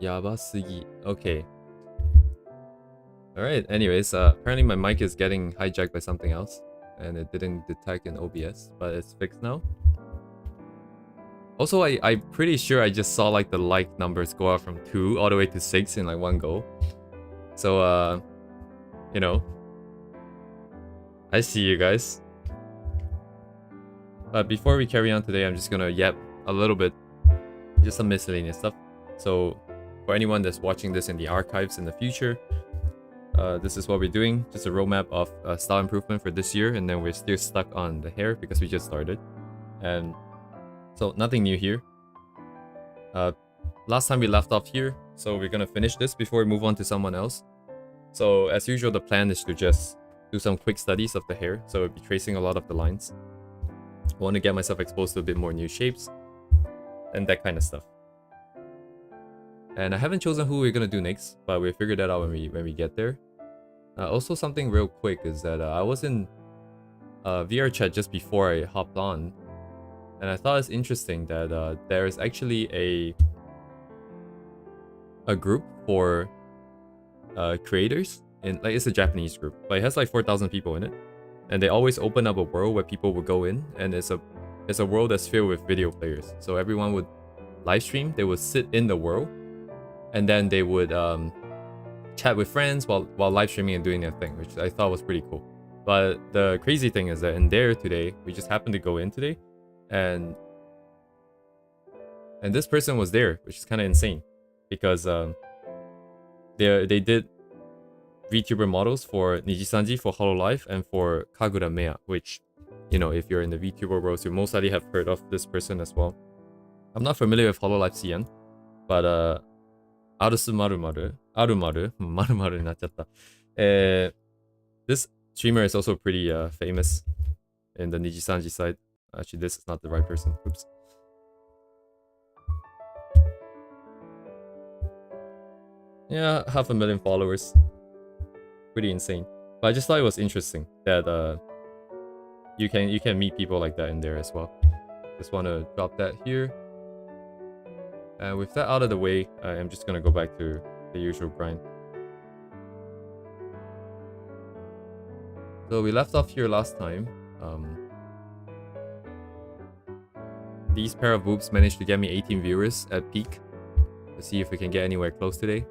Yabasugi. Okay. Alright, anyways, apparently my mic is getting hijacked by something else. And it didn't detect in OBS, but it's fixed now. Also, I'm pretty sure I just saw like the like numbers go up from 2 all the way to 6 in like one go. So, you know, I see you guys. But before we carry on today, I'm just gonna yap a little bit. Just some miscellaneous stuff. So, for anyone that's watching this in the archives in the future, this is what we're doing. Just a roadmap of style improvement for this year, and then we're still stuck on the hair because we just started. And so nothing new here. Last time we left off here, so we're gonna finish this before we move on to someone else. So as usual, the plan is to just do some quick studies of the hair, so I'll be tracing a lot of the lines. I want to get myself exposed to a bit more new shapes, and that kind of stuff. And I haven't chosen who we're gonna do next, but we'll figure that out when we get there. Also, something real quick is that I was in VR chat just before I hopped on, and I thought it's interesting that there is actually a group for creators, and like it's a Japanese group, but it has like 4,000 people in it, and they always open up a world where people will go in, and it's a world that's filled with video players. So everyone would live stream, they would sit in the world, and then they would chat with friends while live streaming and doing their thing, which I thought was pretty cool. But the crazy thing is that in there today, we just happened to go in today, and this person was there, which is kind of insane, because they did VTuber models for Nijisanji, for Hololive, and for Kagura Mea, which, you know, if you're in the VTuber world, you most likely have heard of this person as well. I'm not familiar with Hololive CN, but Arusu Arumaru Marumaru になっちゃった. This streamer is also pretty famous in the Nijisanji side. Actually, this is not the right person. Oops. Yeah, 500,000 followers. Pretty insane. But I just thought it was interesting that you can meet people like that in there as well. Just want to drop that here. And with that out of the way, I'm just gonna go back to the usual grind. So we left off here last time. These pair of boobs managed to get me 18 viewers at peak. Let's see if we can get anywhere close today.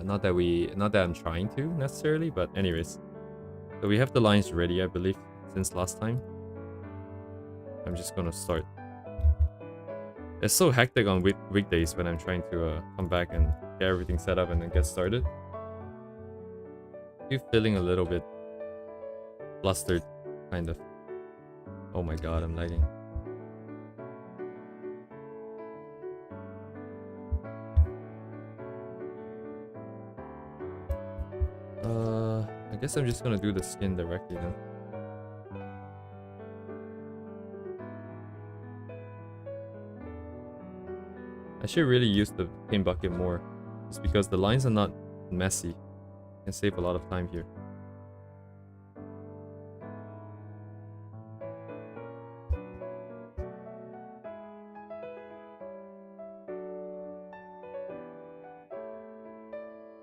Not that I'm trying to necessarily, but anyways. So we have the lines ready, I believe, since last time. I'm just gonna start. It's so hectic on weekdays when I'm trying to come back and get everything set up and then get started. I'm feeling a little bit flustered, kind of. Oh my god, I'm lagging. I guess I'm just gonna do the skin directly then. I should really use the paint bucket more, just because the lines are not messy. I can save a lot of time here.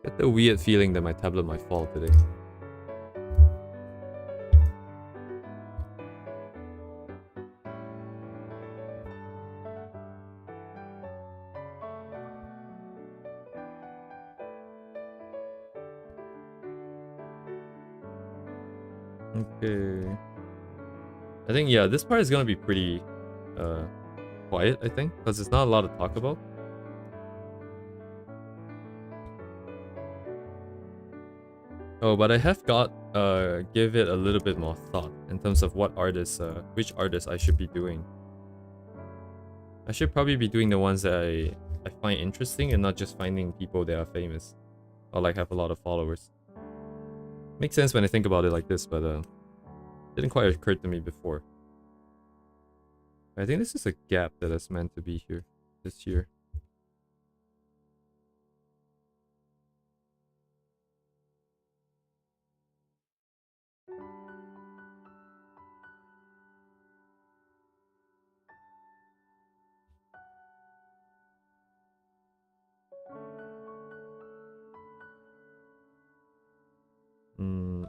Get the weird feeling that my tablet might fall today. Okay. I think, yeah, this part is gonna be pretty quiet, I think, because there's not a lot to talk about. Oh, but I have got give it a little bit more thought in terms of what artists, which artists I should be doing. I should probably be doing the ones that I find interesting and not just finding people that are famous or like have a lot of followers. Makes sense when I think about it like this, but didn't quite occur to me before. I think this is a gap that is meant to be here this year.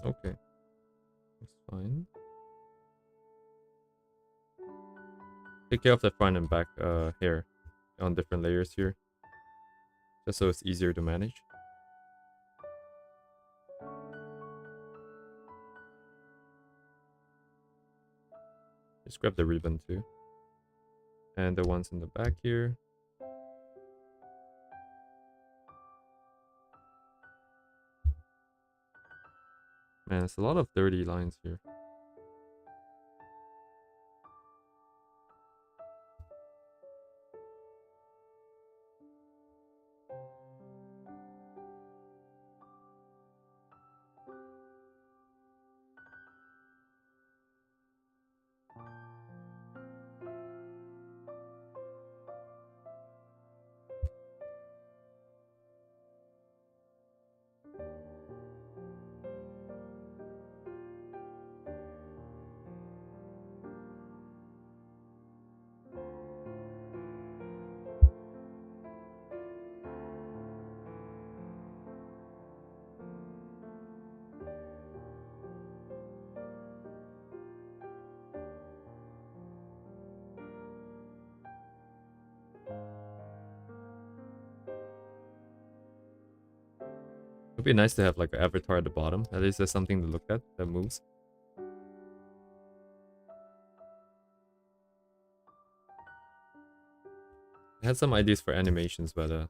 Okay. That's fine. Take care of the front and back hair on different layers here. Just so it's easier to manage. Just grab the ribbon too. And the ones in the back here. Man, it's a lot of dirty lines here. It'd be nice to have like an avatar at the bottom. At least there's something to look at that moves. I had some ideas for animations, but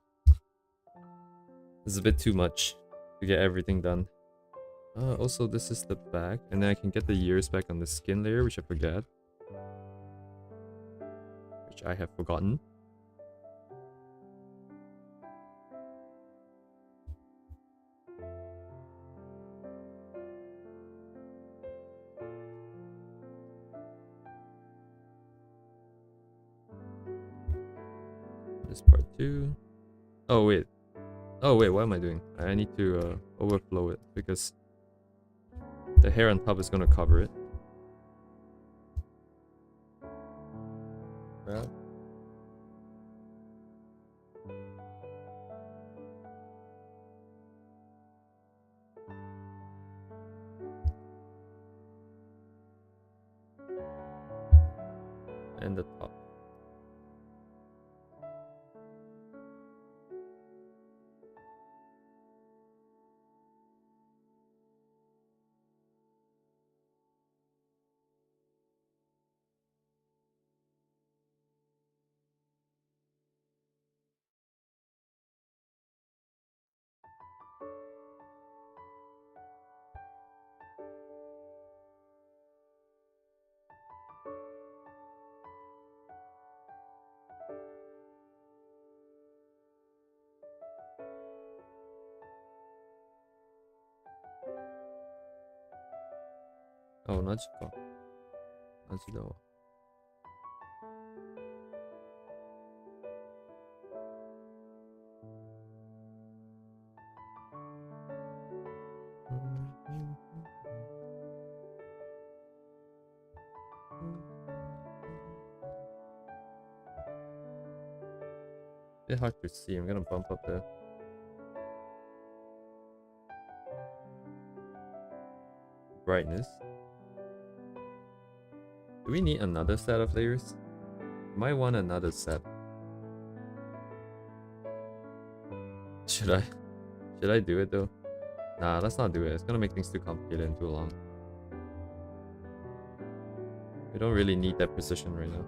it's a bit too much to get everything done. Also, this is the back, and then I can get the ears back on the skin layer, which I forget. Which I have forgotten. This part too. Oh wait. Oh wait, what am I doing? I need to overflow it because the hair on top is gonna cover it. Grab. And the top. Oh, Najiko. Najido. Bit hard to see. I'm gonna bump up the brightness. Do we need another set of layers? Might want another set. Should I? Should I do it though? Nah, let's not do it. It's gonna make things too complicated and too long. We don't really need that precision right now.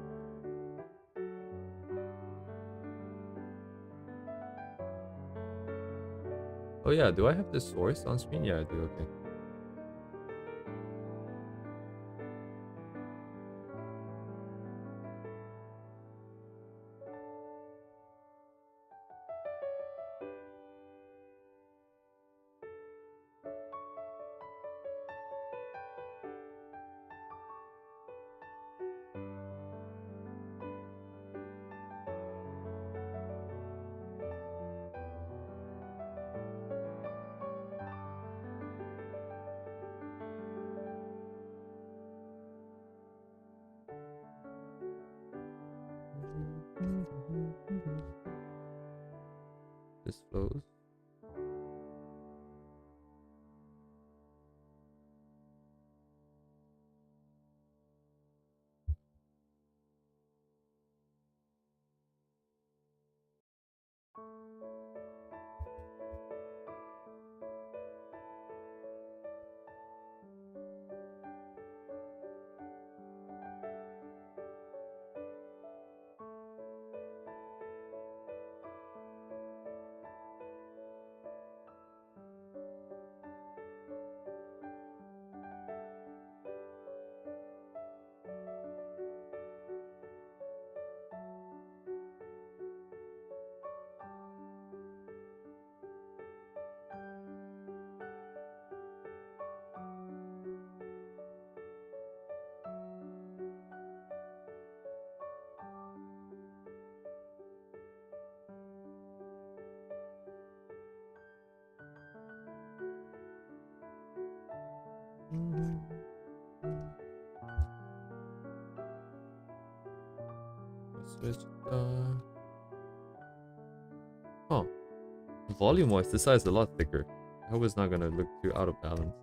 Oh yeah, do I have the source on screen? Yeah, I do, okay. This flows. Switch. Oh, volume-wise, this side is a lot thicker. I hope it's not gonna look too out of balance.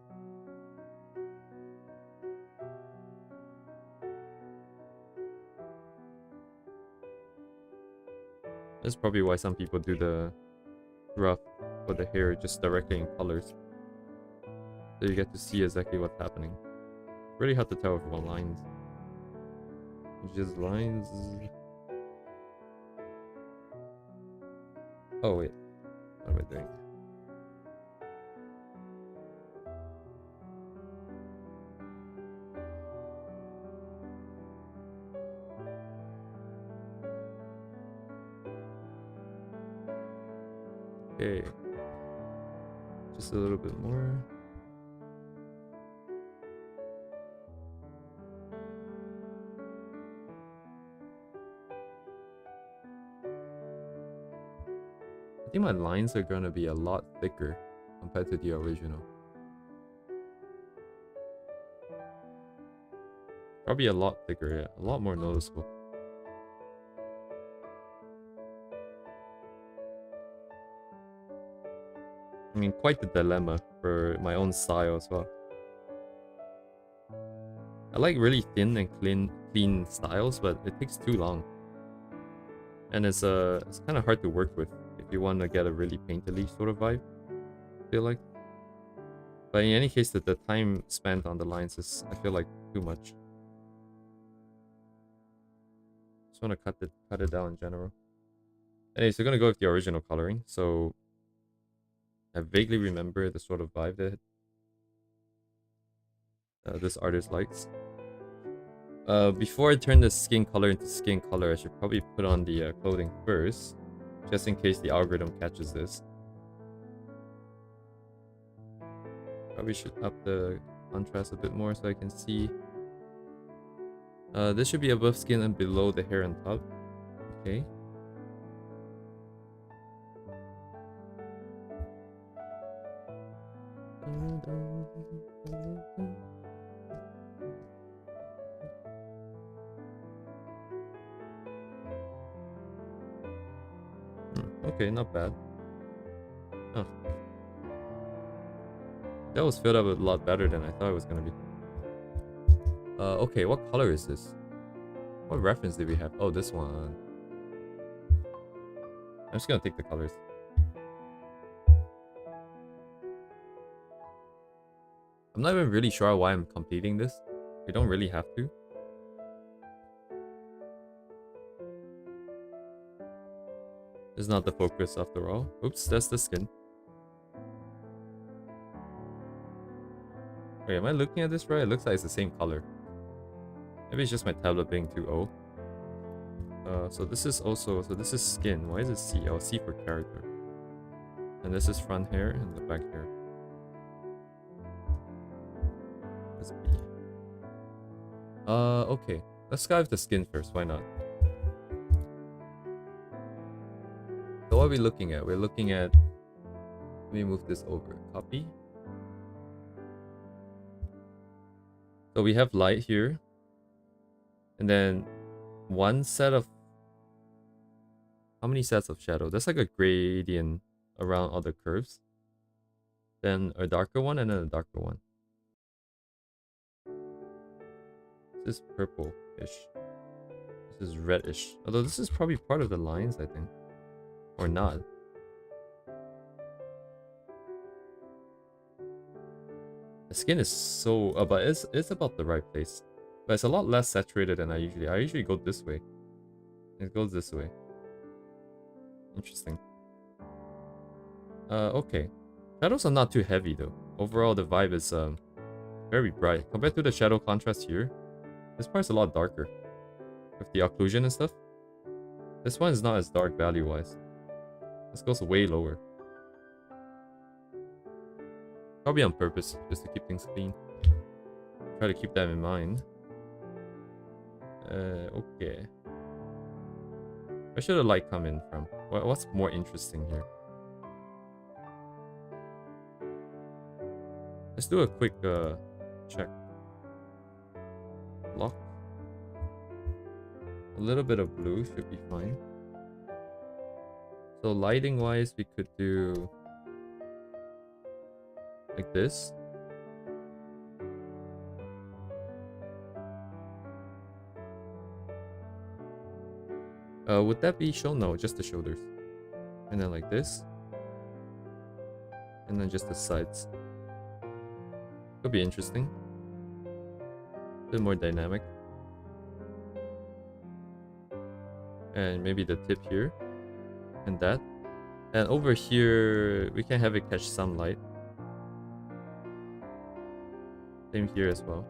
That's probably why some people do the rough for the hair just directly in colors. So you get to see exactly what's happening. Really hard to tell with one lines. Just lines. Oh wait, what am I doing? Okay, just a little bit more. I think my lines are gonna be a lot thicker compared to the original. Probably a lot thicker, yeah, a lot more noticeable. I mean, quite the dilemma for my own style as well. I like really thin and clean styles, but it takes too long. And it's kind of hard to work with if you want to get a really painterly sort of vibe, I feel like. But in any case, the time spent on the lines is, I feel like, too much. Just want to cut it down in general. Anyways, we're gonna go with the original coloring. So I vaguely remember the sort of vibe that this artist likes. Before I turn the skin color into skin color, I should probably put on the clothing first, just in case the algorithm catches this. Probably should up the contrast a bit more so I can see. This should be above skin and below the hair on top. Okay. Okay, not bad. Oh. That was filled up a lot better than I thought it was gonna be. Okay, what color is this? What reference did we have? Oh, this one. I'm just gonna take the colors. I'm not even really sure why I'm completing this. We don't really have to. It's not the focus after all. Oops, that's the skin. Wait, am I looking at this right? It looks like it's the same color. Maybe it's just my tablet being too old. So this is also, so this is skin. Why is it C? Oh, C for character. And this is front hair and the back hair. That's B. Okay. Let's go with the skin first. Why not? So what are we looking at? We're looking at... Let me move this over. Copy. So we have light here. And then one set of... How many sets of shadow? That's like a gradient around all the curves. Then a darker one and then a darker one. This is purple-ish. This is reddish. Although this is probably part of the lines, I think. Or not. The skin is so, but it's about the right place. But it's a lot less saturated than I usually go this way. It goes this way. Interesting. Okay. Shadows are not too heavy though. Overall, the vibe is very bright compared to the shadow contrast here. This part's a lot darker with the occlusion and stuff. This one is not as dark value-wise. This goes way lower. Probably on purpose, just to keep things clean. Try to keep that in mind. Okay. Where should the light come in from? What's more interesting here? Let's do a quick check. Lock. A little bit of blue should be fine. So lighting wise, we could do like this. Would that be shown? No, just the shoulders. And then like this. And then just the sides. Could be interesting. A bit more dynamic. And maybe the tip here. And that. And over here, we can have it catch some light. Same here as well.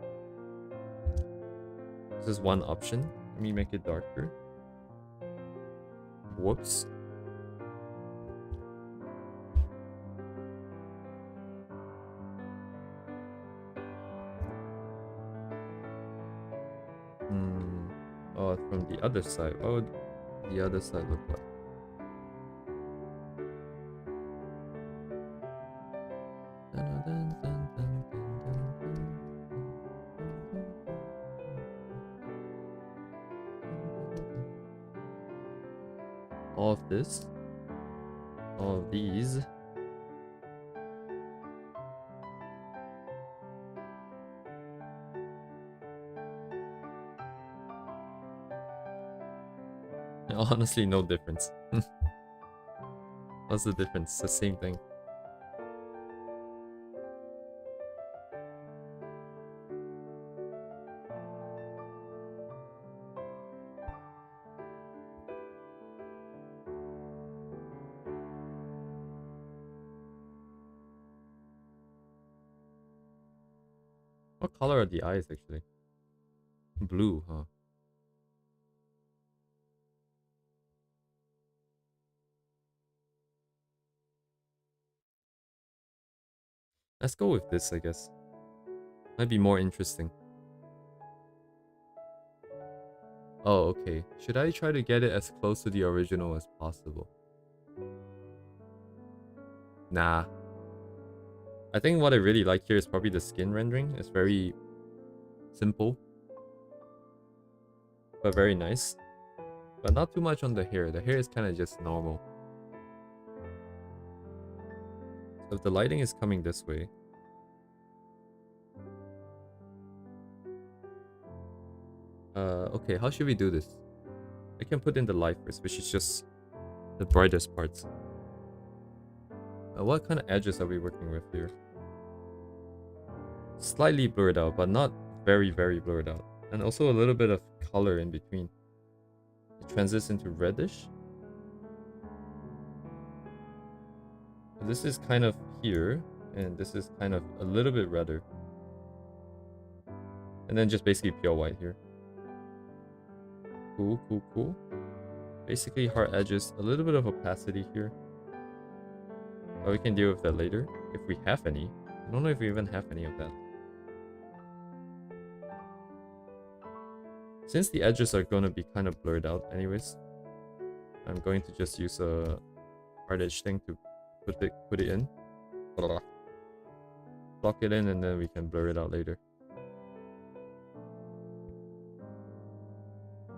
This is one option. Let me make it darker. Whoops. Oh, from the other side. What would the other side look like? All of this. All of these. Honestly, no difference. What's the difference? It's the same thing. What color are the eyes actually? Blue, huh? Let's go with this, I guess. Might be more interesting. Oh, okay. Should I try to get it as close to the original as possible? Nah. I think what I really like here is probably the skin rendering. It's very simple, but very nice. But not too much on the hair. The hair is kind of just normal. So if the lighting is coming this way, okay, how should we do this? I can put in the light first, which is just the brightest parts. What kind of edges are we working with here? Slightly blurred out, but not very, very blurred out. And also a little bit of color in between. It transits into reddish. This is kind of here, and this is kind of a little bit redder. And then just basically pure white here. Cool, cool, cool. Basically hard edges, a little bit of opacity here. But we can deal with that later, if we have any. I don't know if we even have any of that. Since the edges are going to be kind of blurred out anyways, I'm going to just use a hard edge thing to put it in. Block it in, and then we can blur it out later.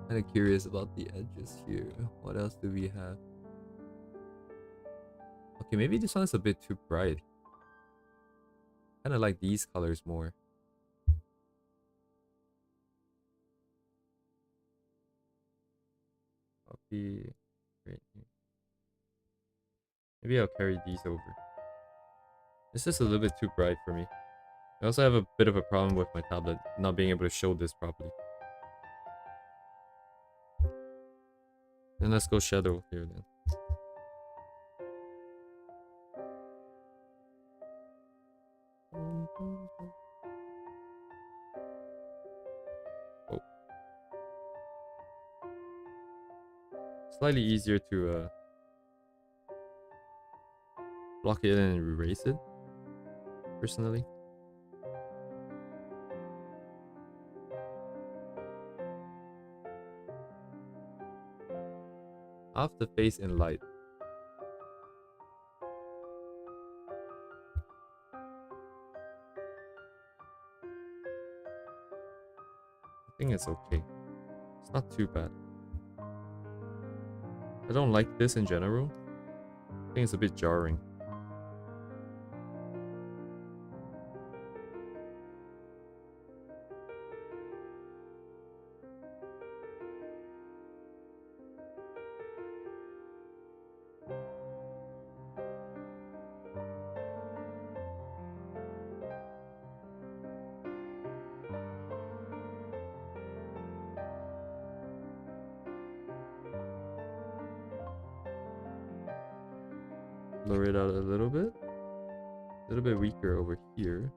Kind of curious about the edges here. What else do we have? Okay, maybe this one is a bit too bright. Kind of like these colors more. Copy. Right here. Maybe I'll carry these over. This is a little bit too bright for me. I also have a bit of a problem with my tablet not being able to show this properly. Then let's go shadow here then. Oh. Slightly easier to block it and erase it, personally. Half the face in light. I think it's okay. It's not too bad. I don't like this in general. I think it's a bit jarring. Lower it out a little bit weaker over here.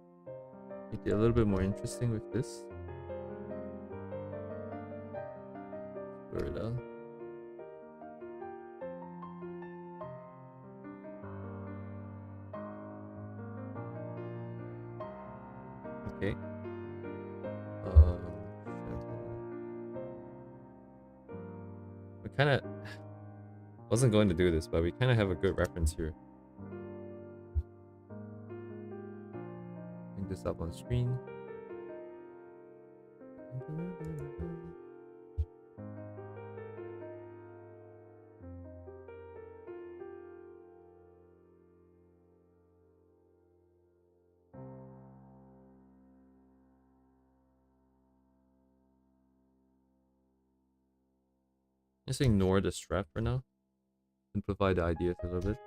Make it a little bit more interesting with this. Lower it out. Okay. We kind of wasn't going to do this, but we kind of have a good reference here. Bring this up on screen. Just ignore the strap for now. Simplify the idea a little bit.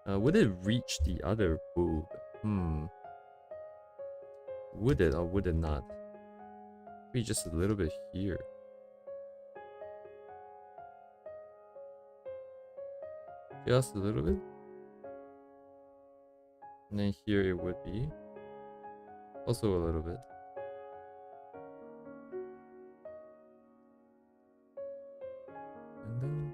Would it reach the other boob? Would it or would it not? Maybe just a little bit here. Just a little bit. And then here it would be. Also a little bit. And then...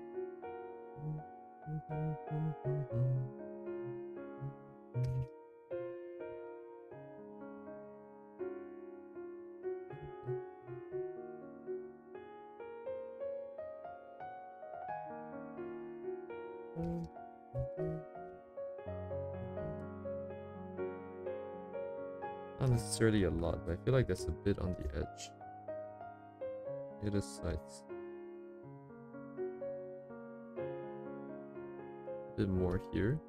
Not necessarily a lot, but I feel like that's a bit on the edge. It is sides. A bit more here.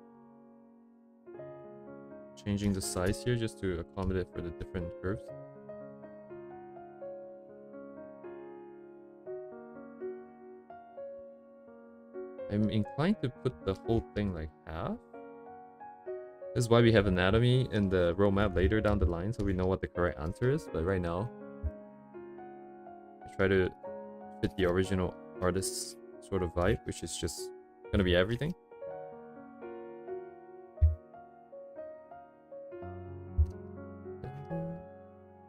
Changing the size here just to accommodate for the different curves. I'm inclined to put the whole thing like half. This is why we have anatomy in the roadmap later down the line, so we know what the correct answer is. But right now, I try to fit the original artist's sort of vibe, which is just gonna be everything.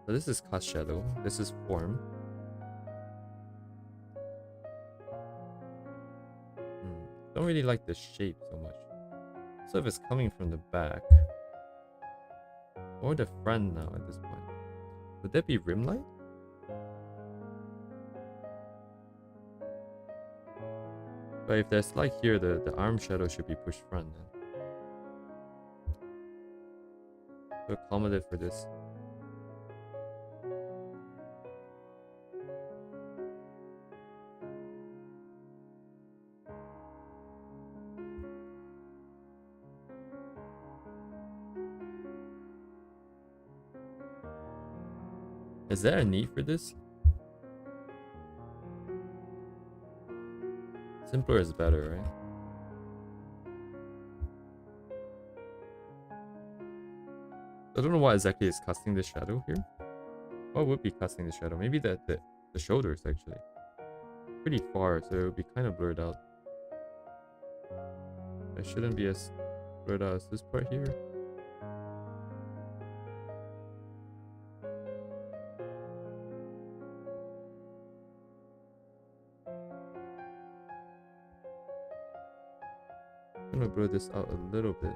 So this is cast shadow. This is form. Don't really like the shape so much. So if it's coming from the back or the front now at this point, would that be rim light? But if there's light here, the arm shadow should be pushed front then. To accommodate for this. Is there a need for this? Simpler is better, right? I don't know what exactly is casting the shadow here. What would be casting the shadow? Maybe the shoulders actually. Pretty far, so it would be kind of blurred out. It shouldn't be as blurred out as this part here. I'm gonna blur this out a little bit.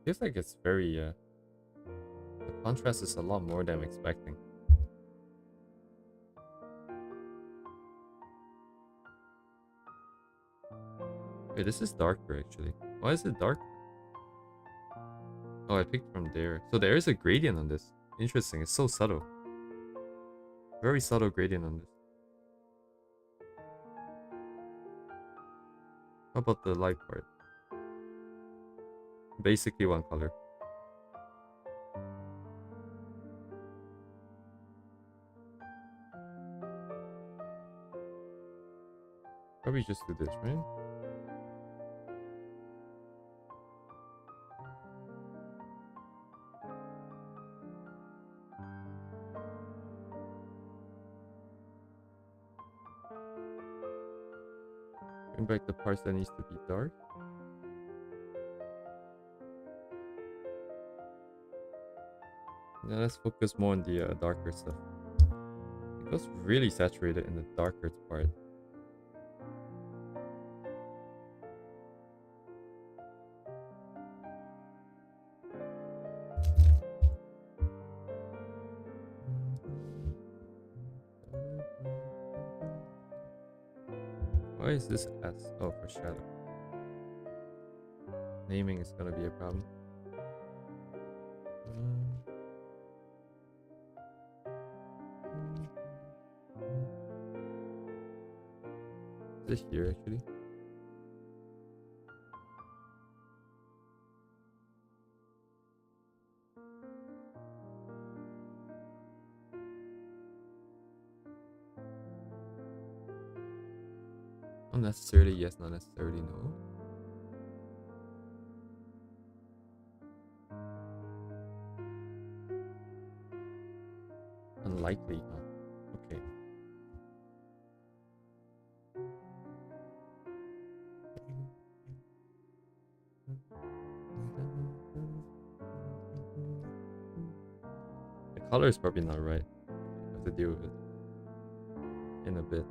Feels like it's very the contrast is a lot more than I'm expecting. Wait, this is darker actually. Why is it dark? Oh, I picked from there. So there is a gradient on this. Interesting, it's so subtle. Very subtle gradient on this. How about the light part? Basically one color. Probably just do this, right? Bring back the parts that needs to be dark. Now let's focus more on the darker stuff. It goes really saturated in the darker part. Why is this S? Oh, for shadow. Naming is gonna be a problem. Is it here actually? Not necessarily yes, not necessarily no. Unlikely, huh? Okay. The color is probably not right. I have to deal with it in a bit.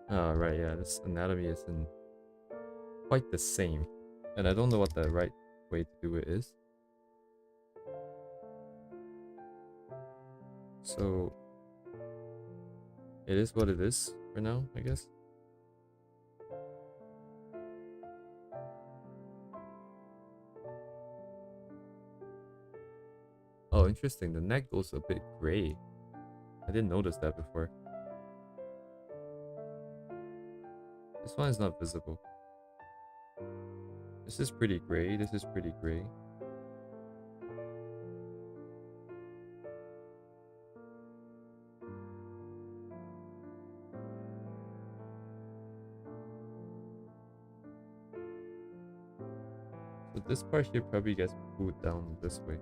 Oh, right, yeah, this anatomy isn't quite the same. And I don't know what the right way to do it is. So, it is what it is for now, I guess. Oh, interesting. The neck goes a bit gray. I didn't notice that before. This one is not visible. This is pretty gray. This is pretty gray. So this part here probably gets pulled down this way.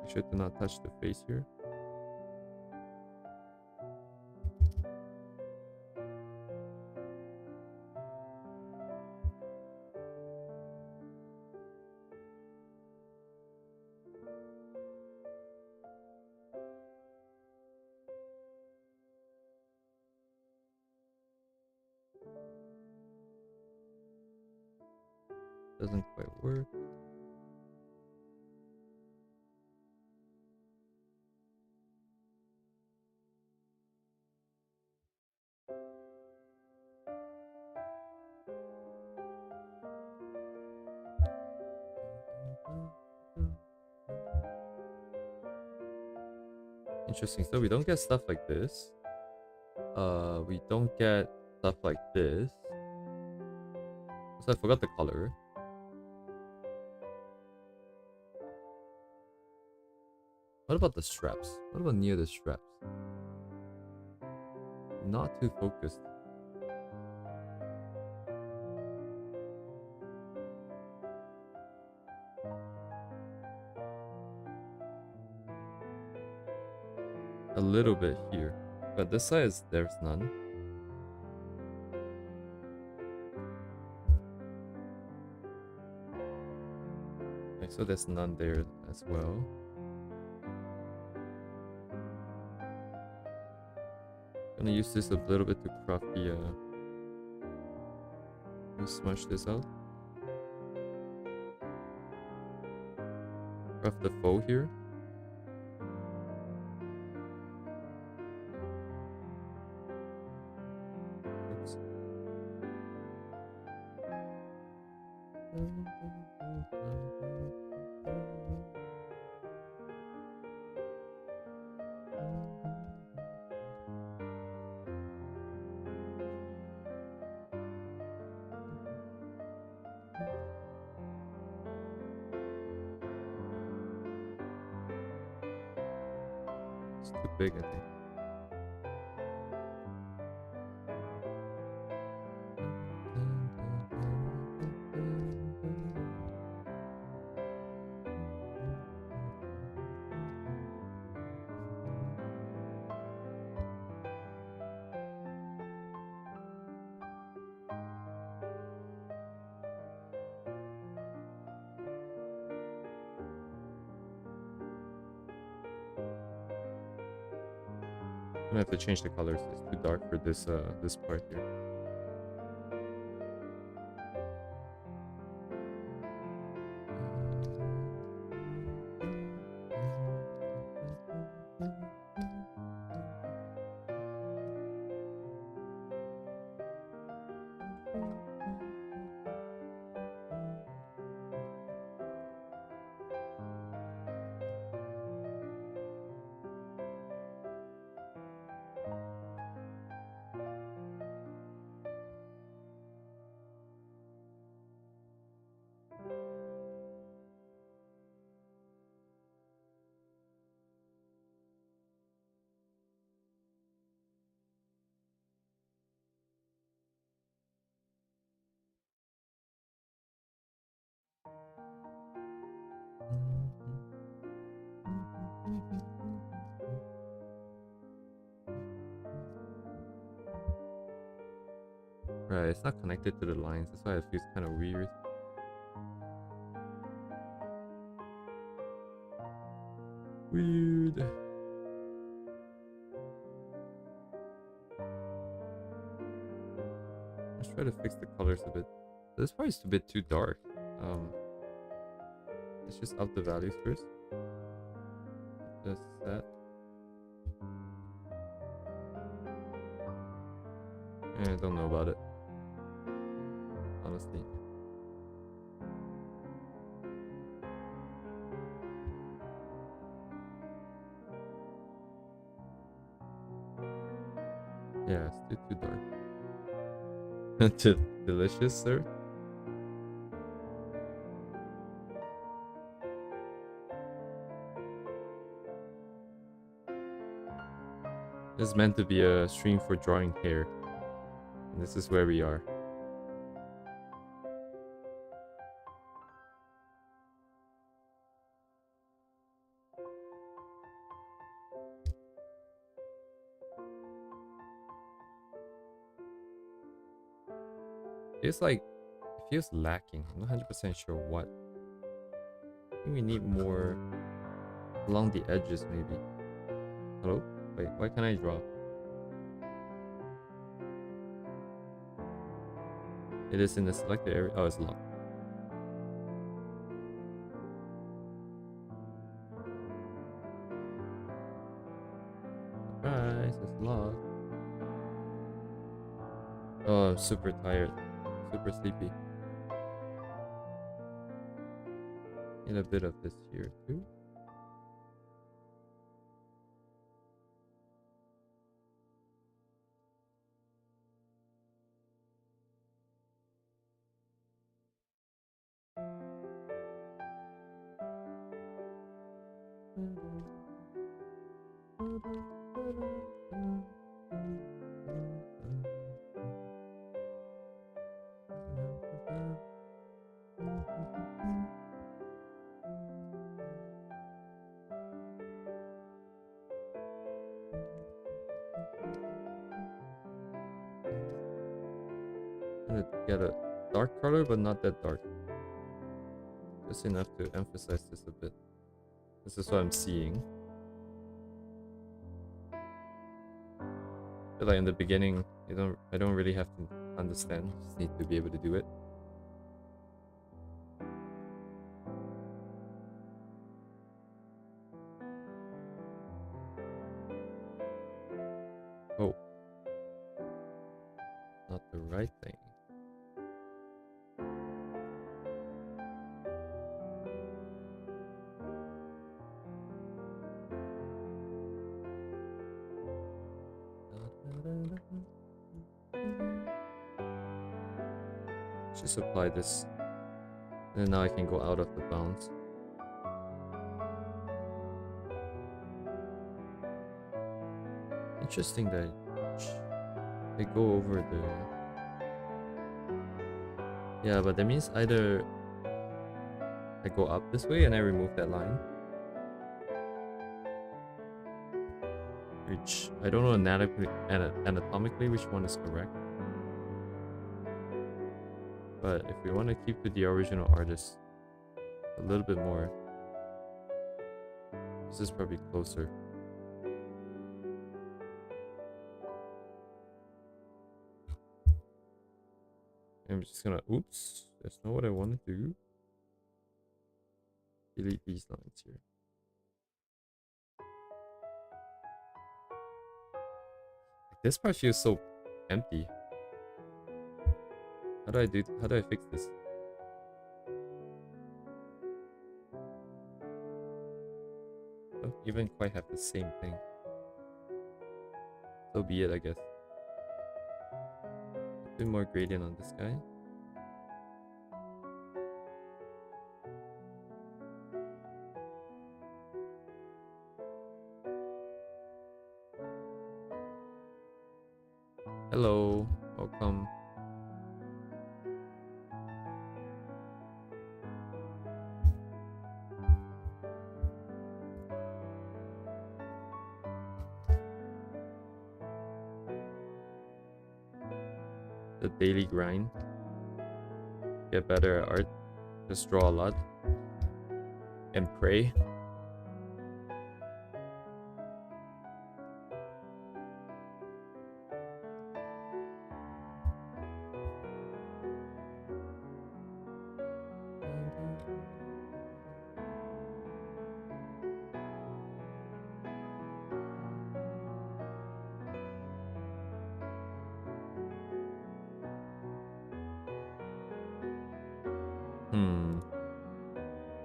Make sure to not touch the face here. Doesn't quite work. Interesting. So we don't get stuff like this. We don't get stuff like this. So I forgot the color. What about the straps? What about near the straps? Not too focused. A little bit here, but this side is there's none. Okay, so there's none there as well. Gonna use this a little bit to craft the smash this out. Craft the foe here. Oops. It's too big, I think. I'm gonna have to change the colors. It's too dark for this this part here. Right, it's not connected to the lines. That's why it feels kind of weird. Weird. Let's try to fix the colors a bit. This part is a bit too dark. Let's just up the values first. Just that. I don't know about it, honestly. Yeah, it's too dark. Delicious, sir. This is meant to be a stream for drawing hair. And this is where we are. It's like, it feels lacking. I'm not 100% sure what. I think we need more along the edges, maybe. Hello? Wait, why can't I draw? It is in the selected area. Oh, it's locked. Surprise, it's locked. Oh, I'm super tired. Super sleepy. Need a bit of this here too. I'm gonna get a dark color, but not that dark. Just enough to emphasize this a bit. This is what I'm seeing. I feel like in the beginning, I don't really have to understand. Just need to be able to do it. Oh, not the right thing. Just apply this, and now I can go out of the bounds. Interesting that they go over the... Yeah, but that means either I go up this way and I remove that line, which I don't know anatomically which one is correct. But if we want to keep to the original artist a little bit more, this is probably closer. I'm just gonna, oops, that's not what I want to do. Delete these lines here. This part feels so empty. How do I fix this? Don't even quite have the same thing. So be it, I guess. A bit more gradient on this guy. Hello, welcome. The daily grind. Get better at art. Just draw a lot. And pray.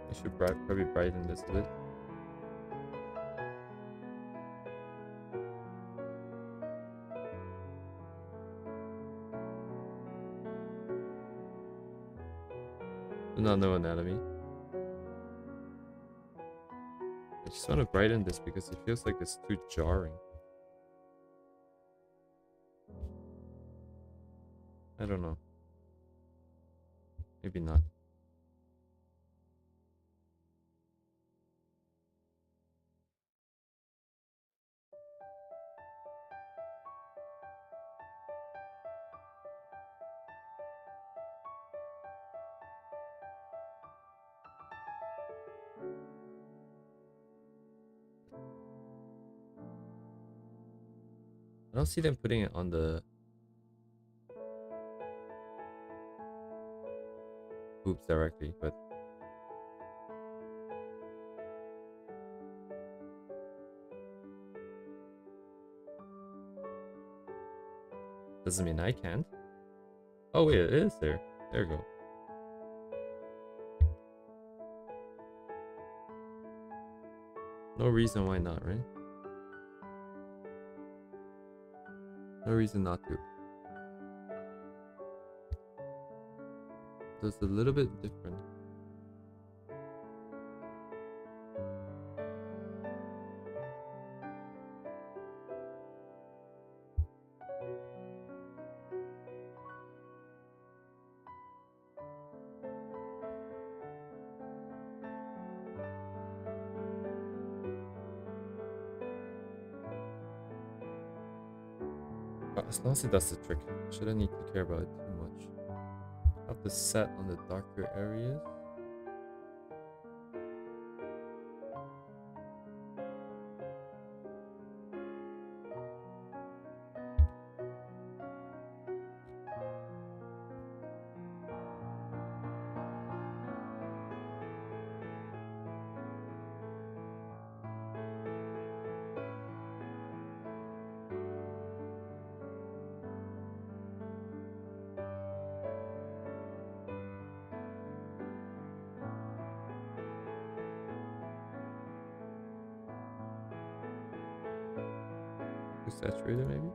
I should probably brighten this a bit. Do not know anatomy. I just want to brighten this because it feels like it's too jarring. I don't know. Maybe not. I don't see them putting it on the boobs directly, but doesn't mean I can't. Oh wait, it is there. There you go. No reason why not, right? No reason not to. So it's a little bit different. But as long as it does the trick, shouldn't need to care about it too much. Have the set on the darker areas. Too saturated maybe?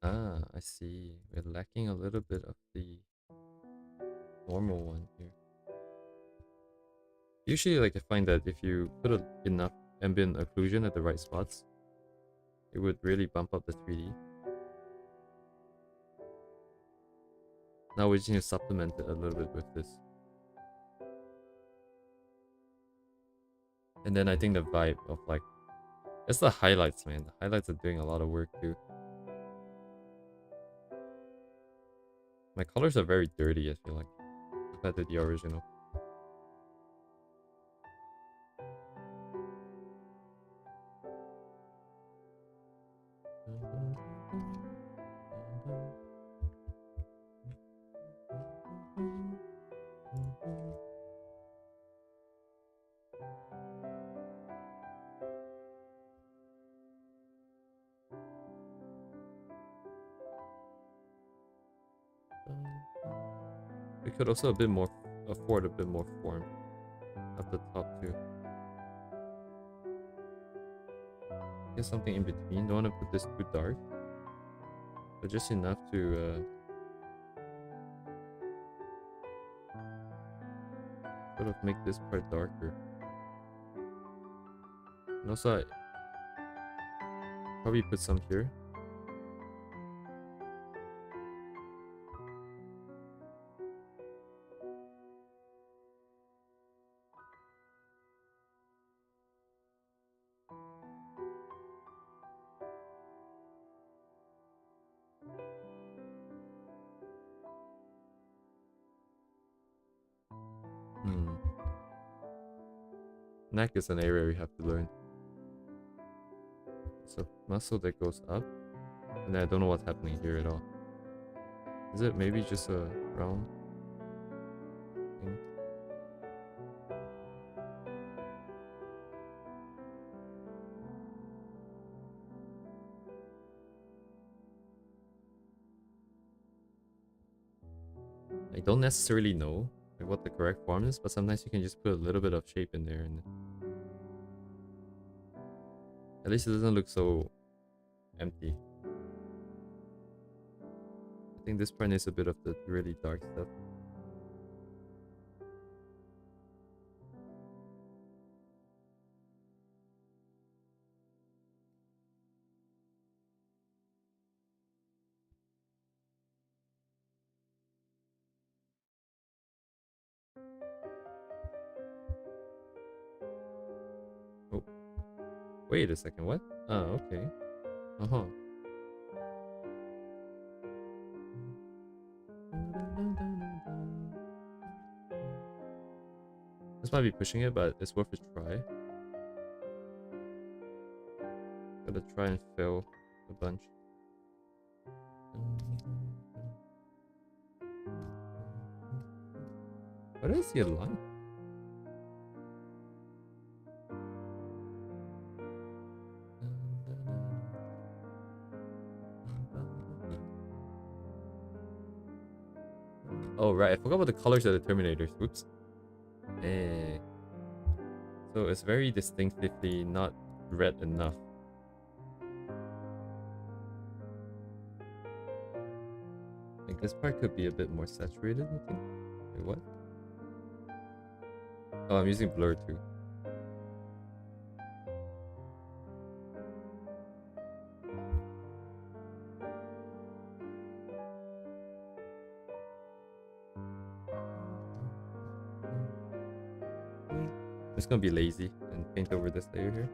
Ah, I see. We're lacking a little bit of the normal one here. Usually, like, I find that if you put enough ambient occlusion at the right spots, it would really bump up the 3D. Now we just need to supplement it a little bit with this. And then I think the vibe of, like, it's the highlights, man. The highlights are doing a lot of work too. My colors are very dirty, I feel like, compared to the original. We could also afford a bit more form at the top too. Get something in between. Don't want to put this too dark, but just enough to sort of make this part darker. And also, I probably put some here. Neck is an area we have to learn. It's a muscle that goes up, and then I don't know what's happening here at all. Is it maybe just a round thing? I don't necessarily know like what the correct form is, but sometimes you can just put a little bit of shape in there, and at least it doesn't look so empty. I think this part needs a bit of the really dark stuff. Oh, wait a second, what? Oh, okay. Uh-huh. This might be pushing it, but it's worth a try. Gotta try and fail a bunch. Why do I see a line? Oh right, I forgot about the colors of the Terminators. Whoops. Eh. So it's very distinctively not red enough. Like this part could be a bit more saturated, I think. Wait, what? Oh, I'm using blur too. I'm just gonna be lazy and paint over this layer here.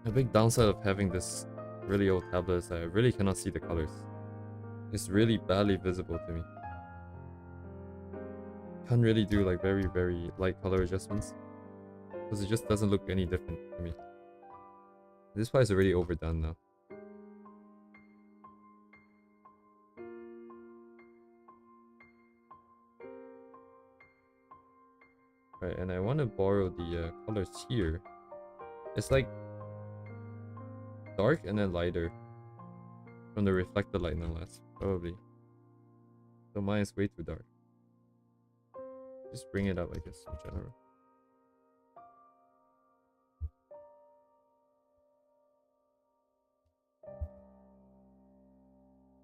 A big downside of having this really old tablet is that I really cannot see the colors. It's really badly visible to me. Can't really do like very light color adjustments because it just doesn't look any different to me. This part is already overdone now. Right, and I want to borrow the colors here. It's like dark and then lighter from the reflected light nonetheless, probably. So mine is way too dark. Just bring it up, I guess, in general.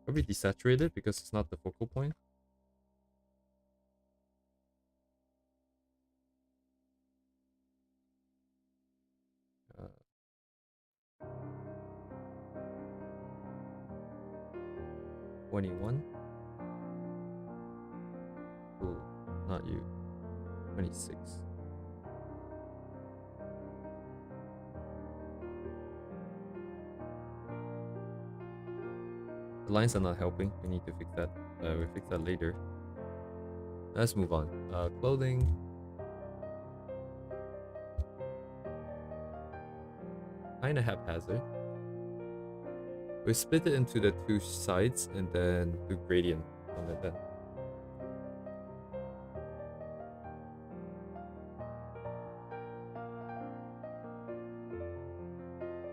Probably desaturate it because it's not the focal point. 21. Ooh, not you. 26. The lines are not helping. We need to fix that. We'll fix that later. Let's move on. Clothing. Kinda haphazard. We split it into the two sides and then do gradient on it then.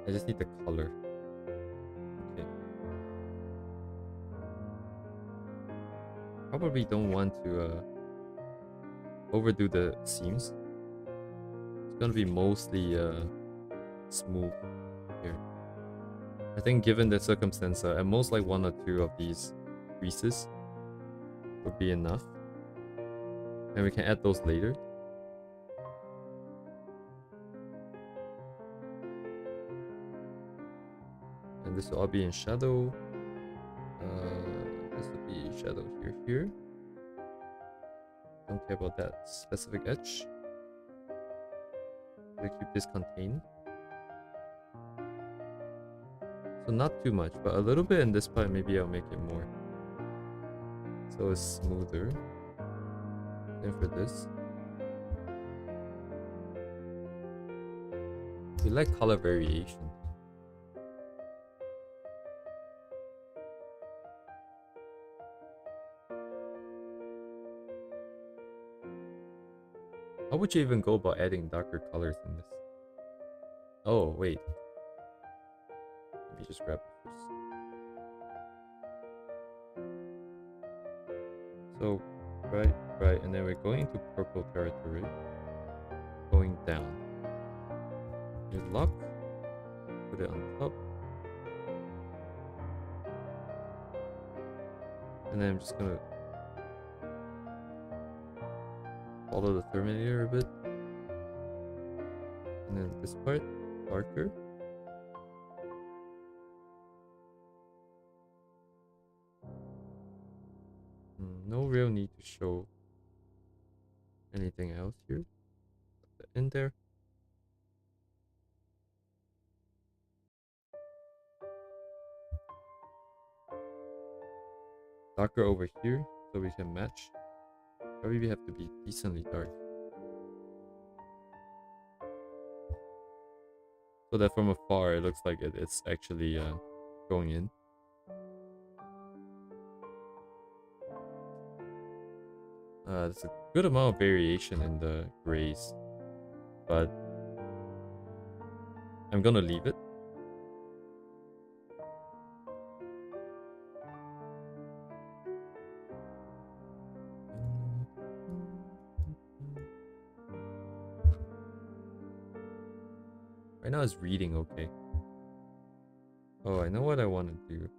I just need the color. Okay. Probably don't want to overdo the seams. It's gonna be mostly smooth here. I think given the circumstance, at most like one or two of these creases would be enough. And we can add those later. And this will all be in shadow. This will be shadow here. Don't care about that specific edge. To keep this contained. So not too much, but a little bit in this part, maybe I'll make it more. So it's smoother. Then for this, we like color variation. How would you even go about adding darker colors in this? Oh, wait. Let me just grab it first. So, right, and then we're going into purple territory. Going down. You lock. Put it on top. And then I'm just gonna follow the Terminator a bit. And then this part, darker. No real need to show anything else here. Put that in there. Darker over here so we can match. Probably we have to be decently dark. So that from afar it looks like it's actually going in. There's a good amount of variation in the grays, but I'm gonna leave it. Right now it's reading okay. Oh, I know what I want to do.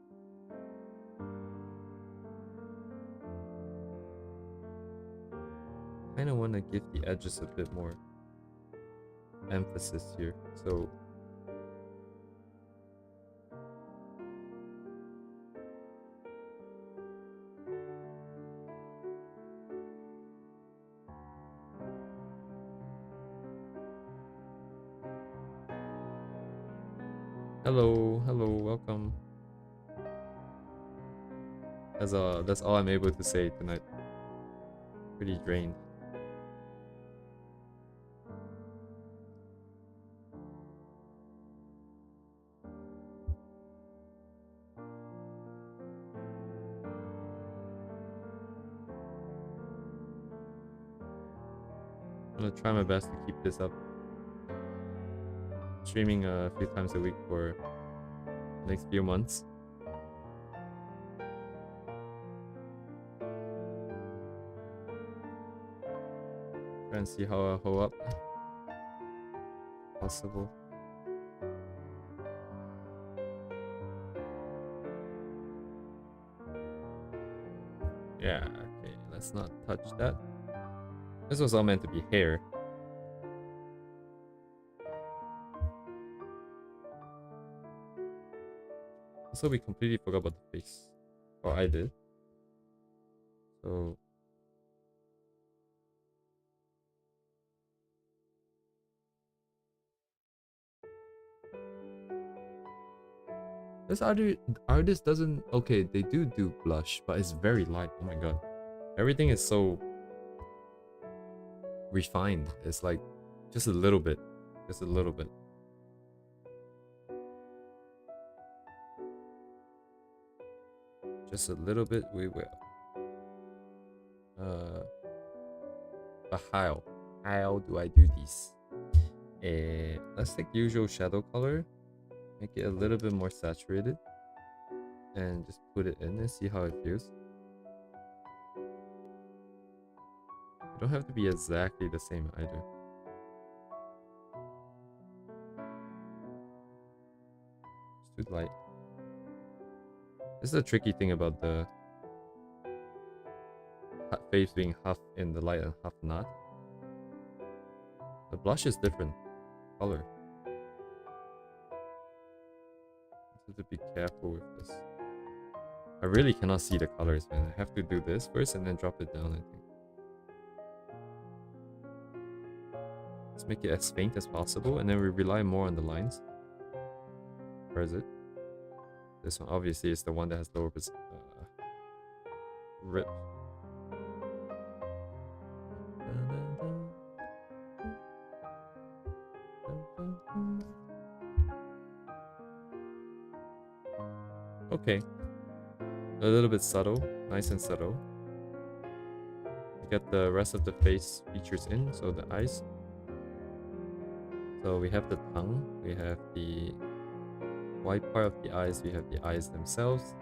I kind of want to give the edges a bit more emphasis here. So hello, welcome. That's all I'm able to say tonight. Pretty drained. I'm gonna try my best to keep this up. Streaming a few times a week for the next few months. Try and see how I hold up. Possible. Yeah, okay, let's not touch that. This was all meant to be hair. Also, we completely forgot about the face. Or I did. So this artist doesn't. Okay, they do blush, but it's very light. Oh my god, everything is so refined. It's like just a little bit, just a little bit. Just a little bit. We will. But how do I do this? Let's take usual shadow color, make it a little bit more saturated, and just put it in and see how it feels. You don't have to be exactly the same either. It's too light. This is a tricky thing about the face being half in the light and half not. The blush is different color. So have to be careful with this. I really cannot see the colors, man. I have to do this first and then drop it down, I think. Let's make it as faint as possible, and then we rely more on the lines. Where is it? This one obviously is the one that has lower rip. Okay. A little bit subtle, nice and subtle. Get the rest of the face features in, so the eyes. So we have the tongue, we have the white part of the eyes, we have the eyes themselves.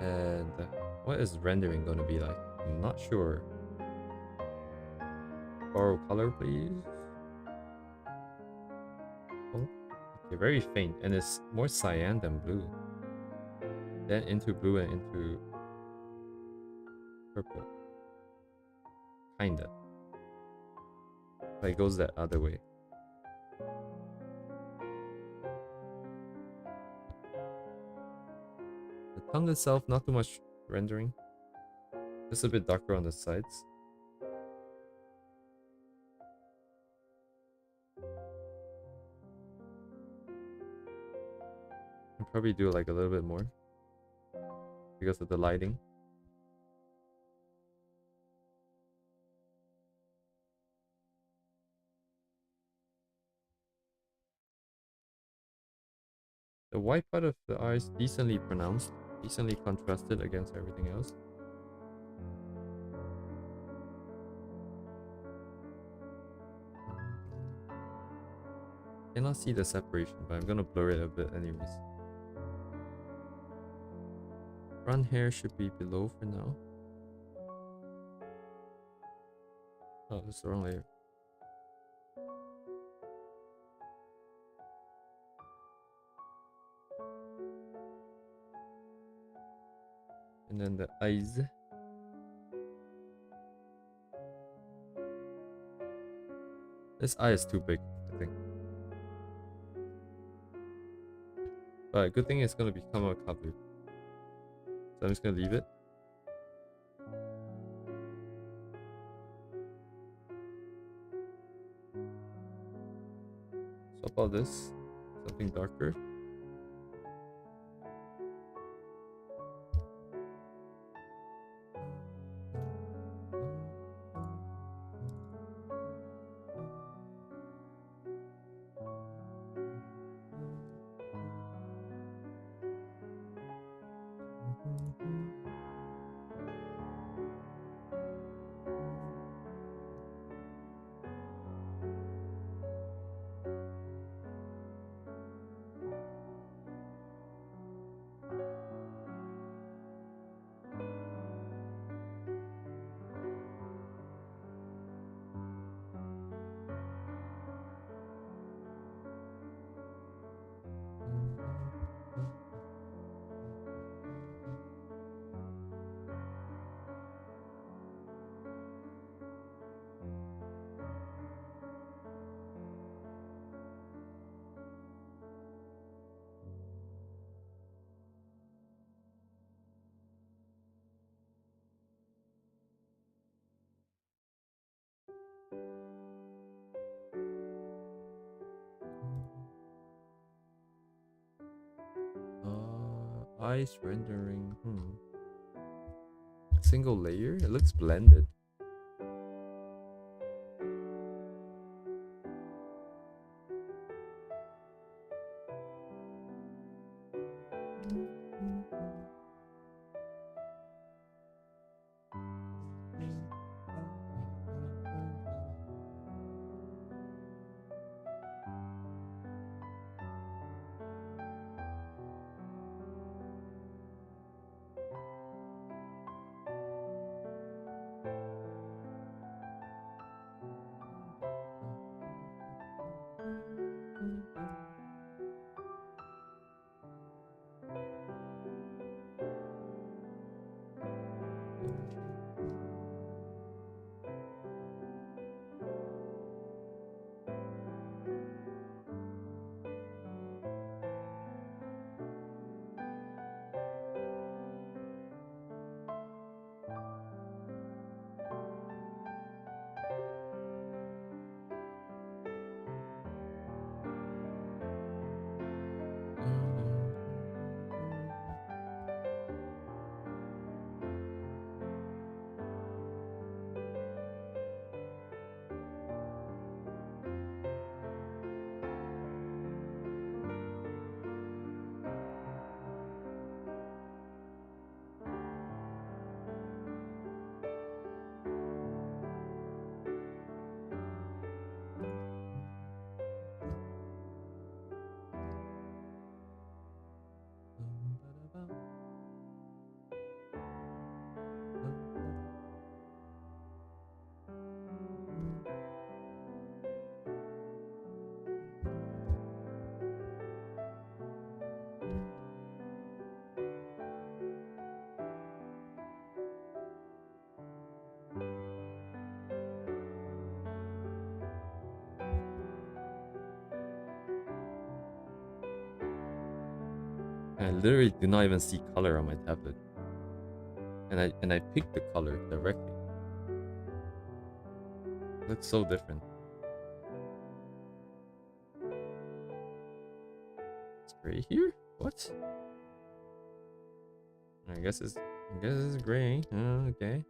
And what is rendering going to be like? I'm not sure. Borrow color, please. Oh, okay, very faint, and it's more cyan than blue. Then into blue and into purple. Kinda. But it goes that other way. The tongue itself, not too much rendering. Just a bit darker on the sides. I'll probably do like a little bit more because of the lighting. The white part of the eyes decently pronounced, decently contrasted against everything else. Cannot see the separation, but I'm gonna blur it a bit anyways. Front hair should be below for now. Oh, that's the wrong layer. And then the eyes. This eye is too big, I think. But good thing it's gonna become a cover. So I'm just gonna leave it. Swap out this. Something darker. Eyes rendering. Single layer? It looks blended. I literally do not even see color on my tablet. And I picked the color directly. It looks so different. It's gray here? What? I guess it's gray. Okay.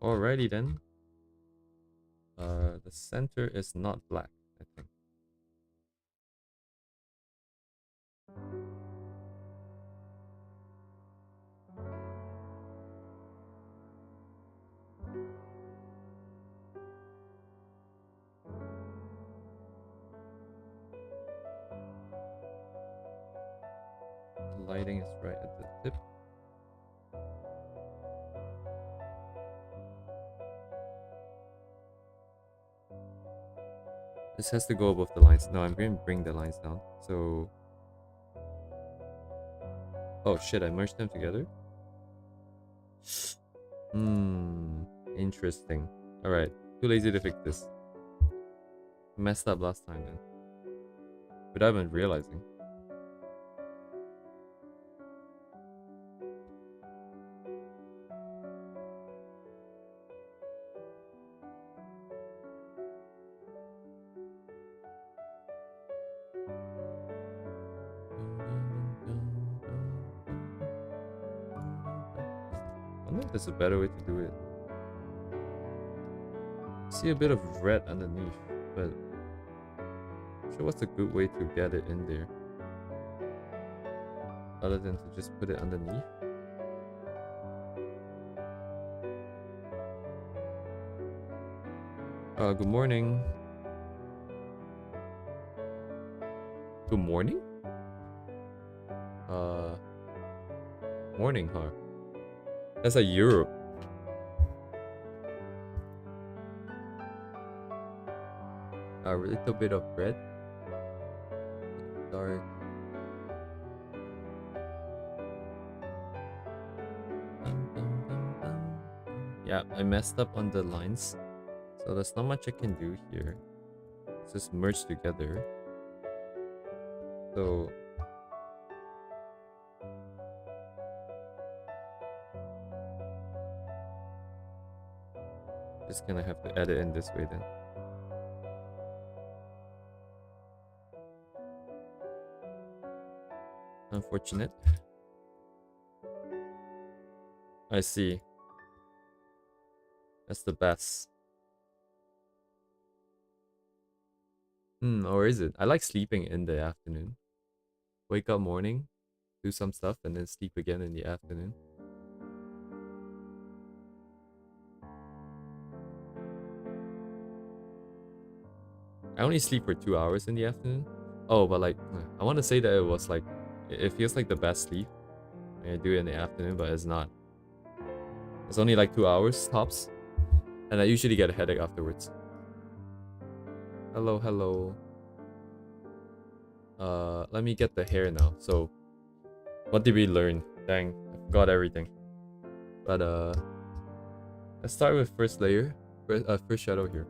Alrighty then. The center is not black, I think. The lighting is right at the tip. This has to go above the lines. No, I'm going to bring the lines down. So... Oh shit, I merged them together? Interesting. Alright, too lazy to fix this. Messed up last time then. Without even realizing. I wonder if there's a better way to do it. See a bit of red underneath, but I'm sure what's a good way to get it in there other than to just put it underneath. Good morning. Good morning? Morning, huh? That's like Europe. A little bit of red. Dark. Yeah, I messed up on the lines. So there's not much I can do here. It's just merge together. So... just gonna have to edit in this way then. Unfortunate. I see. That's the best. Or is it? I like sleeping in the afternoon. Wake up morning, do some stuff, and then sleep again in the afternoon. I only sleep for 2 hours in the afternoon. Oh, but like, I want to say that it was like, it feels like the best sleep. I do it in the afternoon, but it's not. It's only like 2 hours tops. And I usually get a headache afterwards. Hello, hello. Let me get the hair now. So, what did we learn? Dang, I forgot everything. But let's start with first layer, first shadow here.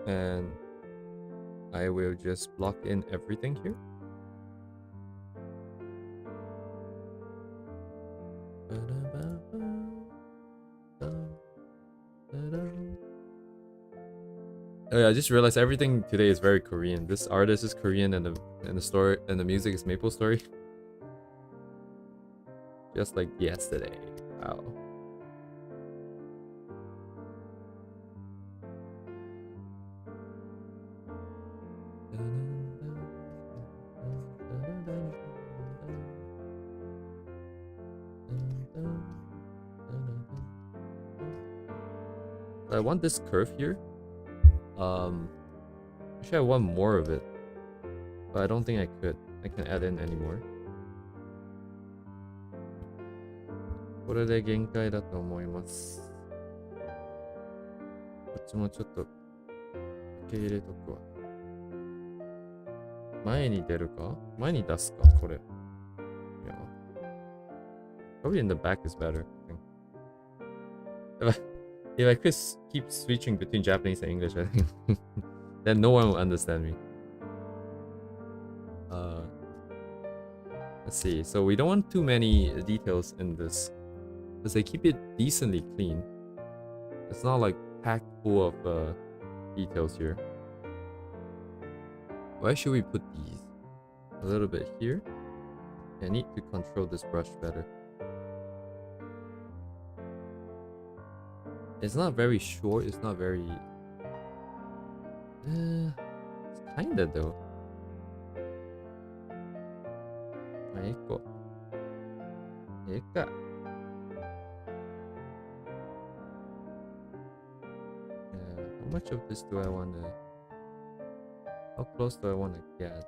And I will just block in everything here. Oh yeah, I just realized everything today is very Korean. This artist is Korean and the story and the music is Maple Story. Just like yesterday. Wow. I want this curve here. Actually I want more of it, but I don't think I could. I can add in anymore. これで限界だと思います。こっちもちょっと受け入れとくわ。前に出るか？前に出すか？これ。Yeah. Probably in the back is better, I think. If I could keep switching between Japanese and English, I think then no one will understand me. Uh, let's see. So we don't want too many details in this, because they keep it decently clean. It's not like packed full of details here. Why should we put these? A little bit here. I need to control this brush better. It's not very short. It's not very. It's kinda though. Aiko. Eka. How much of this do I want to? How close do I want to get?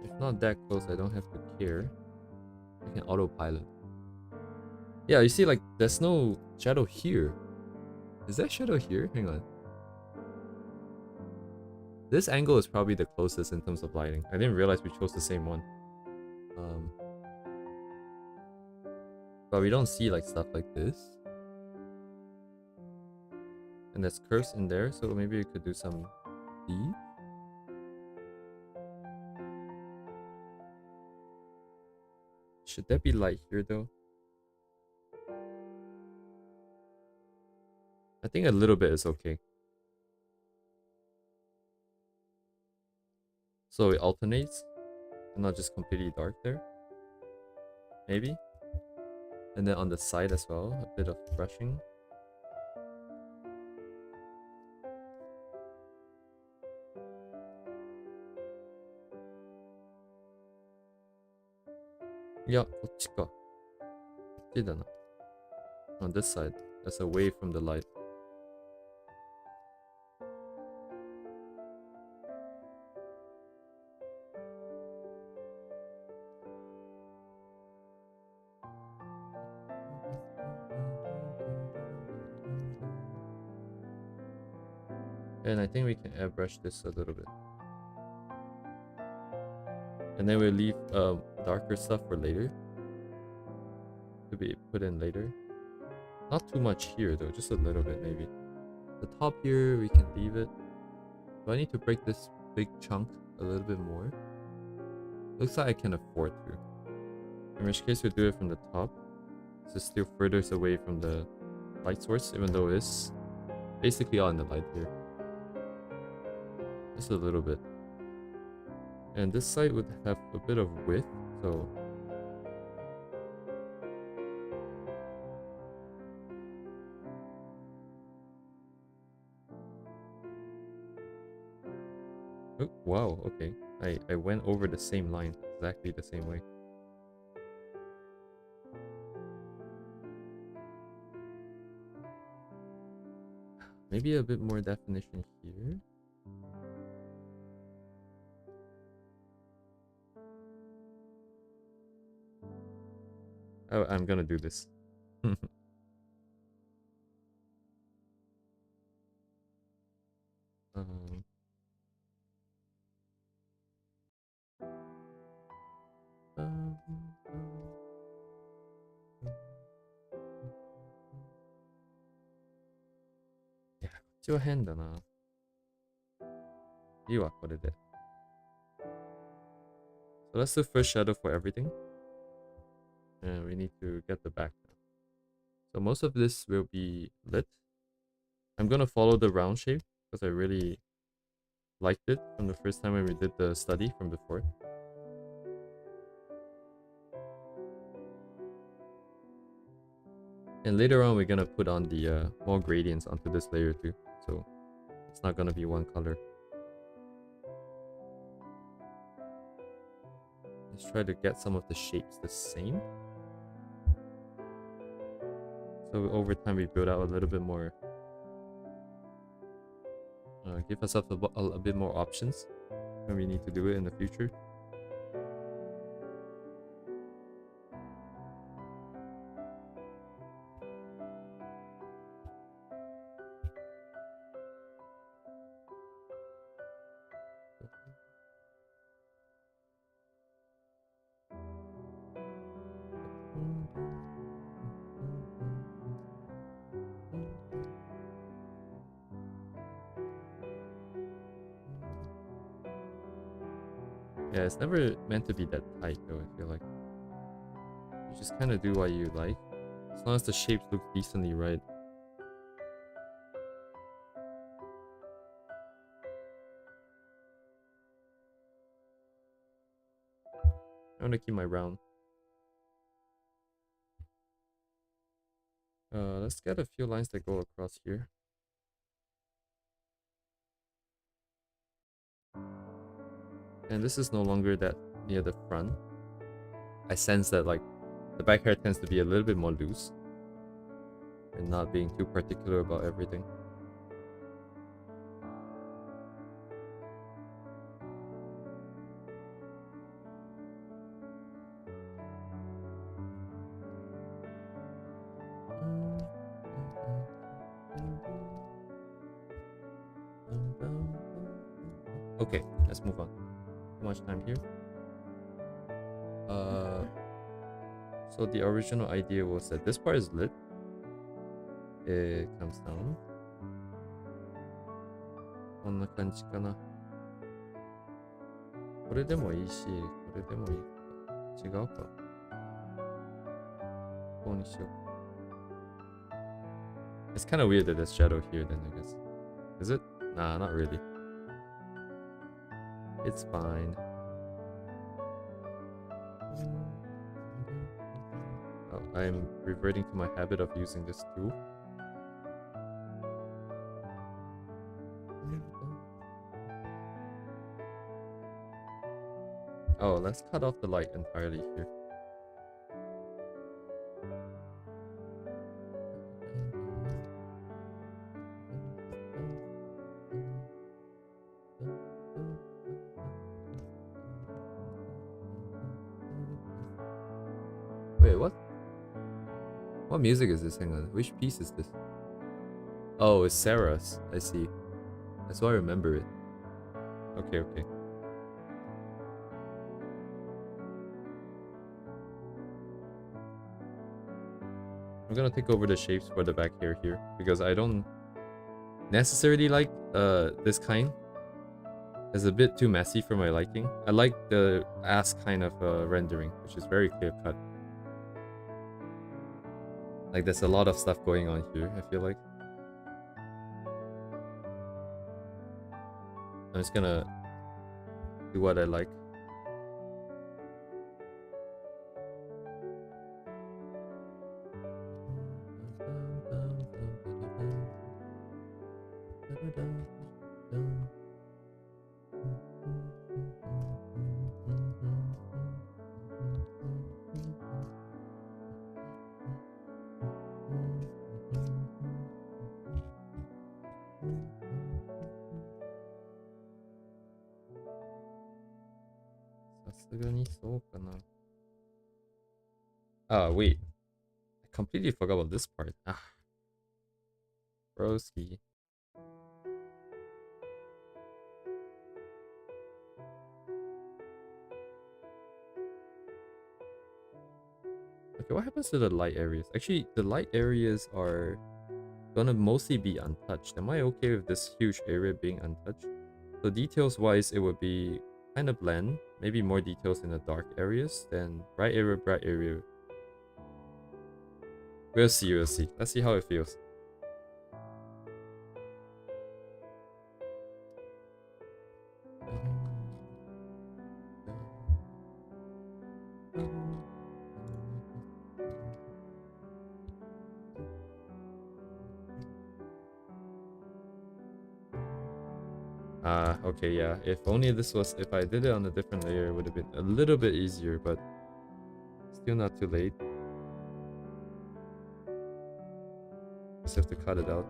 If not that close, I don't have to care. I can autopilot. Yeah, you see, like, there's no shadow here. Is that shadow here? Hang on. This angle is probably the closest in terms of lighting. I didn't realize we chose the same one. But we don't see like stuff like this. And there's curves in there, so maybe we could do some deep. Should that be light here though? I think a little bit is okay. So it alternates and not just completely dark there. Maybe. And then on the side as well, a bit of brushing. Yeah, こっちか。こっちだな。On this side, that's away from the light. And I think we can airbrush this a little bit. And then we'll leave darker stuff for later. To be put in later. Not too much here though, just a little bit maybe. The top here, we can leave it. Do I need to break this big chunk a little bit more? Looks like I can afford to. In which case we'll do it from the top. So it's still further away from the light source, even though it's basically all in the light here. Just a little bit. And this side would have a bit of width, so oh, wow, okay. I went over the same line, exactly the same way. Maybe a bit more definition here. Oh, I'm gonna do this. um, um, yeah, こっちは変だな。いいわ、これで。So let's do first shadow for everything. And we need to get the background. So most of this will be lit. I'm gonna follow the round shape because I really liked it from the first time when we did the study from before. And later on, we're gonna put on the more gradients onto this layer too. So it's not gonna be one color. Let's try to get some of the shapes the same. So over time, we build out a little bit more. Give ourselves a bit more options when we need to do it in the future. Yeah, it's never meant to be that tight though, I feel like. You just kind of do what you like. As long as the shapes look decently right. I want to keep my round. Let's get a few lines that go across here. And this is no longer that near the front. I sense that like the back hair tends to be a little bit more loose and not being too particular about everything. Okay, let's move on. Too much time here. So the original idea was that this part is lit. It comes down. こんな感じかな。これでもいいし、これでもいいか。違うか。こうにしよう。It's kind of weird that there's shadow here then, I guess. Is it? Nah, not really. It's fine. Oh, I'm reverting to my habit of using this tool. Oh, let's cut off the light entirely here. Wait, what? What music is this? Hang on. Which piece is this? Oh, it's Sarah's. I see. That's why I remember it. Okay, okay. I'm gonna take over the shapes for the back hair here because I don't necessarily like this kind. It's a bit too messy for my liking. I like the ass kind of rendering, which is very clear cut. Like there's a lot of stuff going on here, I feel like. I'm just gonna do what I like. Wait. I completely forgot about this part. Ah. Broski. Okay, what happens to the light areas? Actually, the light areas are gonna mostly be untouched. Am I okay with this huge area being untouched? So details wise, it would be kind of bland. Maybe more details in the dark areas than bright area. We'll see, we'll see. Let's see how it feels. Okay, yeah. If only this was, if I did it on a different layer, it would have been a little bit easier, but still not too late. Just have to cut it out.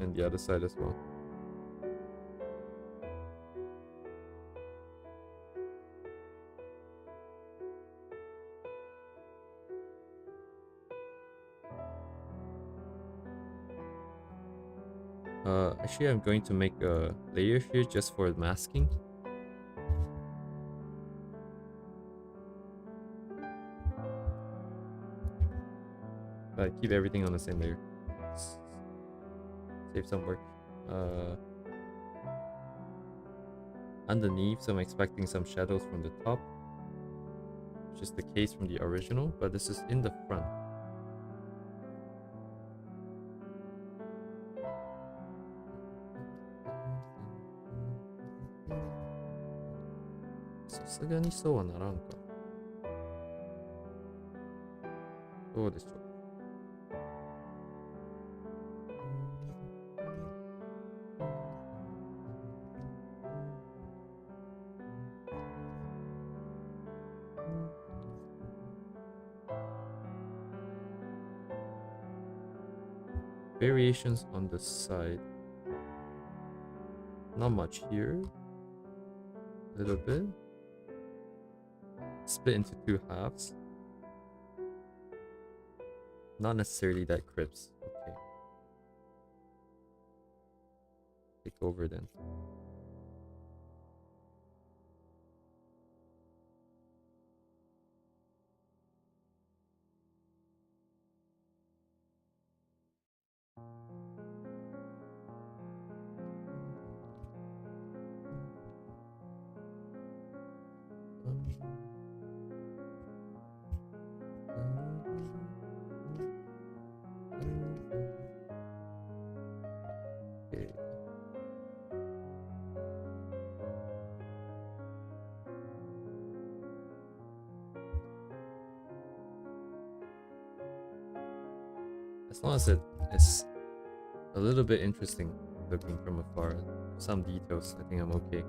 And the other side as well. Actually, I'm going to make a layer here just for masking. But keep everything on the same layer. Save some work. underneath, so I'm expecting some shadows from the top, which is the case from the original, but this is in the front. So さすがにそうはならんか。どうでしょう。Variations on the side. Not much here. A little bit. Split into two halves. Not necessarily that crisp. Okay. Take over then. Okay. As long as it is a little bit interesting looking from afar, some details, I think I'm okay.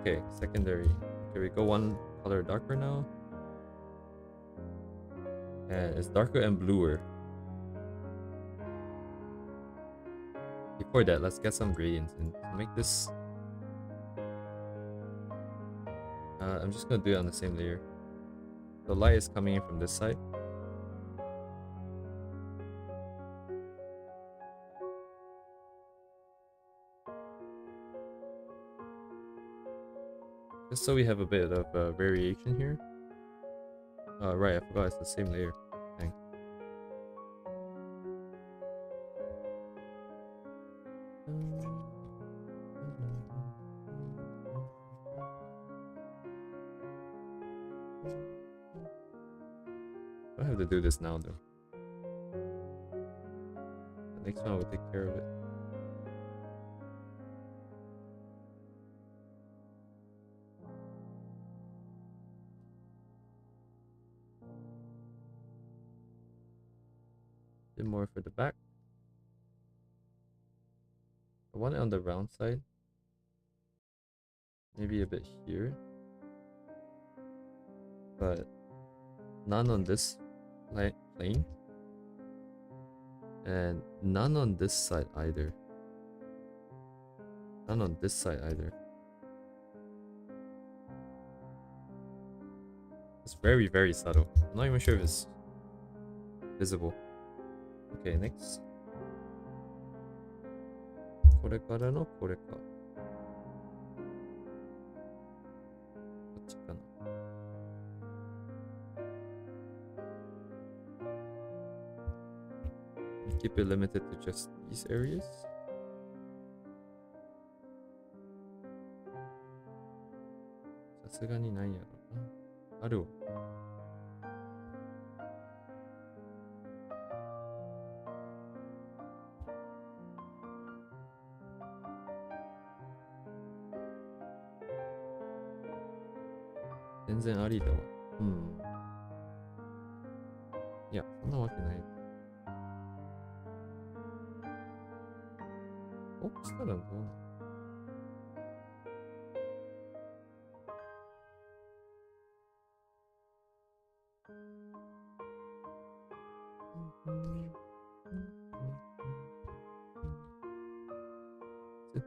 Okay, secondary. Okay, we go one color darker now. And it's darker and bluer. Before that, let's get some gradients in. To make this... I'm just gonna do it on the same layer. The light is coming in from this side. Just so we have a bit of variation here. Right, I forgot it's the same layer. Dang. I have to do this now though. The next one will take care of it. Bit more for the back. I want it on the round side. Maybe a bit here. But none on this plane. And none on this side either. None on this side either. It's very, very subtle. I'm not even sure if it's visible. Okay, next. これからのこれか。こっちかな。Keep it limited to just these areas. Saすがにないやろな。あるわ。全然ありだわ。うん。いや、そんなわけない。お、したらどうなの？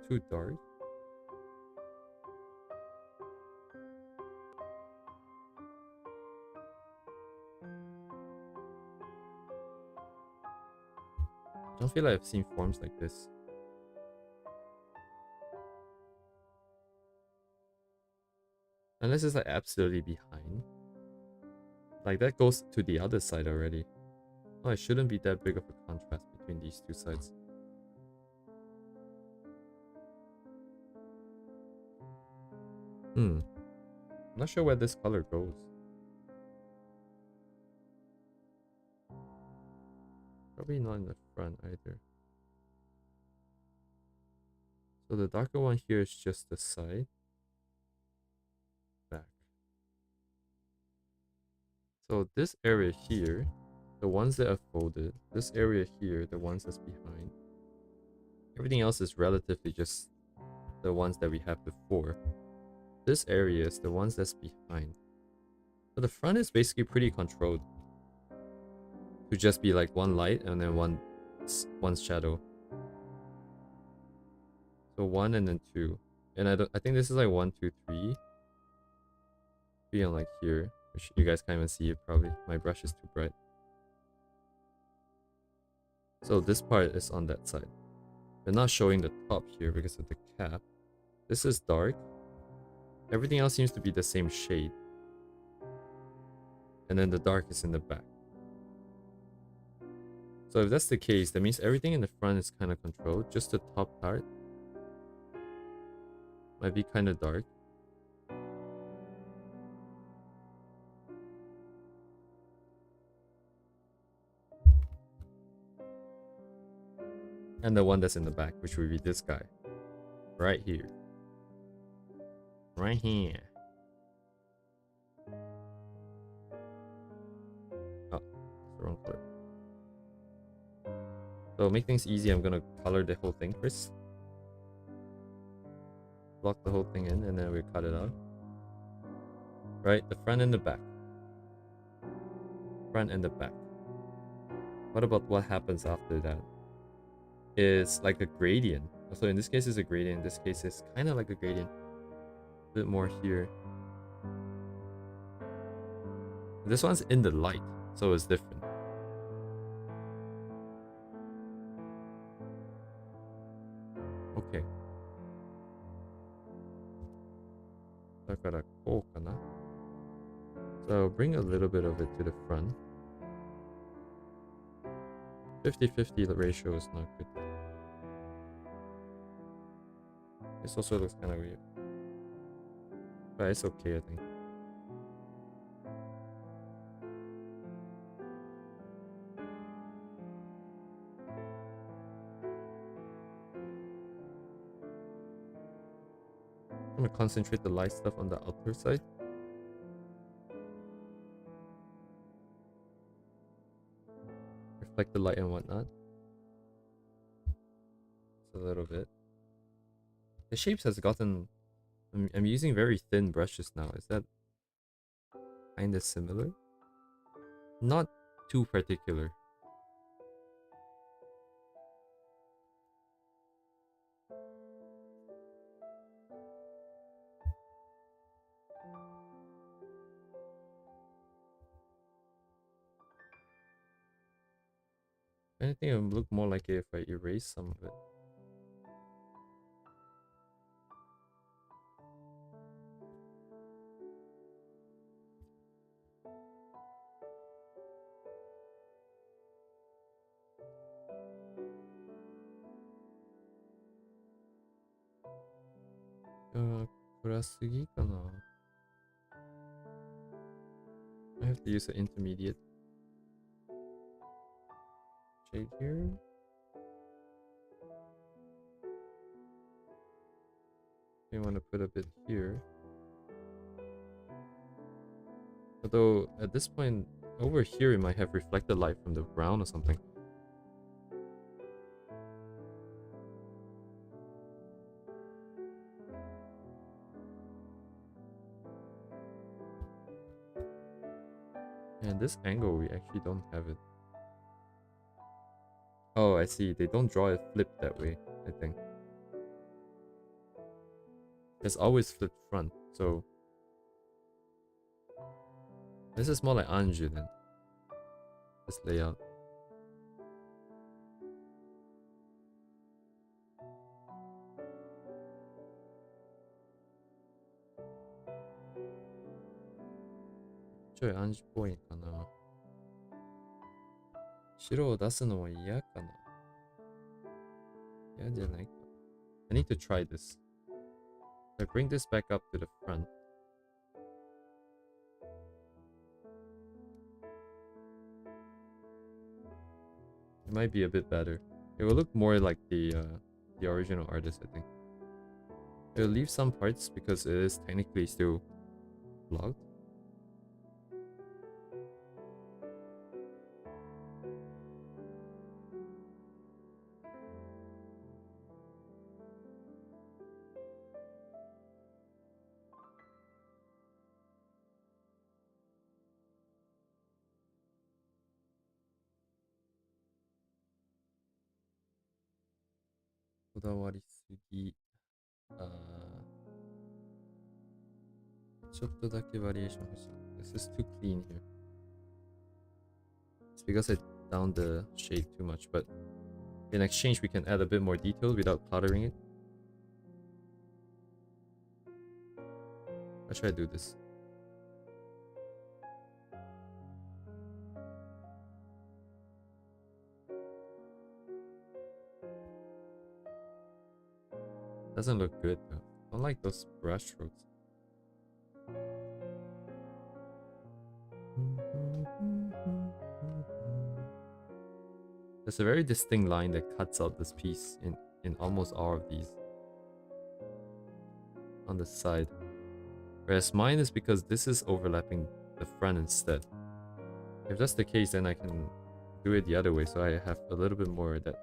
too dark. I don't feel like I've seen forms like this. Unless it's like absolutely behind. Like that goes to the other side already. Oh, it shouldn't be that big of a contrast between these two sides. I'm not sure where this color goes. Probably not in the front either. So the darker one here is just the side. Back. So this area here, the ones that are folded, this area here, the ones that's behind. Everything else is relatively just the ones that we have before. This area is the ones that's behind. So the front is basically pretty controlled to just be like one light and then one shadow. So 1 and then 2. And I think this is like 1, 2, 3. 3 and like here. Which you guys can't even see it probably. My brush is too bright. So this part is on that side. We're not showing the top here because of the cap. This is dark. Everything else seems to be the same shade. And then the dark is in the back. So if that's the case, that means everything in the front is kind of controlled. Just the top part might be kind of dark. And the one that's in the back, which would be this guy. Right here. Right here. Oh, it's the wrong color. So to make things easy, I'm gonna color the whole thing first. Block the whole thing in and then we cut it out. Right, the front and the back. Front and the back. What about what happens after that? It's like a gradient. So in this case it's a gradient, in this case it's kind of like a gradient. A bit more here. This one's in the light, so it's different. Okay. So bring a little bit of it to the front. 50-50 ratio is not good. This also looks kind of weird. But it's okay, I think. I'm gonna concentrate the light stuff on the outer side. Reflect the light and whatnot. Just a little bit. The shapes has gotten... I'm using very thin brushes now. Is that kind of similar? Not too particular. I think it would look more like it if I erase some of it. I have to use an intermediate shade here. You want to put a bit here. Although at this point over here it might have reflected light from the ground or something. And this angle we actually don't have it. Oh, I see. They don't draw it flipped that way, I think. It's always flipped front, so this is more like Anju then. This layout. Anju っぽいかな。白を出すのは嫌かな。嫌じゃないか。I need to try this. I bring this back up to the front. It might be a bit better. It will look more like the original artist, I think. It will leave some parts because it is technically still vlogged. This is too clean here. It's because I downed the shade too much, but in exchange we can add a bit more detail without cluttering it. I'll try to do this. Doesn't look good though. I don't like those brush strokes. There's a very distinct line that cuts out this piece in almost all of these on the side. Whereas mine is because this is overlapping the front instead. If that's the case, then I can do it the other way, so I have a little bit more that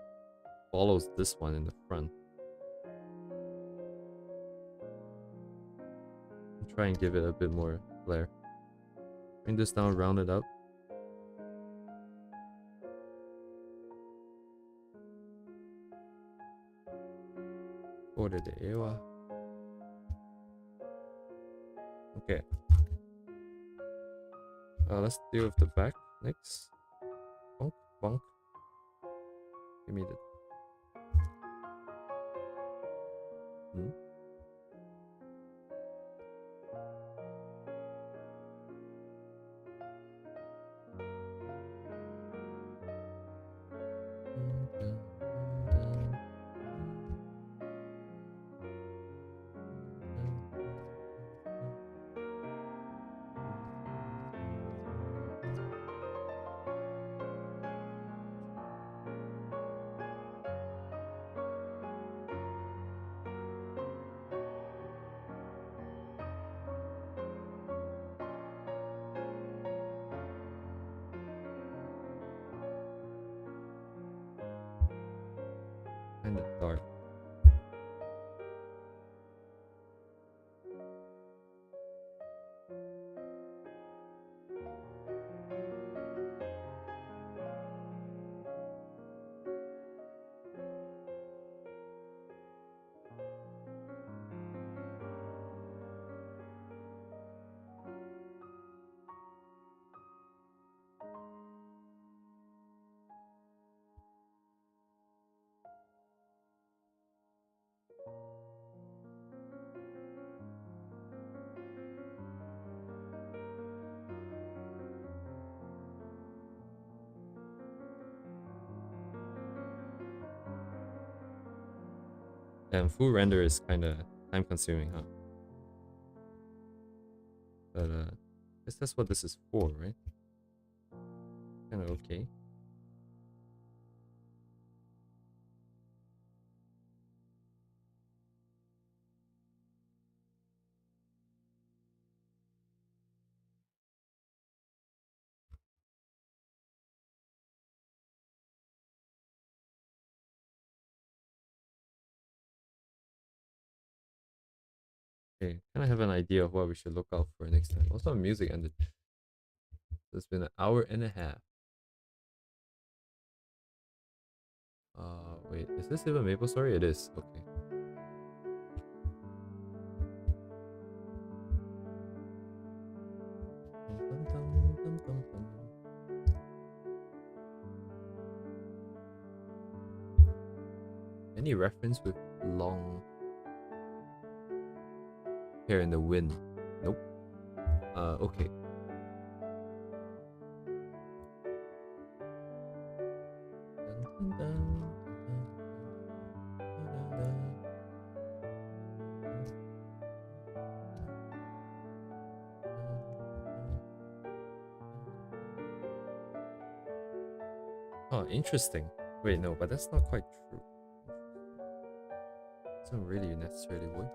follows this one in the front. And try and give it a bit more flair. Bring this down, round it up. Okay. Let's deal with the back next. Bonk, bonk. Give me the... Kind of dark. And full render is kind of time consuming, huh? But I guess that's what this is for, right? Kind of okay. Okay, kind of have an idea of what we should look out for next time. Also, music ended. It's been an hour and a half. Wait, is this even Maple Story? It is. Okay. Any reference with long hair in the wind? Nope. Okay. Oh, interesting. Wait, no, but that's not quite true. Doesn't really necessarily work.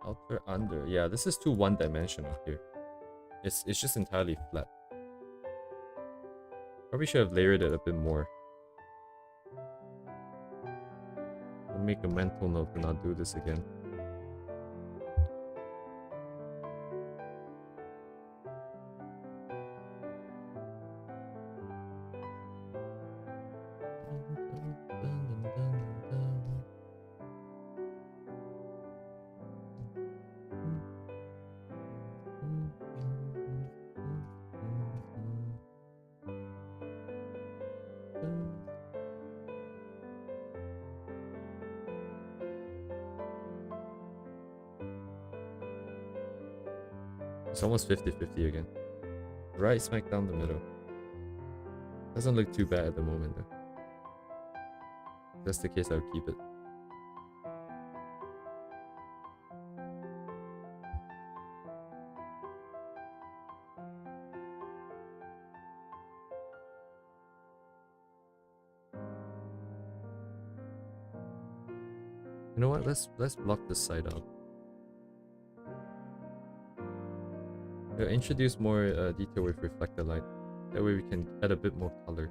Outer under. Yeah, this is too one-dimensional here. It's just entirely flat. Probably should have layered it a bit more. I'll make a mental note to not do this again. It's almost 50-50 again. Right smack down the middle. Doesn't look too bad at the moment though. If that's the case, I would keep it. You know what? Let's block this side out. We'll introduce more detail with reflected light. That way we can add a bit more color.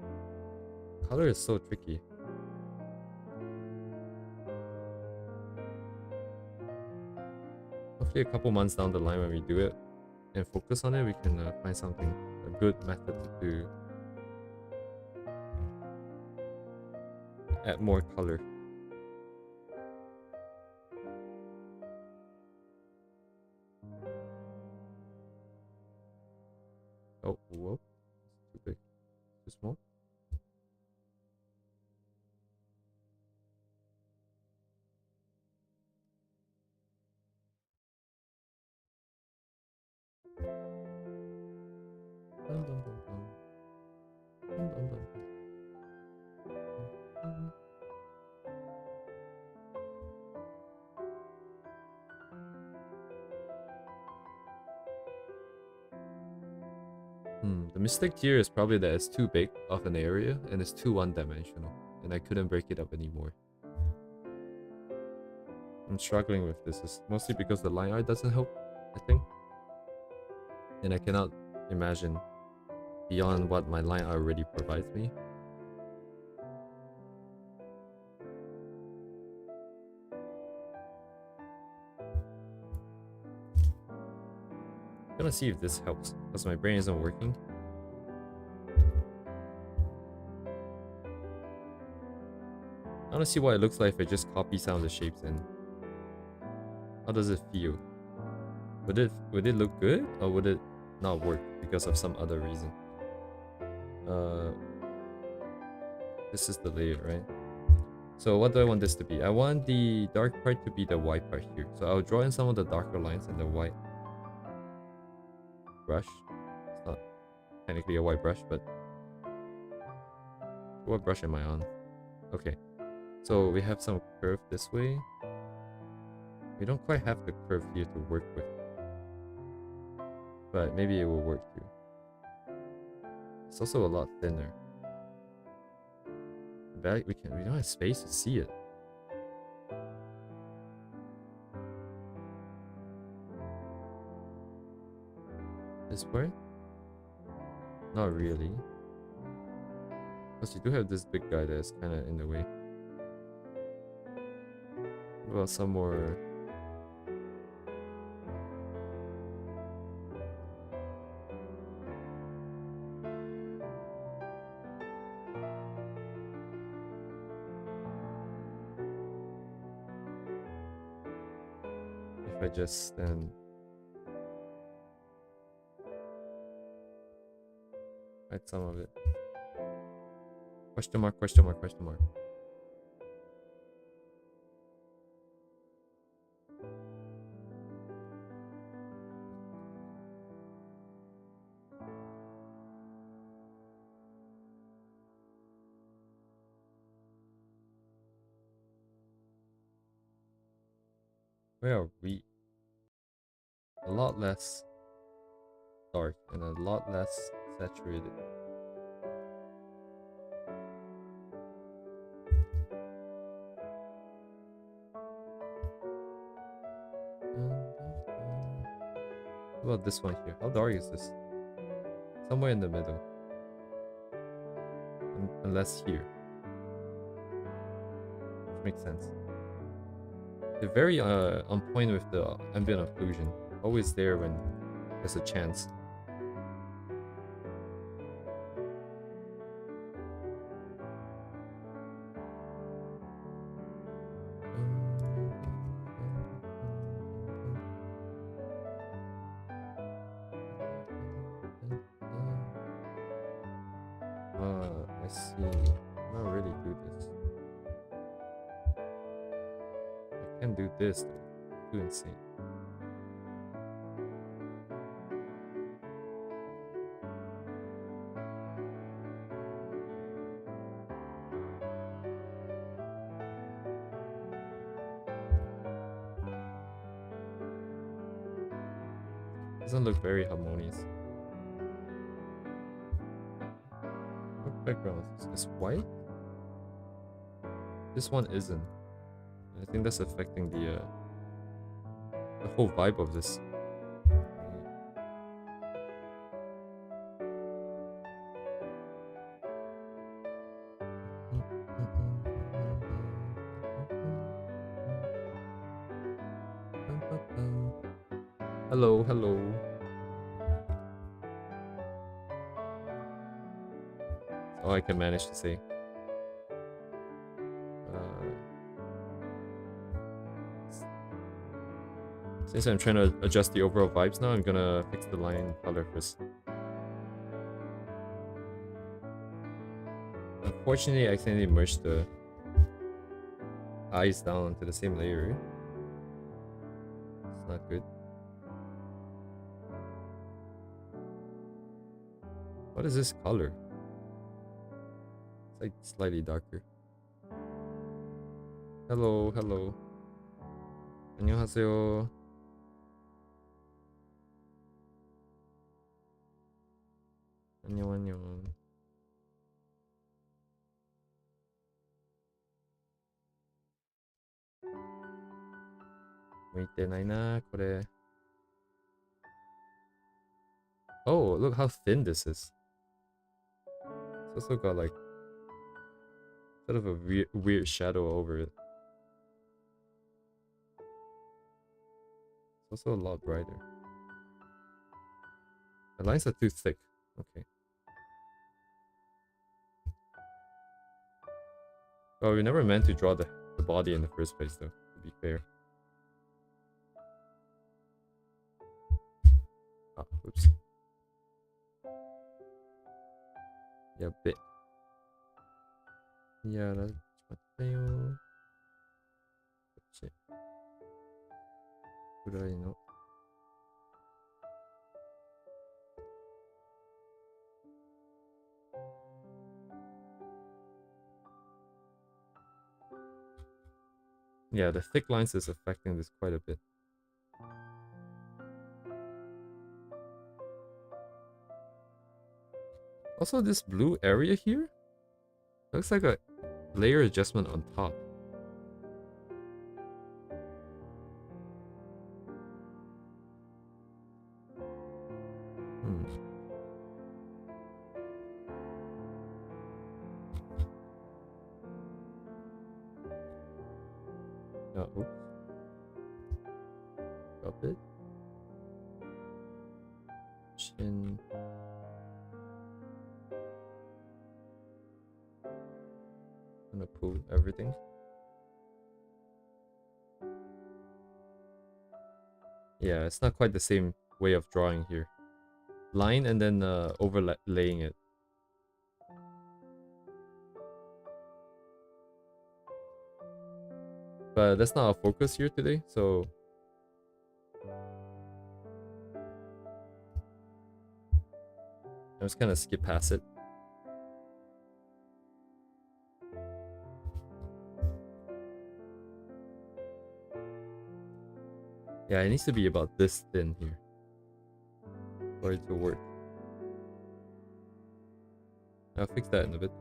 Color is so tricky. Hopefully a couple months down the line when we do it and focus on it, we can find something, a good method to add more color. Oh, whoa. Too big. Too small. The mistake here is probably that it's too big of an area and it's too one-dimensional, and I couldn't break it up anymore. I'm struggling with this. It's mostly because the line art doesn't help, I think. And I cannot imagine beyond what my line art already provides me. I'm gonna see if this helps, because my brain isn't working. I wanna see what it looks like if I just copy some of the shapes in. How does it feel? Would it look good, or would it not work because of some other reason? This is the layer, right? So what do I want this to be? I want the dark part to be the white part here. So I'll draw in some of the darker lines in the white brush. It's not technically a white brush, but what brush am I on? Okay, so we have some curve this way. We don't quite have the curve here to work with, but maybe it will work too. It's also a lot thinner. We don't have space to see it. This part? Not really. Because you do have this big guy that is kind of in the way. What about some more? I just then hide some of it. Question mark, question mark, question mark. Where are we? A lot less dark and a lot less saturated. What about this one here? How dark is this? Somewhere in the middle. Unless here. Which makes sense. They're very on point with the ambient occlusion. Always there when there's a chance. I see. I can't really do this. I can do this though. Too insane. Doesn't look very harmonious. What background is this? It's white? This one isn't. I think that's affecting the whole vibe of this. Hello, hello. That's all I can manage to say. Since I'm trying to adjust the overall vibes now, I'm gonna fix the line color first. Unfortunately, I accidentally merged the eyes down onto the same layer. It's not good. What is this color? It's like slightly darker. Hello, hello. 안녕하세요. 안녕, 안녕. 그래. Oh, look how thin this is. It's also got like sort of a weird shadow over it. It's also a lot brighter. The lines are too thick. Okay. Well, we never meant to draw the body in the first place, though, to be fair. Ah, oops. Yeah, bit. Yeah, that's 맞아요. 그렇지. 그라이노. Yeah, the thick lines is affecting this quite a bit. Also, this blue area here looks like a layer adjustment on top. Oops. Drop it. Chin. Gonna pull everything. Yeah, it's not quite the same way of drawing here. Line and then overlaying it. But that's not our focus here today, so I'm just gonna skip past it. Yeah, it needs to be about this thin here for it to work. I'll fix that in a bit.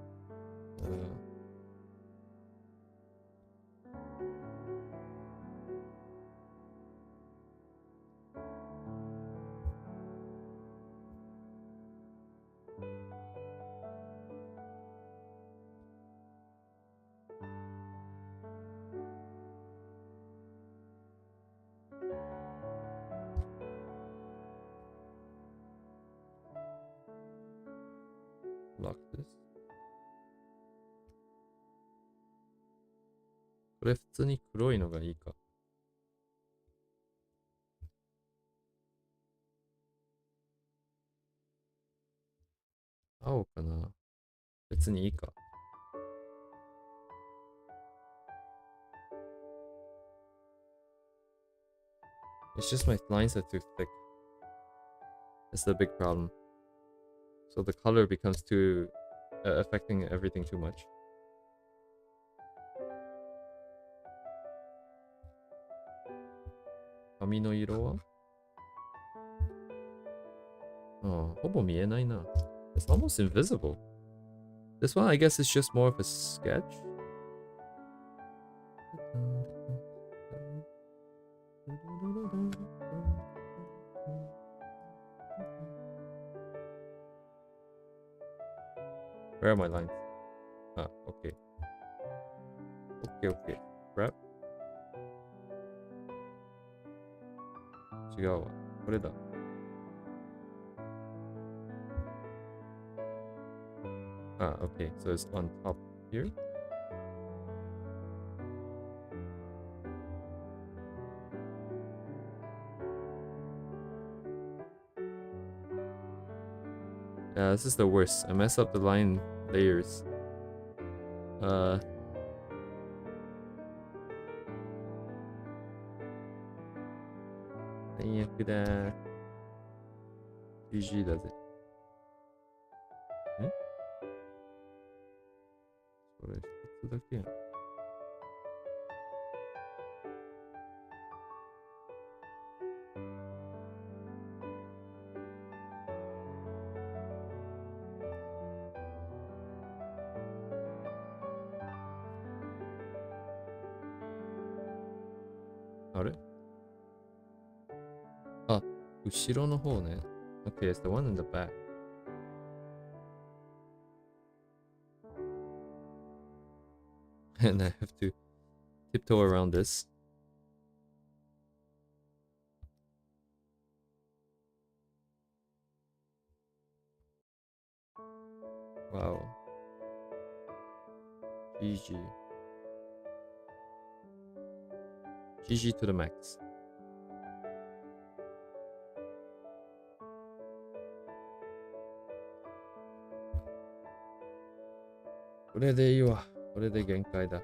Lock this. これ普通に黒いのがいいか。青かな。別にいいか。It's just my lines are too thick. That's the big problem. So the color becomes too affecting everything too much. Kami no iro wa? Oh, ほぼ見えないな. It's almost invisible. This one, I guess, is just more of a sketch. Where are my lines? Ah, okay. Okay. Wrap. 違うわ。これだ。Ah, okay. So it's on top here. Yeah, this is the worst. I mess up the line layers. GG does it. これ一つだけやん。あれ？あ、後ろの方ね。Okay, it's the one in the back. And I have to tiptoe around this. Wow. GG. GG to the max. This is enough. This is the limit.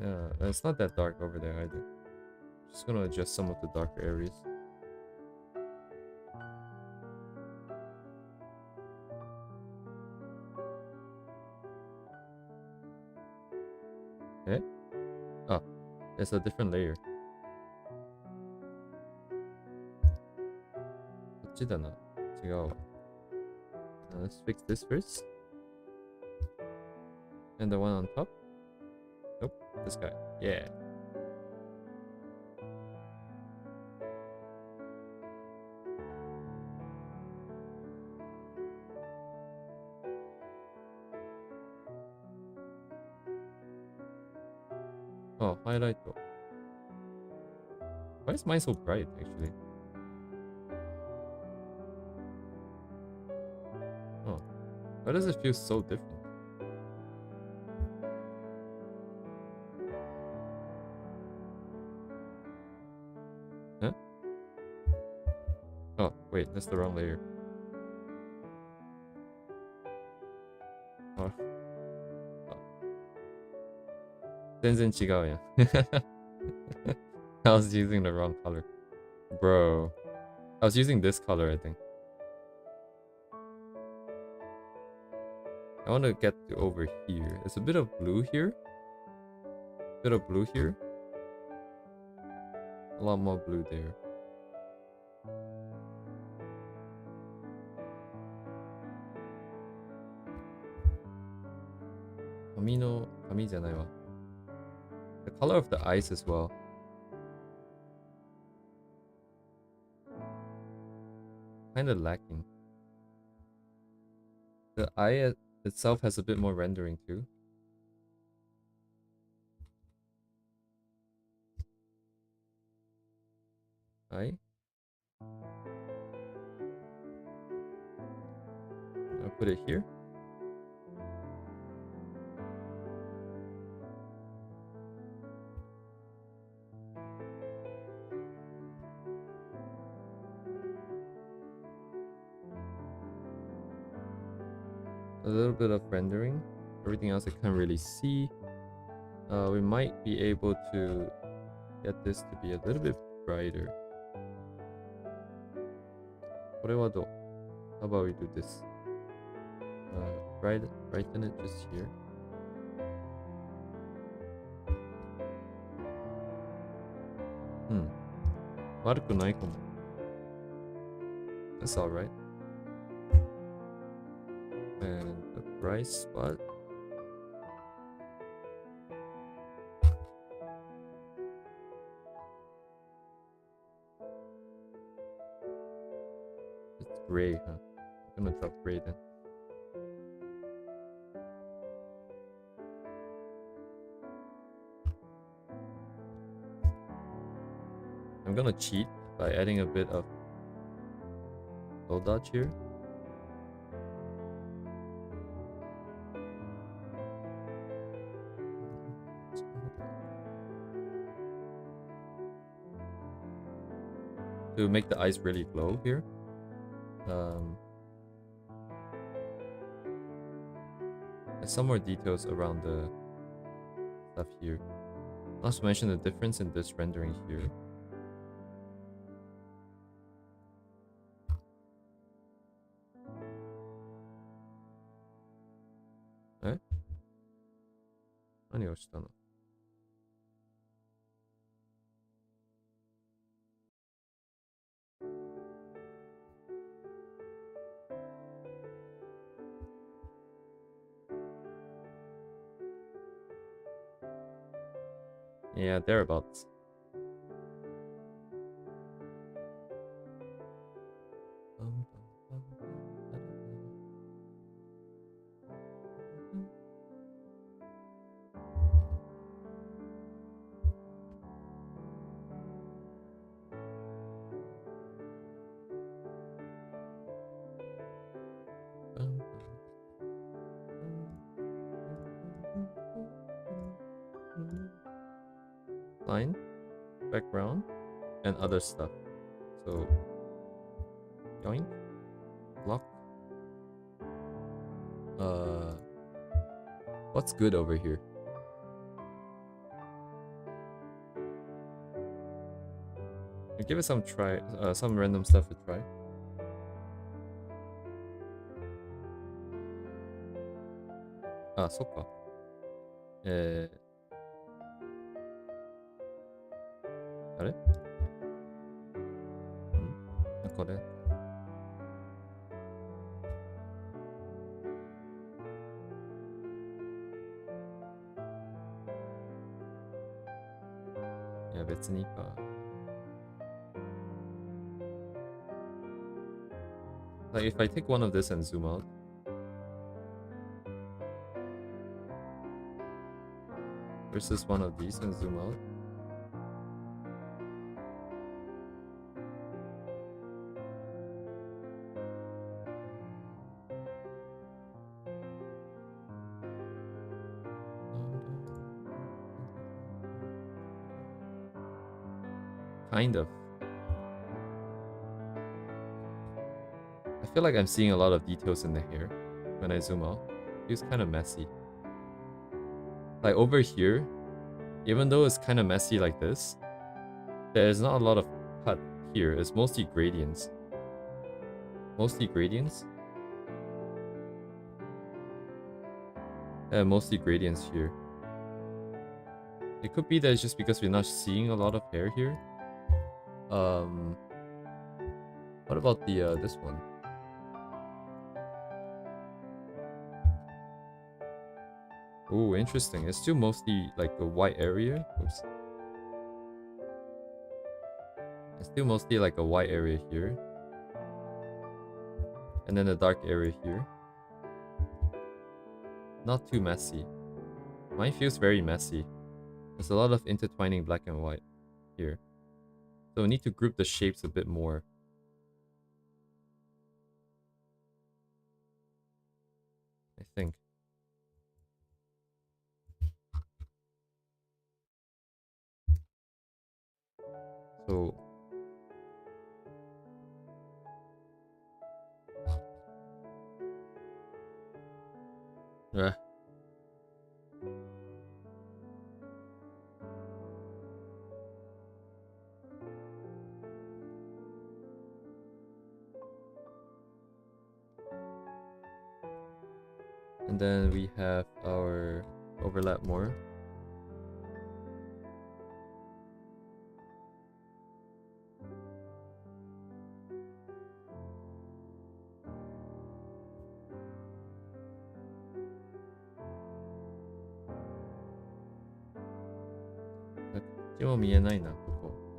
Yeah, it's not that dark over there either. Just gonna adjust some of the darker areas. Eh? Oh, it's a different layer. こっちだな。違うわ。Let's fix this first. And the one on top? Nope, this guy. Yeah. Oh, highlight. Why is mine so bright, actually? Oh, why does it feel so different? Huh? Oh, wait, that's the wrong layer. Oh. 全然違うやん. I was using the wrong color. Bro. I was using this color, I think. I want to get to over here. There's a bit of blue here. Bit of blue here. A lot more blue there. Kami じゃないわ. The color of the ice as well. Kind of lacking. The eye itself has a bit more rendering too. Eye. I'll put it here. A little bit of rendering. Everything else I can't really see. We might be able to get this to be a little bit brighter. これはどう? How about we do this? Brighten it just here. Hmm. 悪くないかも. That's alright. And the bright spot. It's gray, huh? I'm gonna drop gray then. I'm gonna cheat by adding a bit of low dodge here. To make the ice really glow here. There's some more details around the stuff here. Not to mention the difference in this rendering here. Eh? 何をしたの? Yeah, thereabouts. Line, background, and other stuff. So, yoink, lock. What's good over here? Give it some try, some random stuff to try. Ah, そっか。あれ？ん？これ？いや、別にいいか。Like if I take one of this and zoom out. versus one of these and zoom out. Kind of. I feel like I'm seeing a lot of details in the hair when I zoom out. It feels kind of messy. Like over here, even though it's kind of messy like this, there's not a lot of cut here. It's mostly gradients. Mostly gradients. Yeah, mostly gradients here. It could be that it's just because we're not seeing a lot of hair here. What about the this one? Oh, interesting. It's still mostly like a white area. Oops. It's still mostly like a white area here. And then a dark area here. Not too messy. Mine feels very messy. There's a lot of intertwining black and white here. So we need to group the shapes a bit more. I think. So yeah. And then we have our overlap more.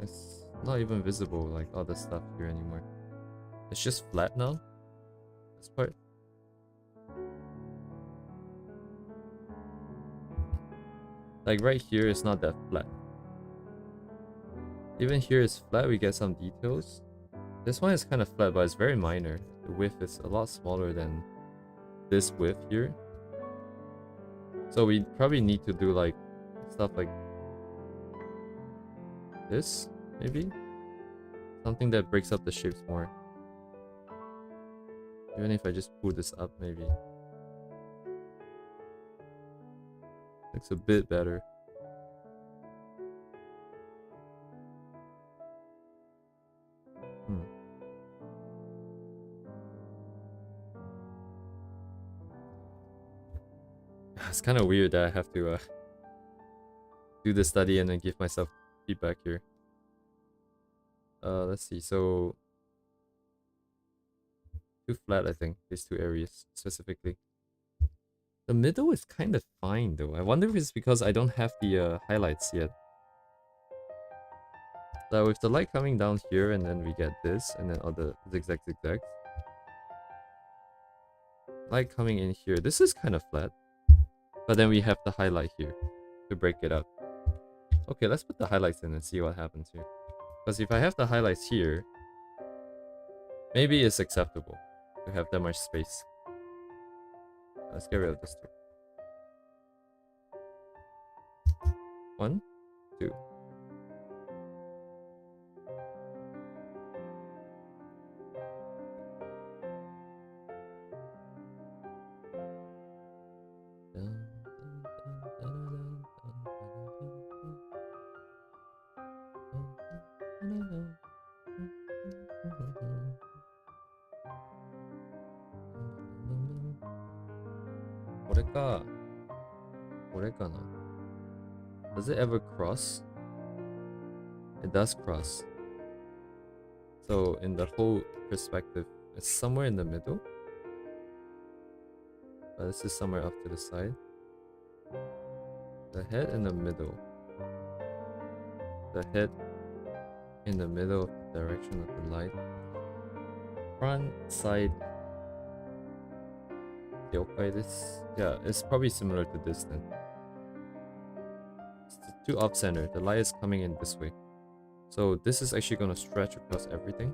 It's not even visible like all the stuff here anymore. It's just flat now. This part. Like right here is not that flat. Even here is flat, we get some details. This one is kind of flat, but it's very minor. The width is a lot smaller than this width here. So we probably need to do like stuff like this, maybe? Something that breaks up the shapes more. Even if I just pull this up, maybe. Looks a bit better. It's kind of weird that I have to do the study and then give myself feedback here. Let's see. So too flat, I think. These two areas specifically. The middle is kind of fine though. I wonder if it's because I don't have the highlights yet. So with the light coming down here and then we get this and then all the zigzags. Light coming in here. This is kind of flat. But then we have the highlight here to break it up. Okay, let's put the highlights in and see what happens here. Because if I have the highlights here, maybe it's acceptable to have that much space. Let's get rid of this too. 1, 2. Does it ever cross? It does cross. So in the whole perspective, it's somewhere in the middle. But this is somewhere off to the side. The head in the middle. The head in the middle of the direction of the light. Front, side. Yeah, it's probably similar to this then. too off-center. The light is coming in this way. So this is actually going to stretch across everything.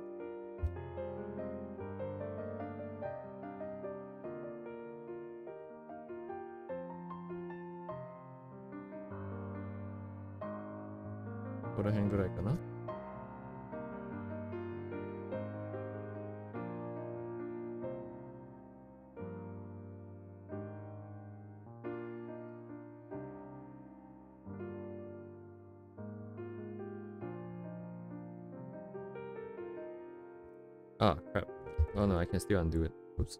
Ah, crap. Oh no, I can still undo it. Oops.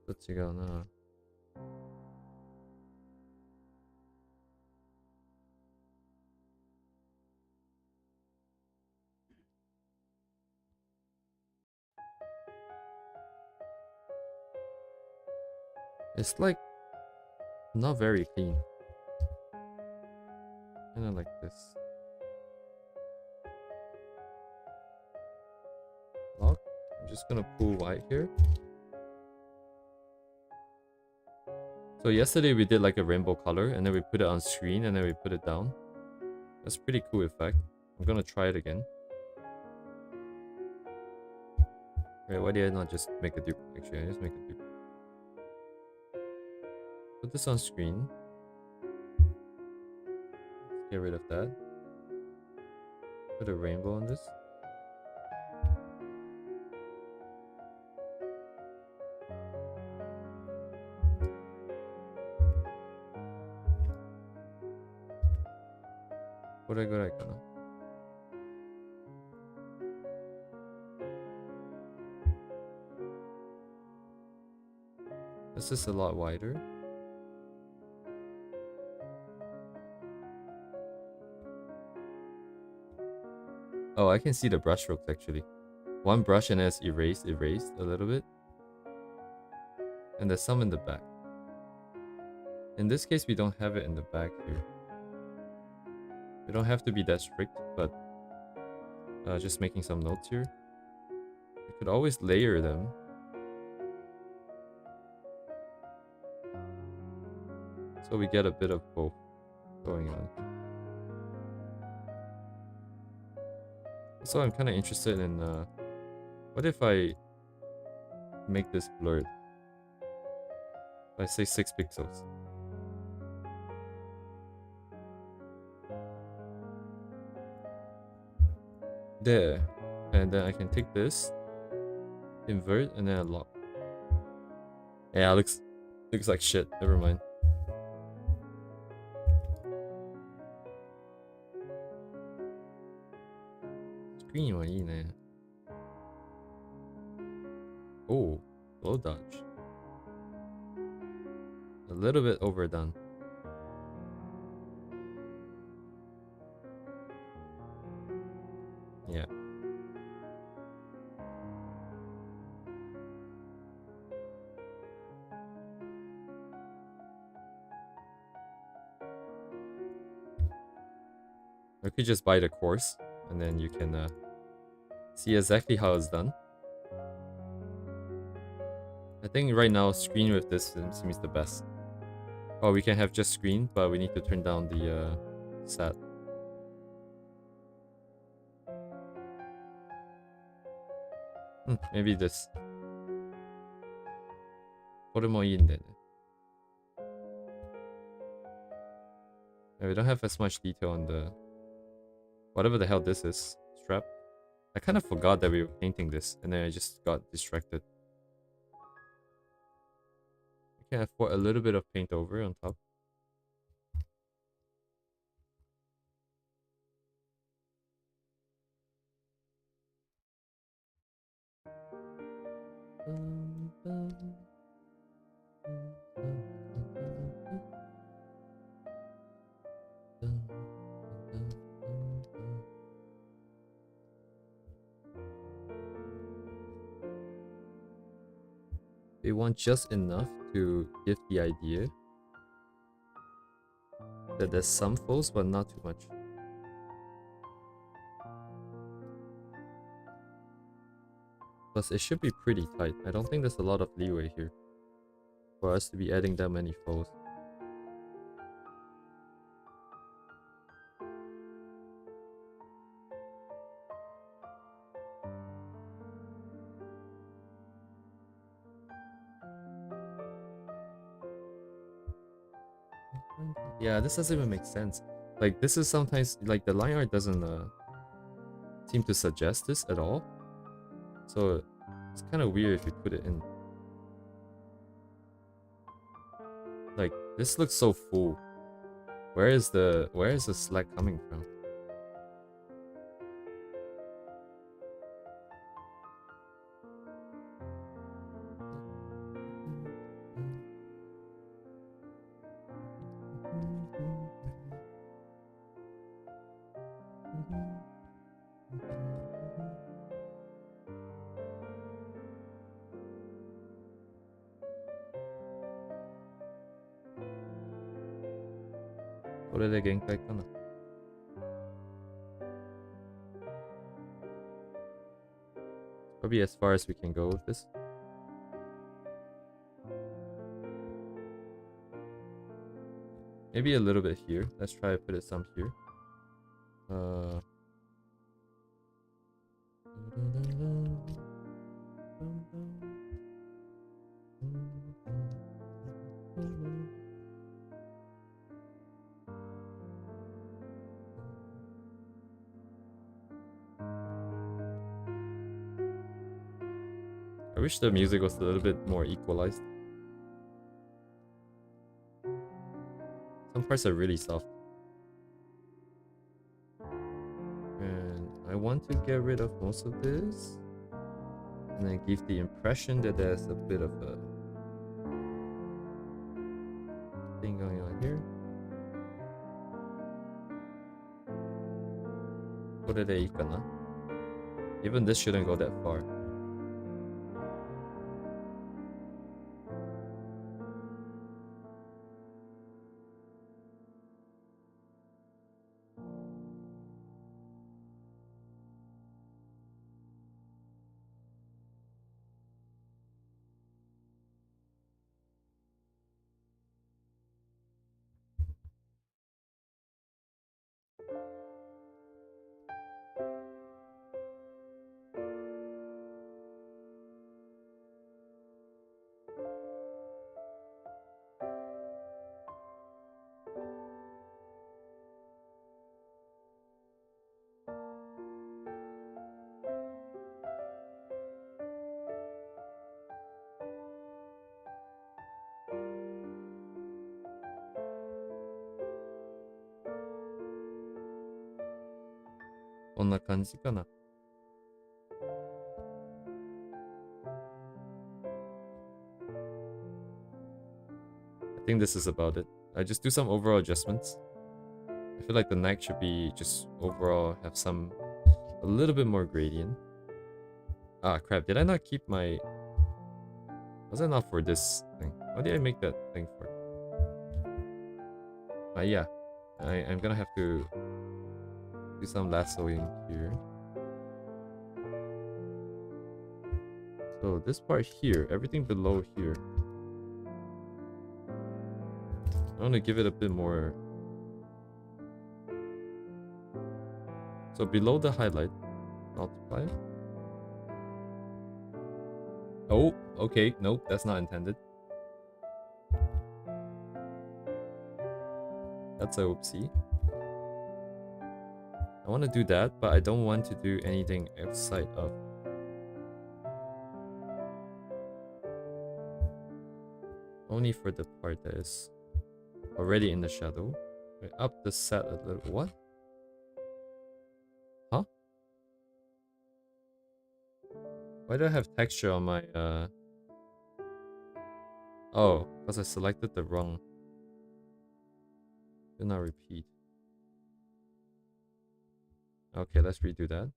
Let's go now. It's like not very clean. Kind of like this. Lock. I'm just gonna pull white here. So yesterday we did like a rainbow color and then we put it on screen and then we put it down. That's a pretty cool effect. I'm gonna try it again. Wait, why did I not just make a dupe? Actually, I just make a dupe. Put this on screen. Let's get rid of that. Put a rainbow on this. This is a lot wider. Oh, I can see the brush strokes actually. One brush and it's erased a little bit. And there's some in the back. In this case, we don't have it in the back here. We don't have to be that strict, but just making some notes here. We could always layer them. So we get a bit of both going on. So I'm kind of interested in what if I make this blurred? If I say 6 pixels. There. And then I can take this, invert, and then unlock. Yeah, looks like shit. Never mind. Screen one, 이네. Oh, low dodge. A little bit overdone. Yeah. I could just buy the course and then you can see exactly how it's done. I think right now screen with this seems the best. Oh, we can have just screen, but we need to turn down the sat. Maybe this. We don't have as much detail on the whatever the hell this is strap. I kind of forgot that we were painting this, and then I just got distracted. We can afford a little bit of paint over on top. They want just enough to give the idea that there's some folds, but not too much. Plus, it should be pretty tight. I don't think there's a lot of leeway here for us to be adding that many foes. Yeah, this doesn't even make sense. Like, this is sometimes, like, the line art doesn't seem to suggest this at all. So, it's kind of weird if you put it in. Like, this looks so full. Where is the slack coming from? Probably as far as we can go with this. Maybe a little bit here. Let's try to put it some here. I wish the music was a little bit more equalized. Some parts are really soft. And I want to get rid of most of this. And then give the impression that there's a bit of a thing going on here. Even this shouldn't go that far. I think this is about it. I just do some overall adjustments. I feel like the neck should be just overall have a little bit more gradient. Ah, crap. Did I not keep my... Was that not for this thing? Why did I make that thing for? Yeah. I'm gonna have to do some lassoing here. So this part here, everything below here, I want to give it a bit more. So below the highlight, multiply it. Oh, okay. Nope, that's not intended. That's a oopsie. I want to do that, but I don't want to do anything outside of. Only for the part that is already in the shadow. Wait, up the set a little. What? Huh? Why do I have texture on my Oh, because I selected the wrong. Do not repeat. Okay, let's redo that.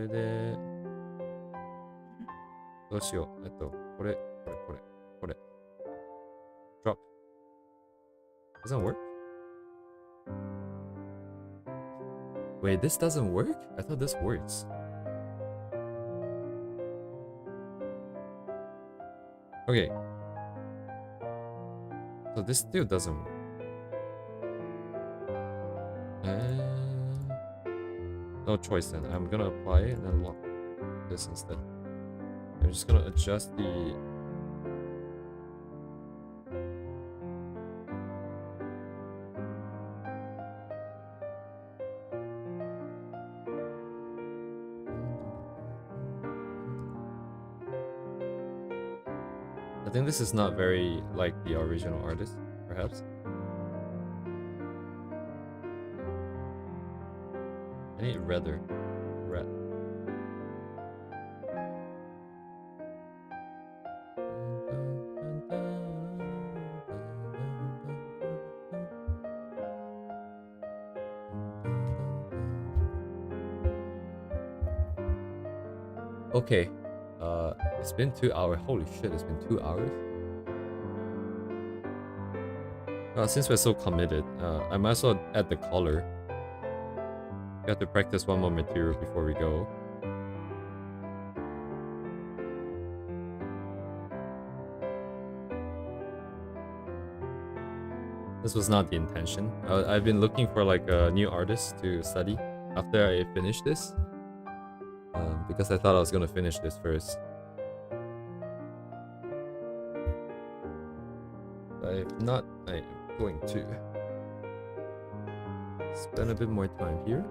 れでどうしよう。これ。Drop. Doesn't work? Wait, this doesn't work? I thought this works. Okay. So this still doesn't work. No choice then. I'm gonna apply it and then lock this instead. I'm just gonna adjust the... I think this is not very like the original artist, perhaps. I need redder. Red. Okay. It's been 2 hours. Holy shit, it's been 2 hours. Since we're so committed, I might as well add the color. We have to practice one more material before we go. This was not the intention. I've been looking for like a new artist to study after I finish this. Because I thought I was gonna finish this first. If not, I am going to spend a bit more time here.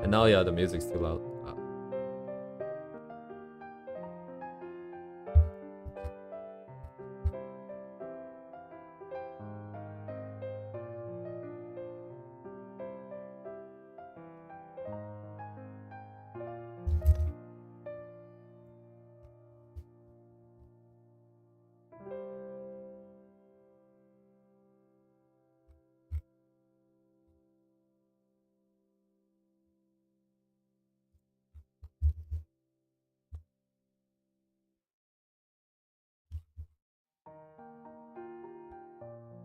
And now, yeah, the music's too loud.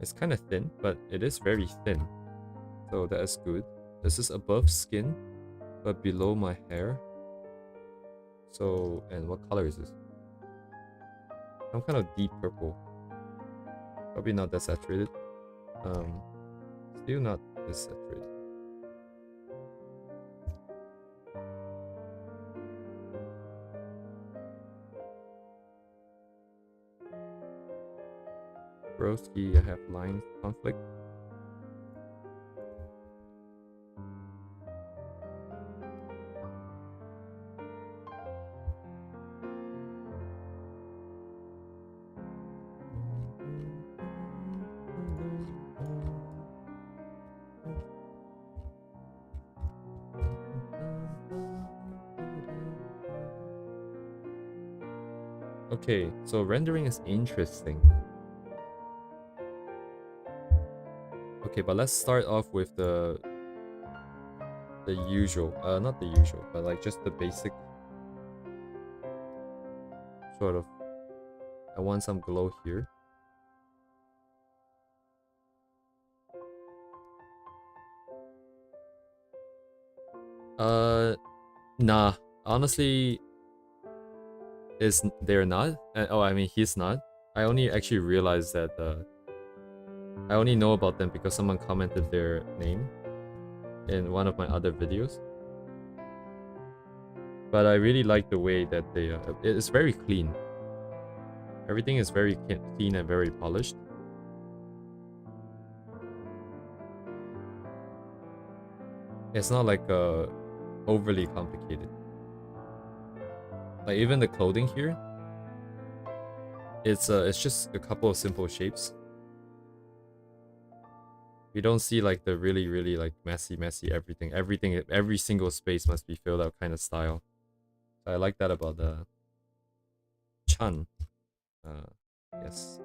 It's kind of thin, but it is very thin. So that is good. This is above skin, but below my hair. So, and what color is this? Some kind of deep purple. Probably not that saturated. Still not this saturated. Broski, I have lines, conflict. Okay, so rendering is interesting. Okay, but let's start off with the usual, not the usual, but like just the basic sort of. I want some glow here. Nah, honestly, they're not. Oh, I mean, he's not. I only actually realized that I only know about them because someone commented their name in one of my other videos. But I really like the way that they it's very clean. Everything is very clean and very polished. It's not like overly complicated. Like even the clothing here, it's just a couple of simple shapes. You don't see like the really like messy everything. Every single space must be filled out kind of style. So I like that about the chyaan. Yes.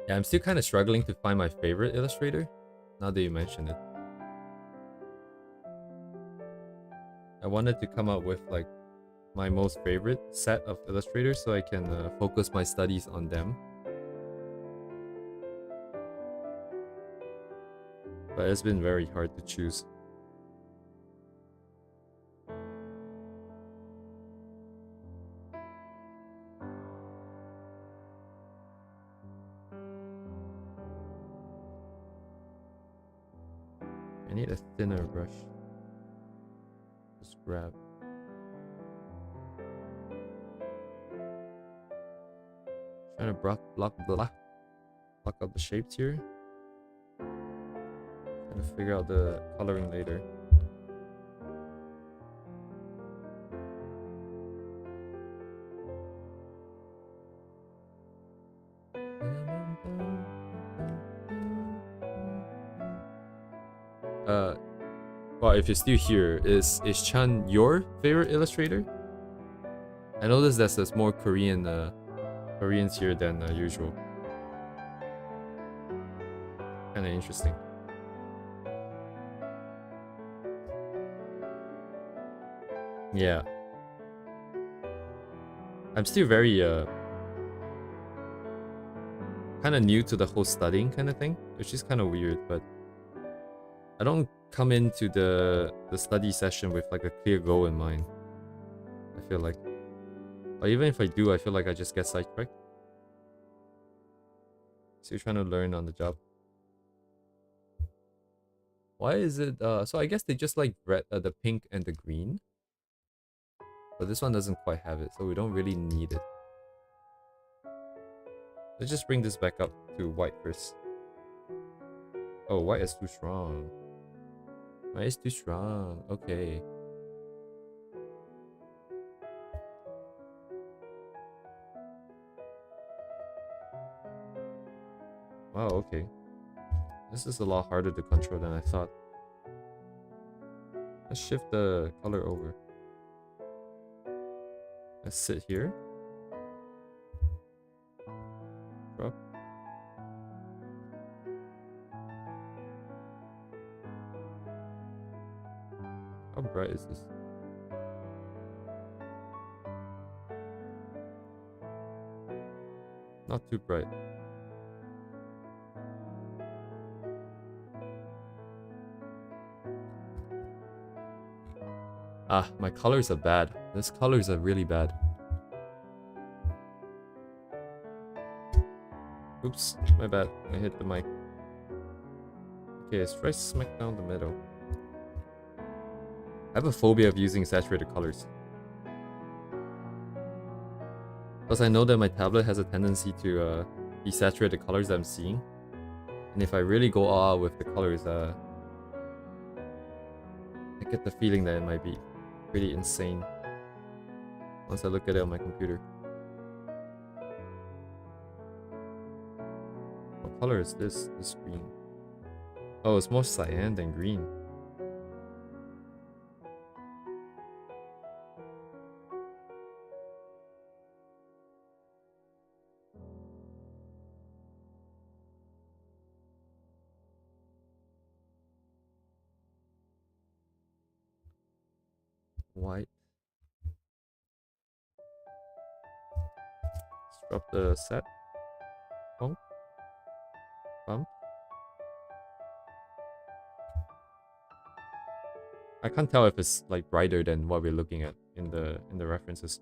Yeah, I'm still kind of struggling to find my favorite illustrator, now that you mention it. I wanted to come up with like my most favorite set of illustrators so I can focus my studies on them. But it's been very hard to choose. I need a thinner brush. Just grab. Trying to block out the shapes here. Trying to figure out the coloring later. Well, if you're still here, is chyaan your favorite illustrator? I noticed that there's more Koreans here than usual. Kind of interesting. Yeah. I'm still very kind of new to the whole studying kind of thing, which is kind of weird, but I don't come into the study session with like a clear goal in mind. I feel like, or even if I do, I feel like I just get sidetracked. Still trying to learn on the job. Why is it so I guess they just like red, the pink and the green, but this one doesn't quite have it, so we don't really need it. Let's just bring this back up to white first. Oh, white is too strong. White is too strong. Okay. Wow, okay. This is a lot harder to control than I thought. Let's shift the color over. Let's sit here. Drop. How bright is this? Not too bright. Ah, my colors are bad. These colors are really bad. Oops, my bad. I hit the mic. Okay, let's try smack down the middle. I have a phobia of using saturated colors. Because I know that my tablet has a tendency to desaturate the colors that I'm seeing. And if I really go all out with the colors, I get the feeling that it might be pretty insane once I look at it on my computer. What color is this? This green. Oh, it's more cyan than green. White. Let's drop the set. Bump. Bump. I can't tell if it's like brighter than what we're looking at in the references.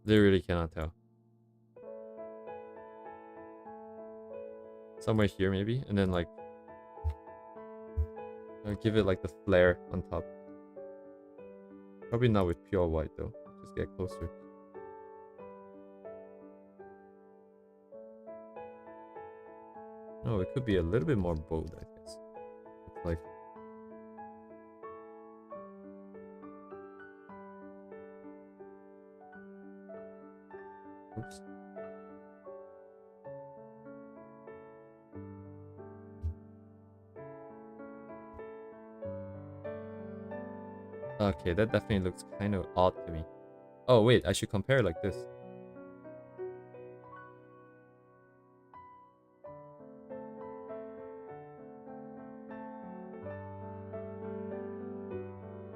Literally cannot tell. Somewhere here maybe, and then like I'll give it like the flare on top. Probably not with pure white though. Just get closer. No, it could be a little bit more bold, I guess. It's like oops. Okay, that definitely looks kind of odd to me. Oh wait, I should compare it like this.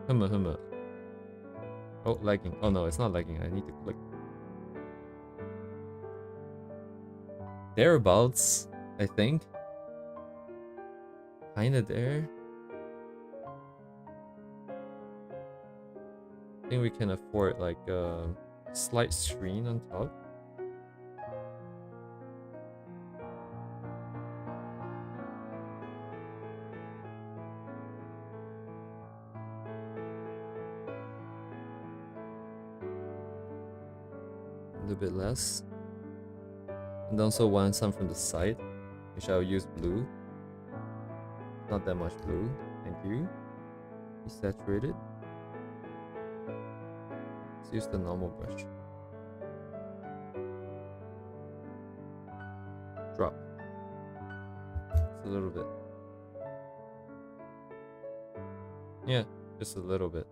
Humma. Oh, lagging. Oh no, it's not lagging. I need to click. Thereabouts, I think. Kinda there. I think we can afford like a slight screen on top. A little bit less. And also want some from the side, which I'll use blue. Not that much blue. Thank you. Be saturated. Let's use the normal brush. Drop. Just a little bit. Yeah, just a little bit.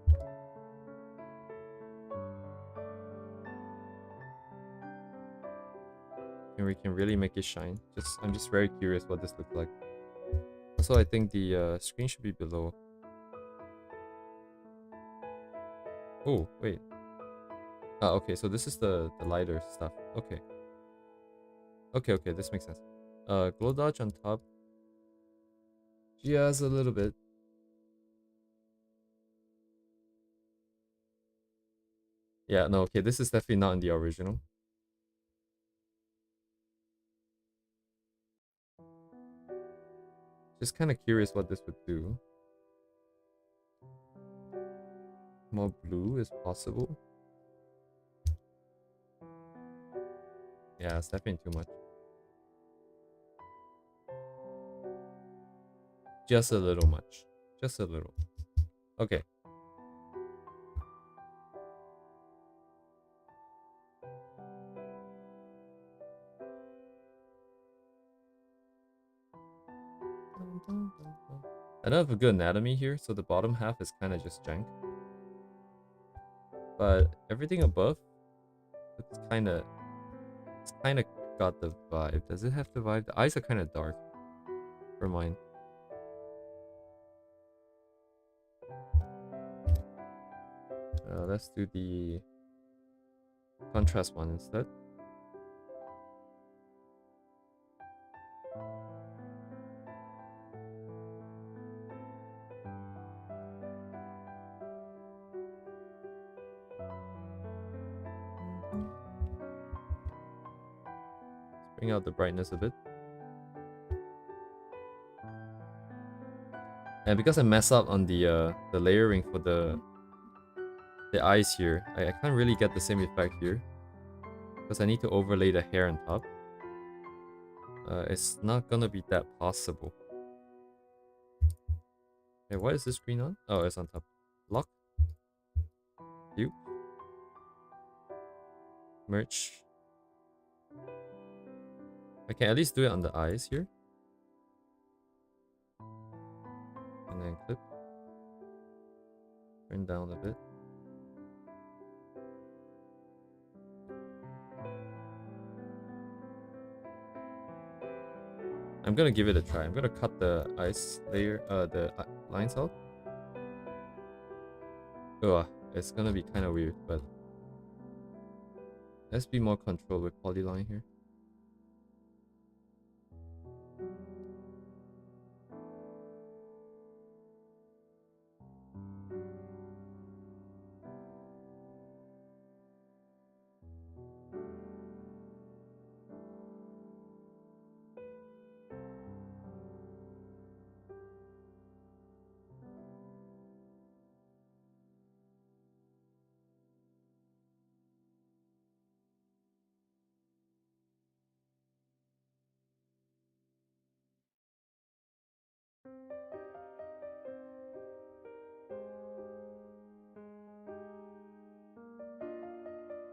And we can really make it shine. I'm just very curious what this looks like. Also, I think the screen should be below. Oh, wait. Ah, okay, so this is the lighter stuff. Okay. Okay, this makes sense. Glow dodge on top. Just a little bit. Yeah, no, okay, this is definitely not in the original. Just kind of curious what this would do. More blue is possible. Yeah, it's definitely too much. Just a little much. Just a little. Okay. I don't have a good anatomy here, so the bottom half is kind of just jank. But everything above, it's kind of got the vibe. Does it have the vibe? The eyes are kind of dark for mine. Let's do the contrast one instead. Let's bring out the brightness a bit. And because I mess up on the layering for the eyes here, I can't really get the same effect here. Because I need to overlay the hair on top. It's not gonna be that possible. Hey, why is this screen on? Oh, it's on top. Lock. View. Merge. I can at least do it on the eyes here. And then clip. Turn down a bit. I'm gonna give it a try. I'm gonna cut the eyes layer, the lines out. Ugh, it's gonna be kind of weird, but let's be more controlled with polyline here.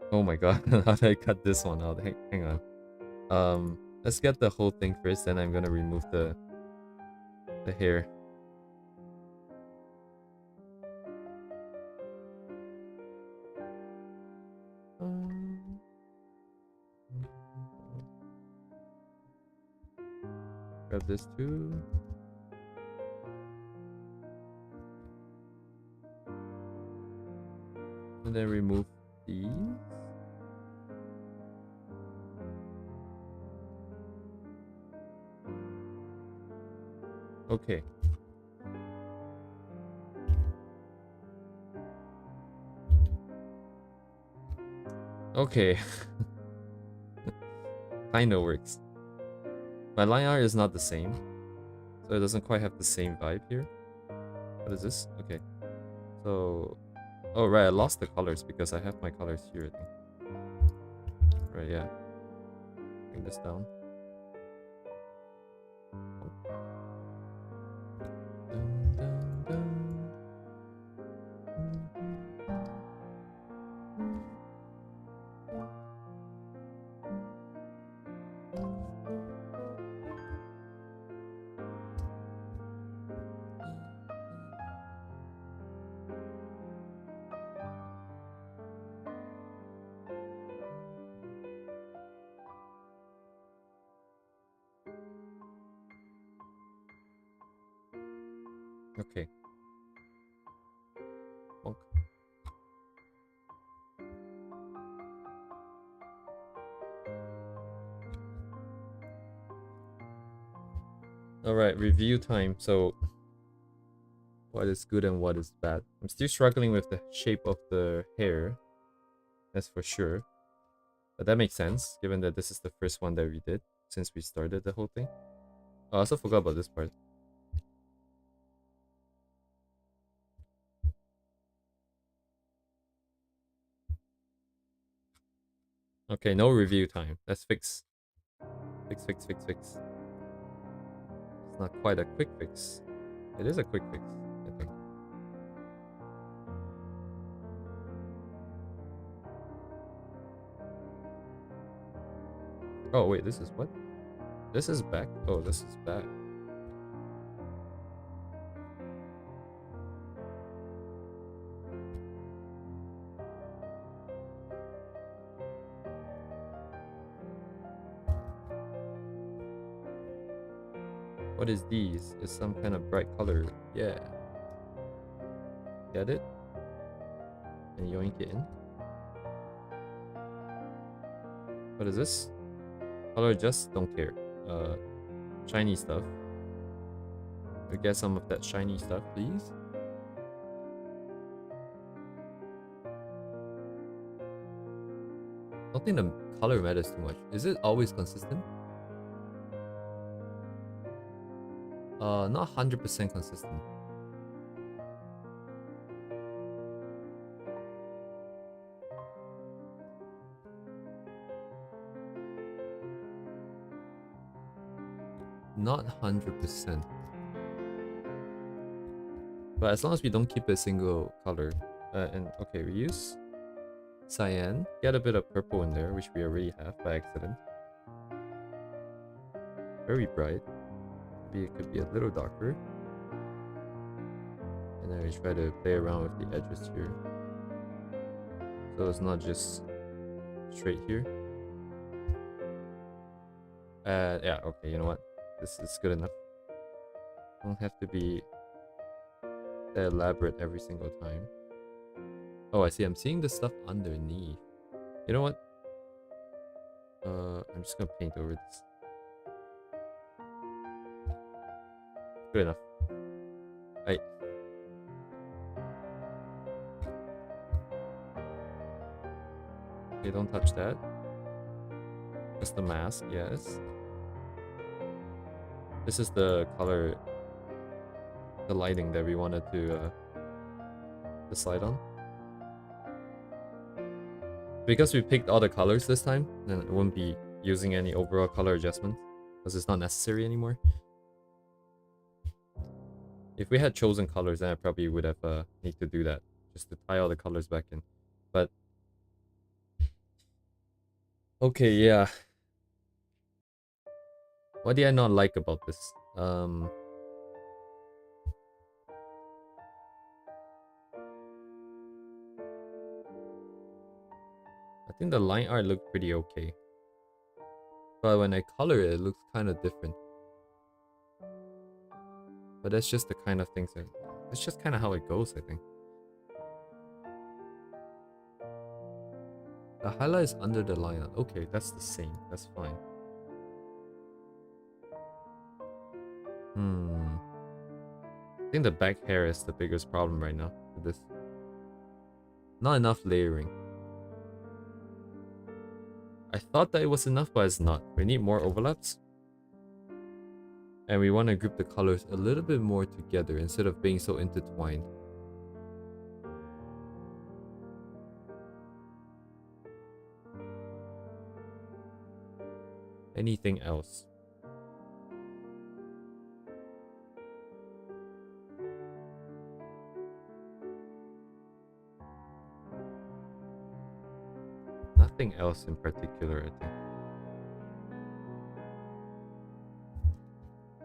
Oh my god, how did I cut this one out? Hang on. Let's get the whole thing first, then I'm gonna remove the hair. Grab this too. And then remove these. Okay. Okay. Kinda works. My line art is not the same, so it doesn't quite have the same vibe here. What is this? Okay. So... Oh, right, I lost the colors because I have my colors here, I think. Right, yeah. Bring this down. Dun, dun, dun. Okay. Bonk. Alright, review time. So, what is good and what is bad? I'm still struggling with the shape of the hair. That's for sure. But that makes sense, given that this is the first one that we did since we started the whole thing. Oh, I also forgot about this part. Okay, no review time. Let's fix. Fix. It's not quite a quick fix. It is a quick fix, I think. Oh, wait, this is what? This is back? Oh, this is back. What is these? Is some kind of bright color. Yeah. Get it? And yoink it in. What is this? Color adjust? Don't care. Shiny stuff. We get some of that shiny stuff, please. I don't think the color matters too much. Is it always consistent? Not 100% consistent. Not 100%. But as long as we don't keep a single color. And okay, we use cyan. Get a bit of purple in there, which we already have by accident. Very bright. Maybe it could be a little darker. And then we try to play around with the edges here. So it's not just straight here. Yeah, okay, you know what? This is good enough. Don't have to be that elaborate every single time. Oh, I see. I'm seeing the stuff underneath. You know what? I'm just gonna paint over this. Good enough. Right. Okay, don't touch that. Just the mask, yes. This is the color, the lighting that we wanted to decide on. Because we picked all the colors this time, then it wouldn't be using any overall color adjustment, because it's not necessary anymore. If we had chosen colors, then I probably would have need to do that, just to tie all the colors back in. But okay, yeah. What did I not like about this? I think the line art looked pretty okay. But when I color it, it looks kind of different. But that's just the kind of things that... That's just kind of how it goes, I think. The highlight is under the line. Okay, that's the same. That's fine. I think the back hair is the biggest problem right now with this. Not enough layering. I thought that it was enough, but it's not. We need more overlaps. And we want to group the colors a little bit more together instead of being so intertwined. Anything else? Nothing else in particular, I think.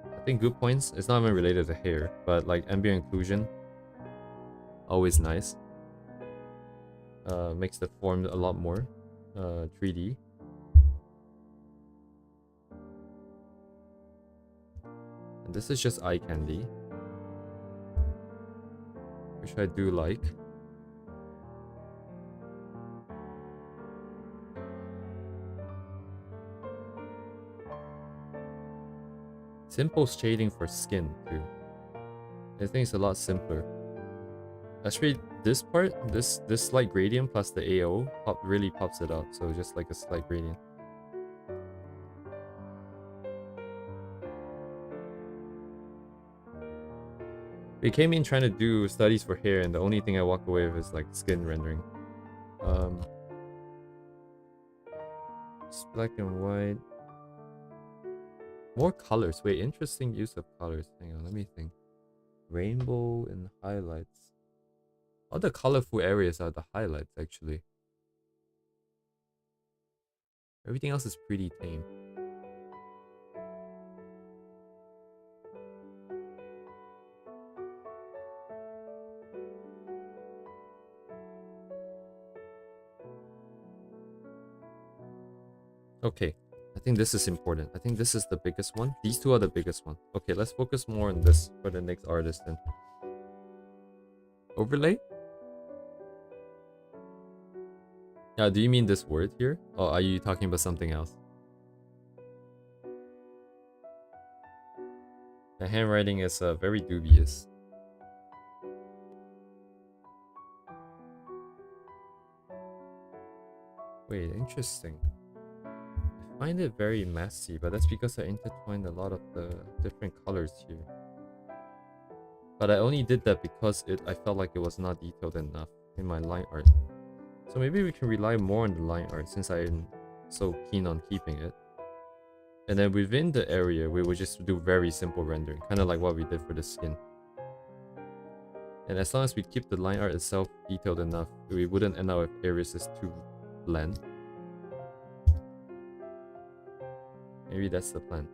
I think good points. It's not even related to hair, but like ambient inclusion, always nice. Makes the form a lot more 3D. And this is just eye candy, which I do like. Simple shading for skin too. I think it's a lot simpler. Actually, this part, this slight gradient plus the AO really pops it out. So just like a slight gradient. We came in trying to do studies for hair, and the only thing I walk away with is like skin rendering. It's black and white. More colors. Wait, interesting use of colors. Hang on, let me think. Rainbow and highlights. All the colorful areas are the highlights, actually. Everything else is pretty tame. Okay, I think this is important. I think this is the biggest one. These two are the biggest one. Okay, let's focus more on this for the next artist then. Overlay? Yeah, do you mean this word here? Or are you talking about something else? The handwriting is very dubious. Wait, interesting. I find it very messy, but that's because I intertwined a lot of the different colors here. But I only did that because I felt like it was not detailed enough in my line art. So maybe we can rely more on the line art since I'm so keen on keeping it. And then within the area, we would just do very simple rendering, kind of like what we did for the skin. And as long as we keep the line art itself detailed enough, we wouldn't end up with areas that's too bland. Maybe that's the plan.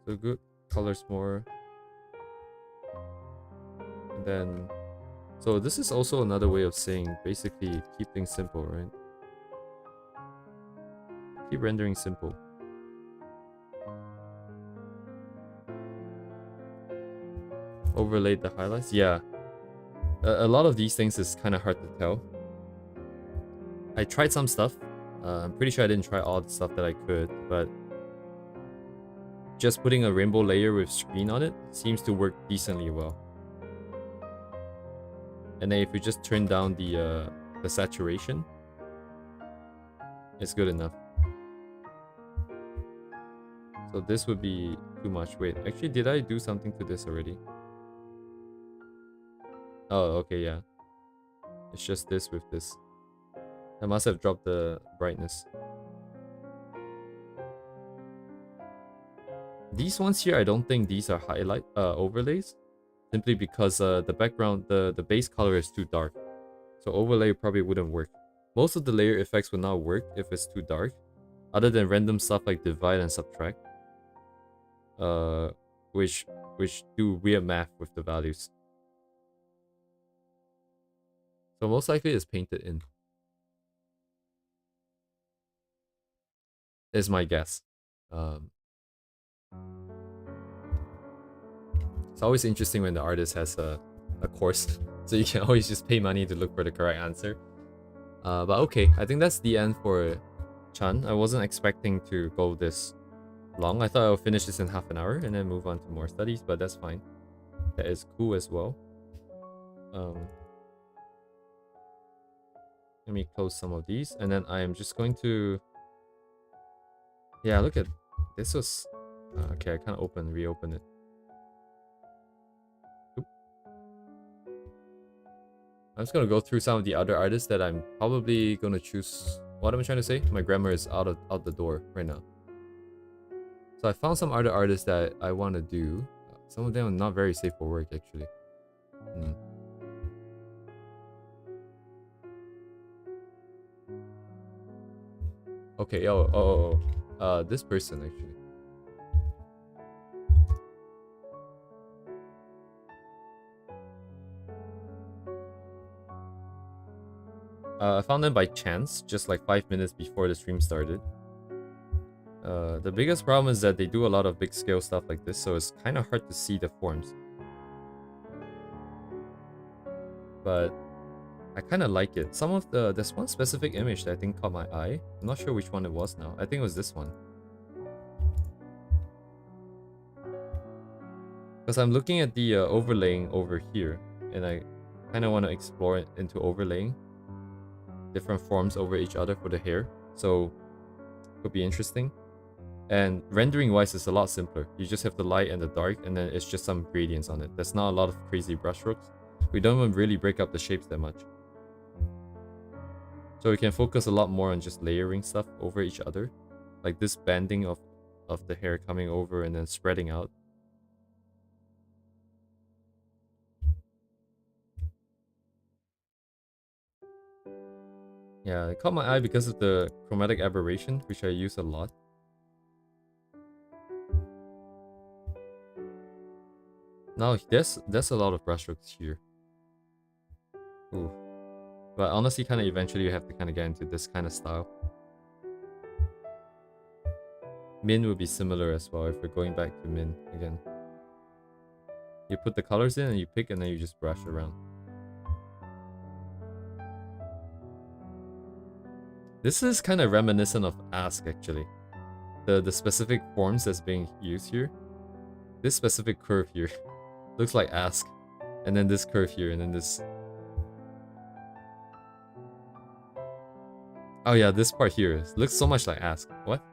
So good, colors more. And then, so this is also another way of saying basically keep things simple, right? Keep rendering simple. Overlaid the highlights, yeah. A lot of these things is kind of hard to tell. I tried some stuff. I'm pretty sure I didn't try all the stuff that I could, but just putting a rainbow layer with screen on it seems to work decently well. And then if you just turn down the saturation, it's good enough. So this would be too much. Wait, actually, did I do something to this already? Oh, okay, yeah. It's just this with this. I must have dropped the brightness. These ones here, I don't think these are highlight overlays. Simply because the background, the base color is too dark. So overlay probably wouldn't work. Most of the layer effects will not work if it's too dark. Other than random stuff like divide and subtract. Which do weird math with the values. So most likely it's painted in. Is my guess. It's always interesting when the artist has a course, so you can always just pay money to look for the correct answer. But okay, I think that's the end for Chan. I wasn't expecting to go this long. I thought I would finish this in half an hour and then move on to more studies, but that's fine. That is cool as well. Um, Let me close some of these, and then I am just going to... Yeah, look at... This was... okay, I can't reopen it. Oop. I'm just gonna go through some of the other artists that I'm probably gonna choose... What am I trying to say? My grammar is out the door right now. So I found some other artists that I want to do. Some of them are not very safe for work, actually. Okay, this person, actually. I found them by chance, just like 5 minutes before the stream started. The biggest problem is that they do a lot of big scale stuff like this, so it's kind of hard to see the forms. But I kind of like it. There's one specific image that I think caught my eye. I'm not sure which one it was now. I think it was this one. Because I'm looking at the overlaying over here, and I kind of want to explore it into overlaying different forms over each other for the hair. So could be interesting. And rendering wise is a lot simpler. You just have the light and the dark, and then it's just some gradients on it. There's not a lot of crazy brushstrokes. We don't even really break up the shapes that much. So we can focus a lot more on just layering stuff over each other. Like this banding of the hair coming over and then spreading out. Yeah, it caught my eye because of the chromatic aberration, which I use a lot. Now, there's a lot of brushstrokes here. Ooh. But honestly, kind of eventually you have to kind of get into this kind of style. Min would be similar as well if we're going back to Min again. You put the colors in and you pick and then you just brush around. This is kind of reminiscent of Ask actually. The specific forms that's being used here. This specific curve here looks like Ask. And then this curve here and then this... Oh yeah, this part here looks so much like Ask. What?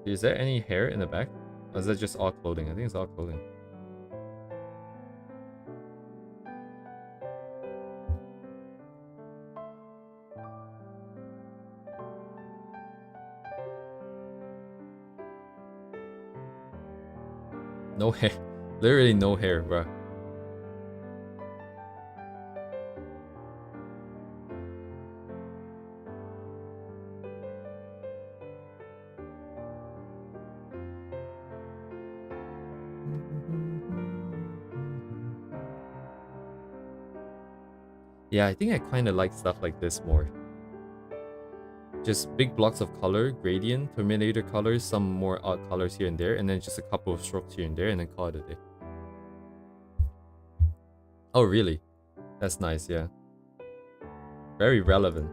Is there any hair in the back? Or is that just all clothing? I think it's all clothing. No hair. Literally no hair, bro. Yeah, I think I kind of like stuff like this more. Just big blocks of color, gradient, Terminator colors, some more odd colors here and there, and then just a couple of strokes here and there, and then call it a day. Oh, really? That's nice, yeah. Very relevant.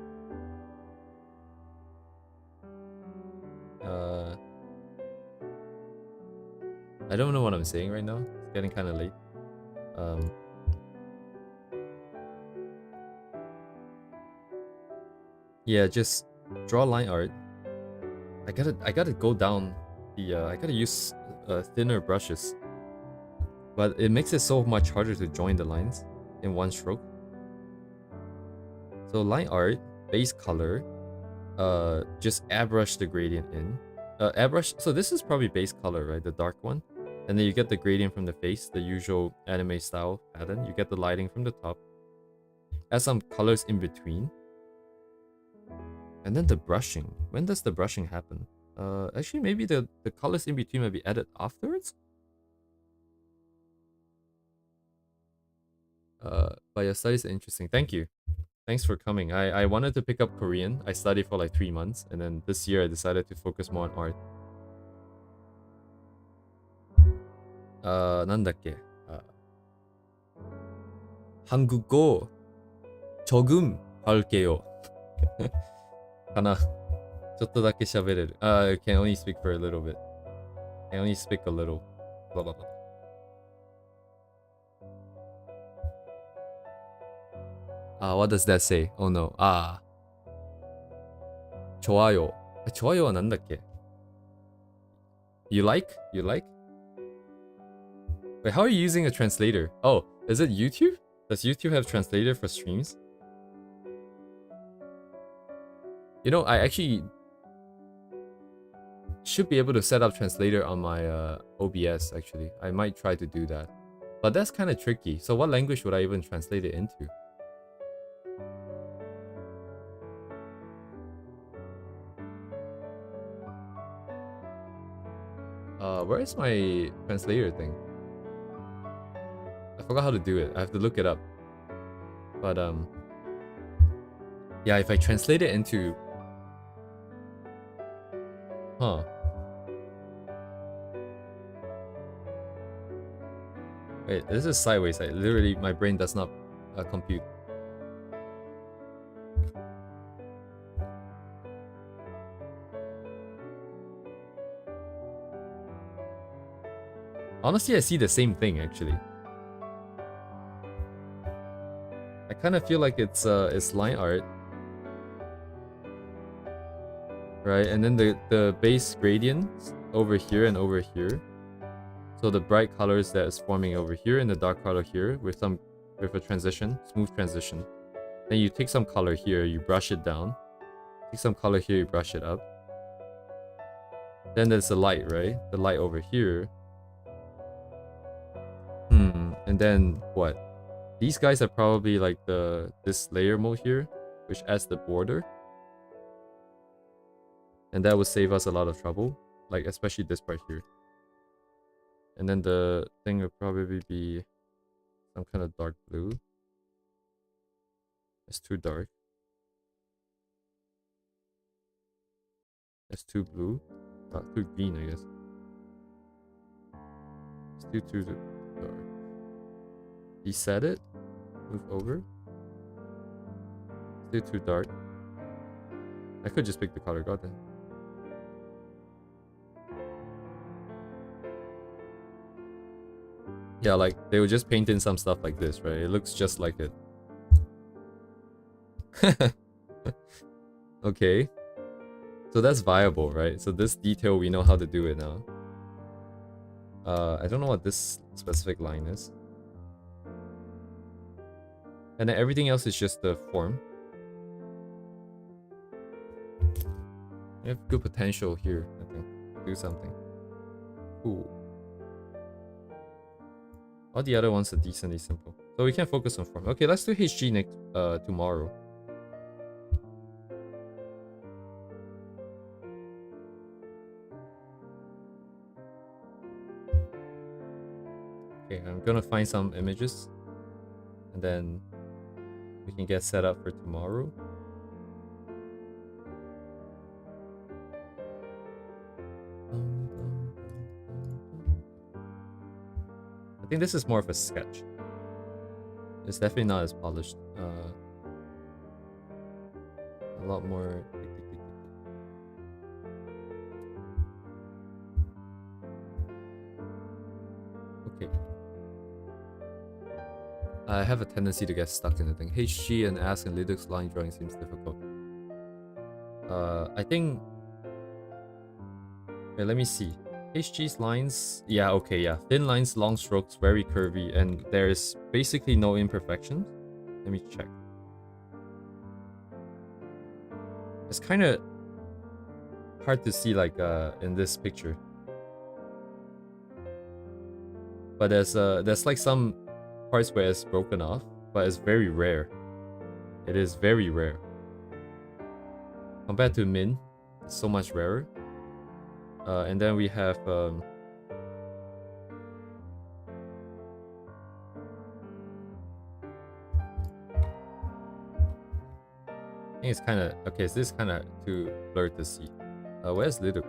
I don't know what I'm saying right now. It's getting kind of late. Yeah, just draw line art. I gotta go down the I gotta use thinner brushes, but it makes it so much harder to join the lines in one stroke. So line art, base color, just airbrush the gradient in. Airbrush. So this is probably base color, right? The dark one, and then you get the gradient from the face, the usual anime style pattern. You get the lighting from the top. Add some colors in between. And then the brushing. When does the brushing happen? Actually, maybe the colors in between might be added afterwards? But your studies are interesting. Thank you. Thanks for coming. I wanted to pick up Korean. I studied for like 3 months, and then this year I decided to focus more on art. なんだっけ? 한국어 조금 할게요. かな. ちょっとだけ喋れる. I can only speak for a little bit. I only speak a little. Blah blah blah. What does that say? Oh no. 좋아요. 좋아요가 난다っけ? You like? You like? Wait, how are you using a translator? Oh, is it YouTube? Does YouTube have translator for streams? You know, I actually should be able to set up translator on my OBS, actually. I might try to do that. But that's kind of tricky. So what language would I even translate it into? Where is my translator thing? I forgot how to do it. I have to look it up. But yeah, if I translate it into... Huh. Wait, this is sideways. Literally, my brain does not compute. Honestly, I see the same thing, actually. I kind of feel like it's line art. Right, and then the base gradients over here and over here. So the bright colors that is forming over here and the dark color here with a transition, smooth transition. Then you take some color here, you brush it down. Take some color here, you brush it up. Then there's the light, right? The light over here. And then what? These guys are probably like this layer mode here, which adds the border. And that would save us a lot of trouble, like especially this part here. And then the thing would probably be some kind of dark blue. It's too dark. It's too blue. Too green, I guess. It's too dark. Reset it. Move over. Still too dark. I could just pick the color, goddamn. Yeah, like they would just paint in some stuff like this, right? It looks just like it. Okay. So that's viable, right? So this detail, we know how to do it now. I don't know what this specific line is. And then everything else is just the form. We have good potential here, I think. Do something. Cool. All the other ones are decently simple. So we can focus on form. Okay, let's do HG next tomorrow. Okay, I'm gonna find some images. And then we can get set up for tomorrow. I think this is more of a sketch. It's definitely not as polished. A lot more. Okay. I have a tendency to get stuck in the thing. HG and ask and Linux line drawing seems difficult. I think... Wait, let me see. HG's lines... Yeah, okay, yeah. Thin lines, long strokes, very curvy, and there's basically no imperfections. Let me check. It's kind of hard to see, like, in this picture. But there's like some parts where it's broken off, but it's very rare. It is very rare. Compared to Min, it's so much rarer. And then we have think it's kind of okay. So this is kind of too blurred to see. Where's Liduk?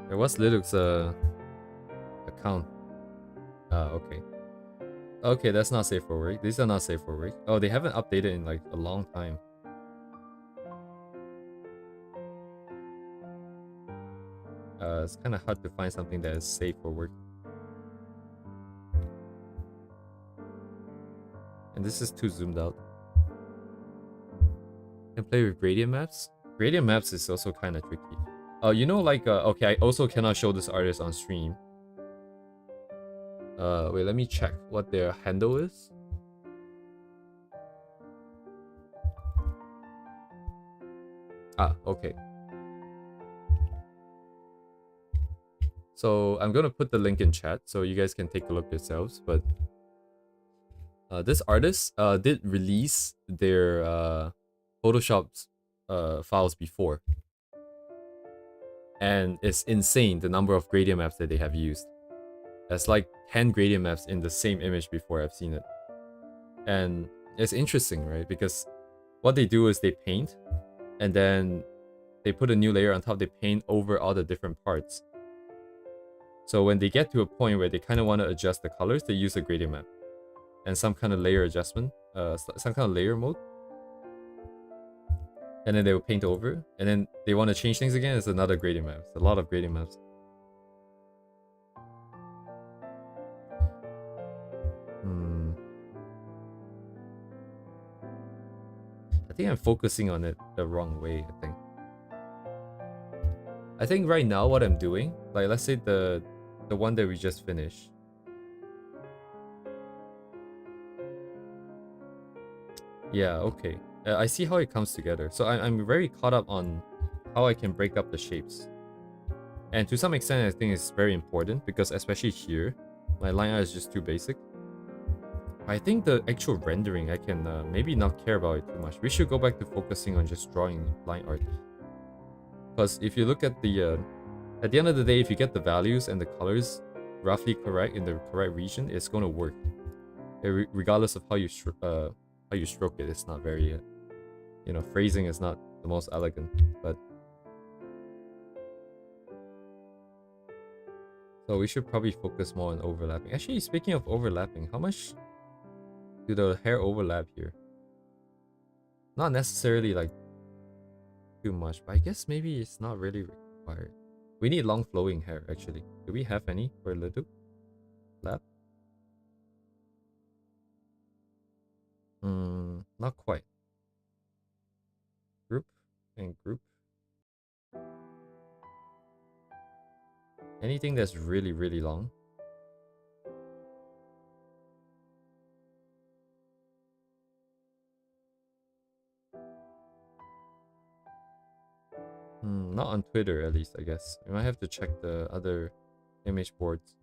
What's Liduk's account? Okay. Okay, that's not safe for work. These are not safe for work. Oh, they haven't updated in like a long time. It's kind of hard to find something that is safe for work. And this is too zoomed out. Can play with gradient maps? Gradient maps is also kind of tricky. You know, like, okay, I also cannot show this artist on stream. Wait, let me check what their handle is. Ah, okay. So I'm gonna put the link in chat so you guys can take a look yourselves. But this artist did release their Photoshop files before, and it's insane the number of gradient maps that they have used. There's like 10 gradient maps in the same image before I've seen it, and it's interesting, right? Because what they do is they paint, and then they put a new layer on top. They paint over all the different parts. So when they get to a point where they kind of want to adjust the colors, they use a gradient map and some kind of layer adjustment, some kind of layer mode. And then they will paint over, and then they want to change things again. It's another gradient map. It's a lot of gradient maps. I think I'm focusing on it the wrong way, I think right now what I'm doing, like let's say the one that we just finished. Yeah, okay. I see how it comes together. So I'm very caught up on how I can break up the shapes. And to some extent, I think it's very important because especially here, my line art is just too basic. I think the actual rendering, I can maybe not care about it too much. We should go back to focusing on just drawing line art. Because if you look at the end of the day, if you get the values and the colors roughly correct in the correct region, it's going to work. Regardless of how you stroke it, it's not very, you know, phrasing is not the most elegant, but so we should probably focus more on overlapping. Actually, speaking of overlapping, how much do the hair overlap here? Not necessarily like too much, but I guess maybe it's not really required. We need long flowing hair actually. Do we have any for Liduk? Lap? Not quite. Group and group. Anything that's really, really long. Not on Twitter, at least, I guess. We might have to check the other image boards.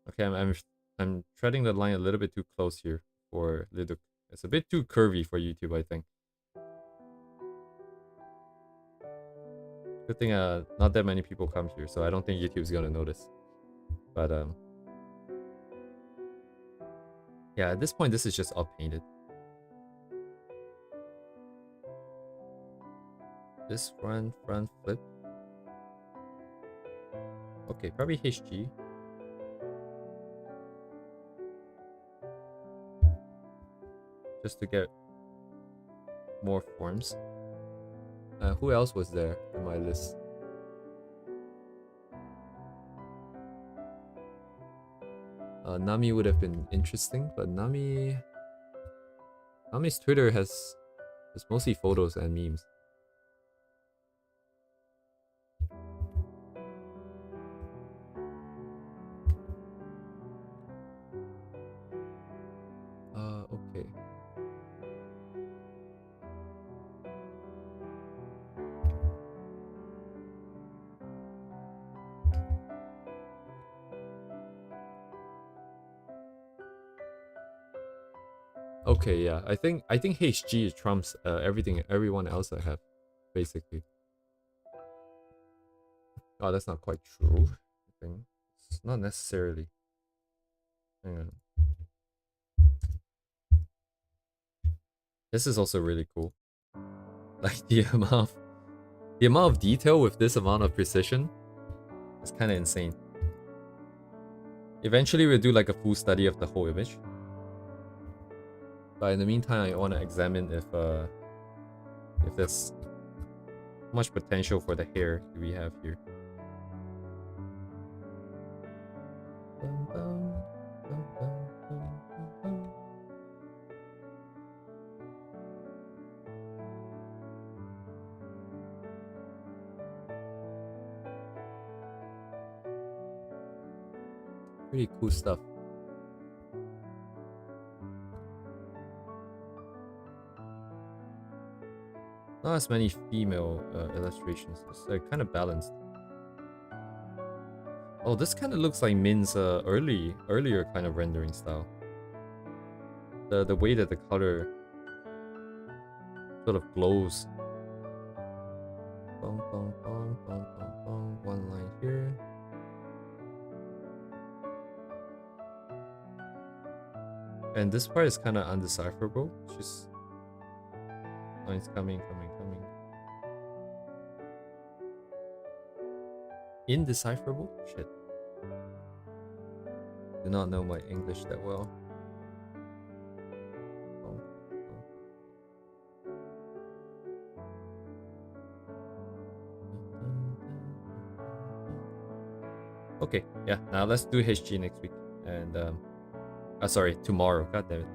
Okay, I'm treading the line a little bit too close here for Liduk. It's a bit too curvy for YouTube, I think. Good thing not that many people come here, so I don't think YouTube's gonna notice. But yeah, at this point this is just all painted. This front flip. Okay, probably HG. Just to get more forms. Who else was there in my list? Nami would have been interesting, but Nami's Twitter has mostly photos and memes. Okay. Okay, yeah. I think HG trumps everyone else I have, basically. Oh, that's not quite true. I think it's not necessarily. Hang on. This is also really cool. Like the amount of detail with this amount of precision is kind of insane. Eventually we'll do like a full study of the whole image. But in the meantime, I want to examine if there's much potential for the hair we have here. Pretty cool stuff. Not as many female illustrations. It's kind of balanced. Oh, this kind of looks like Min's earlier kind of rendering style. The way that the color sort of glows. Bong, bong, bong, bong, bong, bong. One line here. And this part is kind of undecipherable. It's just lines coming. Indecipherable? Shit. Do not know my English that well. Okay, yeah, now let's do HG next week. And sorry, tomorrow. God damn it.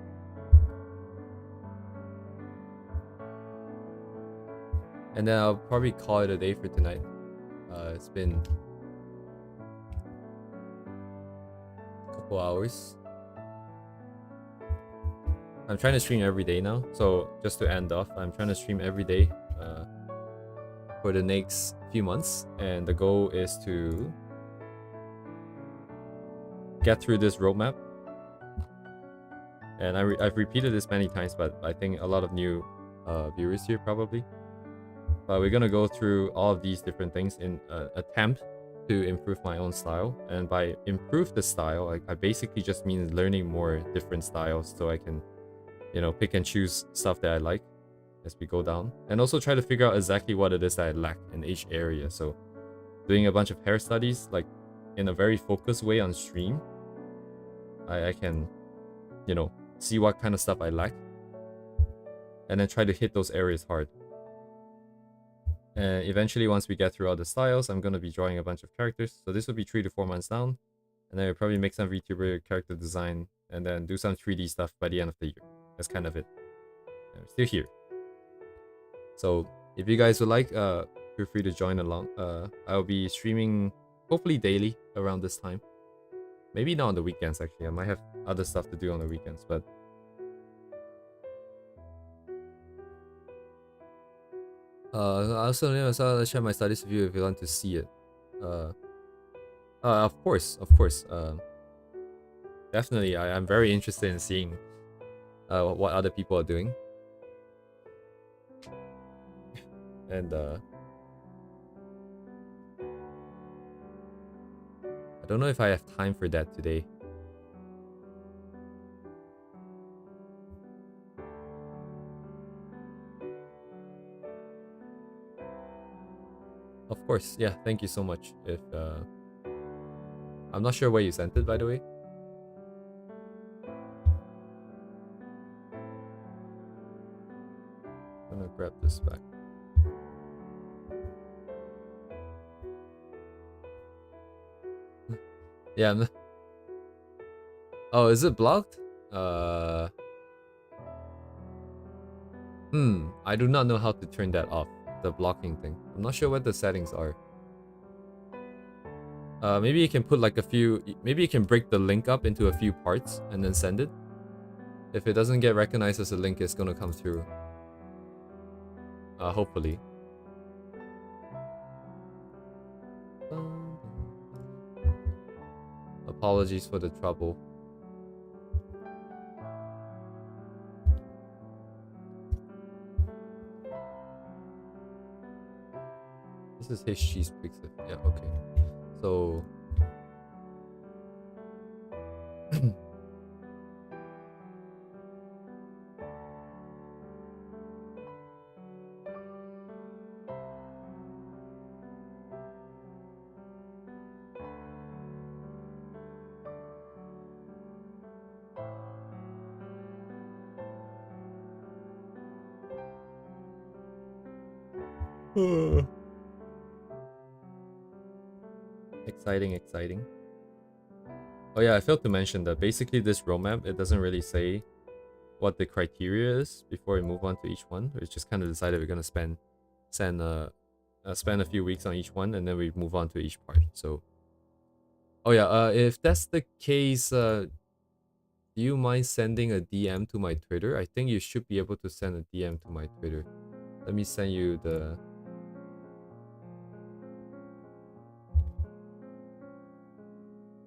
And then I'll probably call it a day for tonight. It's been a couple hours. I'm trying to stream every day now. So just to end off, I'm trying to stream every day for the next few months. And the goal is to get through this roadmap. And I've repeated this many times, but I think a lot of new viewers here probably. But we're gonna go through all of these different things in an attempt to improve my own style. And by improve the style, I basically just mean learning more different styles so I can, you know, pick and choose stuff that I like as we go down. And also try to figure out exactly what it is that I lack in each area. So doing a bunch of hair studies, like in a very focused way on stream, I can, you know, see what kind of stuff I lack. And then try to hit those areas hard. And eventually, once we get through all the styles, I'm going to be drawing a bunch of characters. So this will be 3 to 4 months down. And then we'll probably make some VTuber character design and then do some 3D stuff by the end of the year. That's kind of it. And we're still here. So if you guys would like, feel free to join along. I'll be streaming hopefully daily around this time. Maybe not on the weekends, actually. I might have other stuff to do on the weekends, but I also share my studies with you if you want to see it. Of course. Definitely, I'm very interested in seeing what other people are doing. And I don't know if I have time for that today. Of course, yeah, thank you so much. If I'm not sure where you sent it, by the way. I'm gonna grab this back. Yeah. Oh, is it blocked? I do not know how to turn that off. The blocking thing. I'm not sure what the settings are. Maybe you can put like a few... Maybe you can break the link up into a few parts and then send it. If it doesn't get recognized as a link, it's gonna come through. Hopefully. Apologies for the trouble. This is his cheese pixel. Yeah, okay. So Exciting, exciting. Oh yeah, I failed to mention that basically this roadmap, it doesn't really say what the criteria is before we move on to each one. It's just kind of decided we're gonna spend a few weeks on each one, and then we move on to each part. So, oh yeah, if that's the case, do you mind sending a DM to my Twitter? I think you should be able to send a DM to my Twitter. Let me send you the.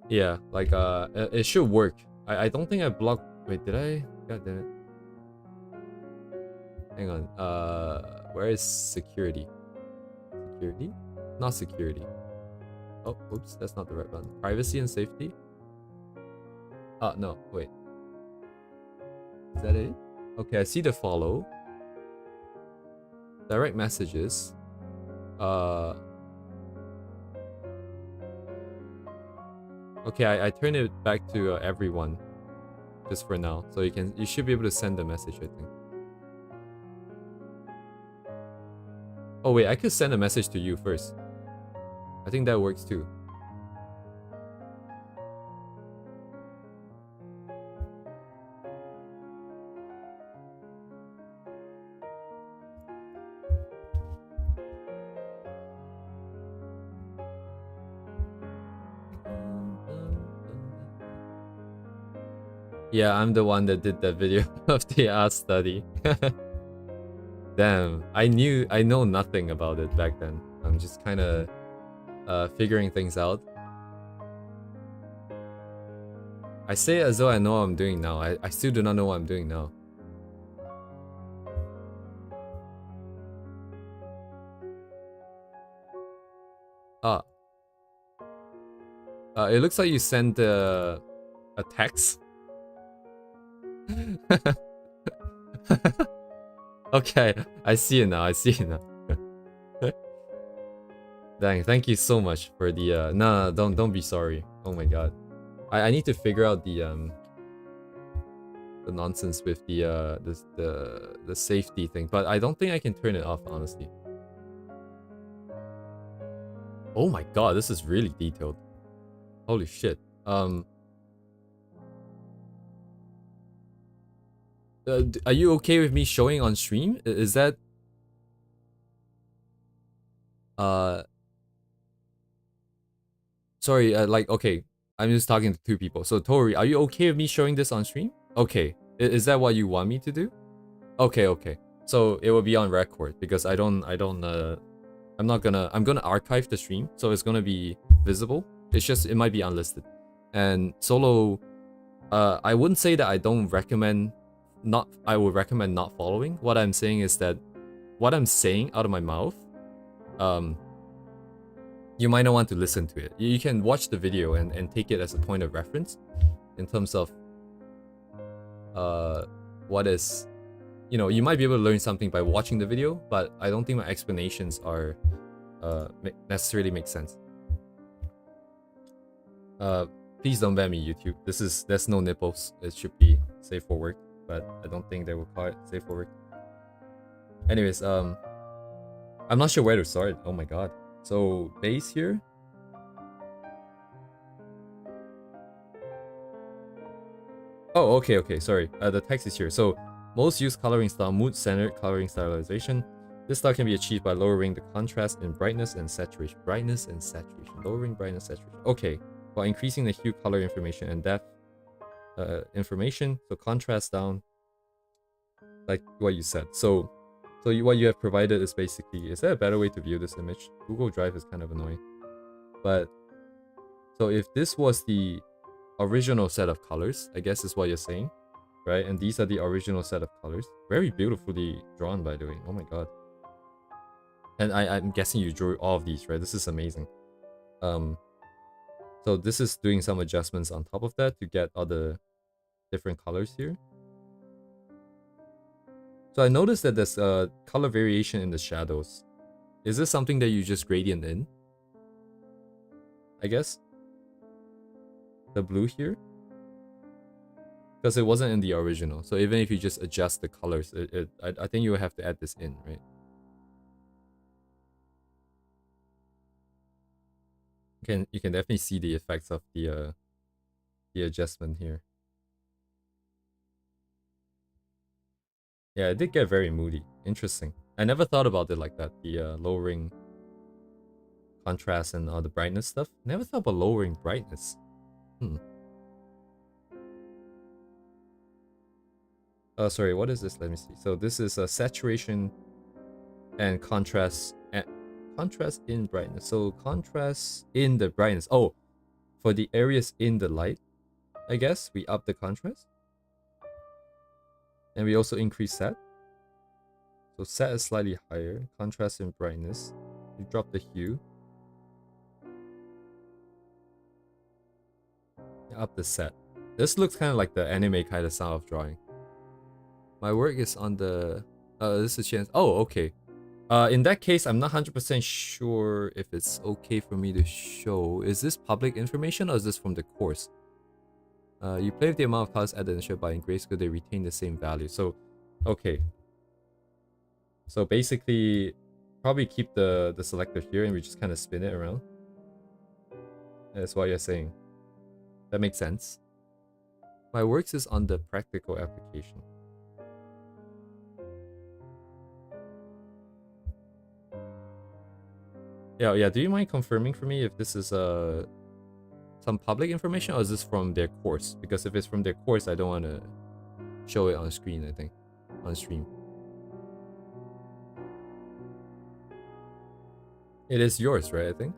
Yeah, like it should work. I don't think I blocked. Wait, did I? God damn it. Hang on. Where is security? Security? Not security. Oh, oops, that's not the right button. Privacy and safety? No, wait. Is that it? Okay, I see the follow. Direct messages. Okay, I turn it back to everyone. Just for now. So you should be able to send the message, I think. Oh wait, I could send a message to you first. I think that works too. Yeah, I'm the one that did that video of the art study. Damn, I know nothing about it back then. I'm just kind of figuring things out. I say as though I know what I'm doing now. I still do not know what I'm doing now. It looks like you sent a text. Okay, I see it now. I see it now. Dang, thank you so much for the no, don't be sorry. Oh my god. I need to figure out the nonsense with the safety thing, but I don't think I can turn it off, honestly. Oh my god, this is really detailed. Holy shit. Are you okay with me showing on stream? Is that sorry, like, okay, I'm just talking to two people. So Tori, are you okay with me showing this on stream? Okay, is that what you want me to do? Okay, okay. So it will be on record because I'm gonna archive the stream, so it's gonna be visible. It's just, it might be unlisted. And Solo, I wouldn't say that I would recommend not following. What I'm saying is that what I'm saying out of my mouth, you might not want to listen to it. You can watch the video and take it as a point of reference in terms of what is, you might be able to learn something by watching the video, but I don't think my explanations are necessarily make sense. Please don't ban me, YouTube. There's no nipples. It should be safe for work, but I don't think they will call it safe for work. Anyways, I'm not sure where to start. Oh my god. So base here. Oh, okay, sorry. The text is here. So most used coloring style, mood-centered coloring stylization. This style can be achieved by lowering the contrast in brightness and saturation. Lowering brightness, saturation. Okay, while increasing the hue, color information, and depth information. So contrast down, like what you said. So what you have provided is basically, is there a better way to view this image? Google Drive is kind of annoying. But, so if this was the original set of colors, I guess is what you're saying, right? And these are the original set of colors. Very beautifully drawn, by the way. Oh my god. And I'm guessing you drew all of these, right? This is amazing. So this is doing some adjustments on top of that to get other different colors here. So I noticed that there's a color variation in the shadows. Is this something that you just gradient in? I guess? The blue here? Because it wasn't in the original. So even if you just adjust the colors, I think you will have to add this in, right? You can definitely see the effects of the adjustment here. Yeah, it did get very moody. Interesting. I never thought about it like that. The lowering contrast and all the brightness stuff. Never thought about lowering brightness. Hmm. Sorry, what is this? Let me see. So this is a saturation and contrast contrast in brightness. So contrast in the brightness. Oh, for the areas in the light, I guess we up the contrast. And we also increase set. So set is slightly higher. Contrast in brightness. You drop the hue. Up the set. This looks kind of like the anime kind of style of drawing. My work is on the... this is chance. Oh, okay. In that case, I'm not 100% sure if it's okay for me to show. Is this public information or is this from the course? You play with the amount of colors added and shared by in grayscale, they retain the same value. So, okay. So basically, probably keep the selector here and we just kind of spin it around. That's what you're saying. That makes sense. My works is on the practical application. Yeah. Do you mind confirming for me if this is some public information or is this from their course? Because if it's from their course, I don't want to show it on screen. I think on stream. It is yours, right? I think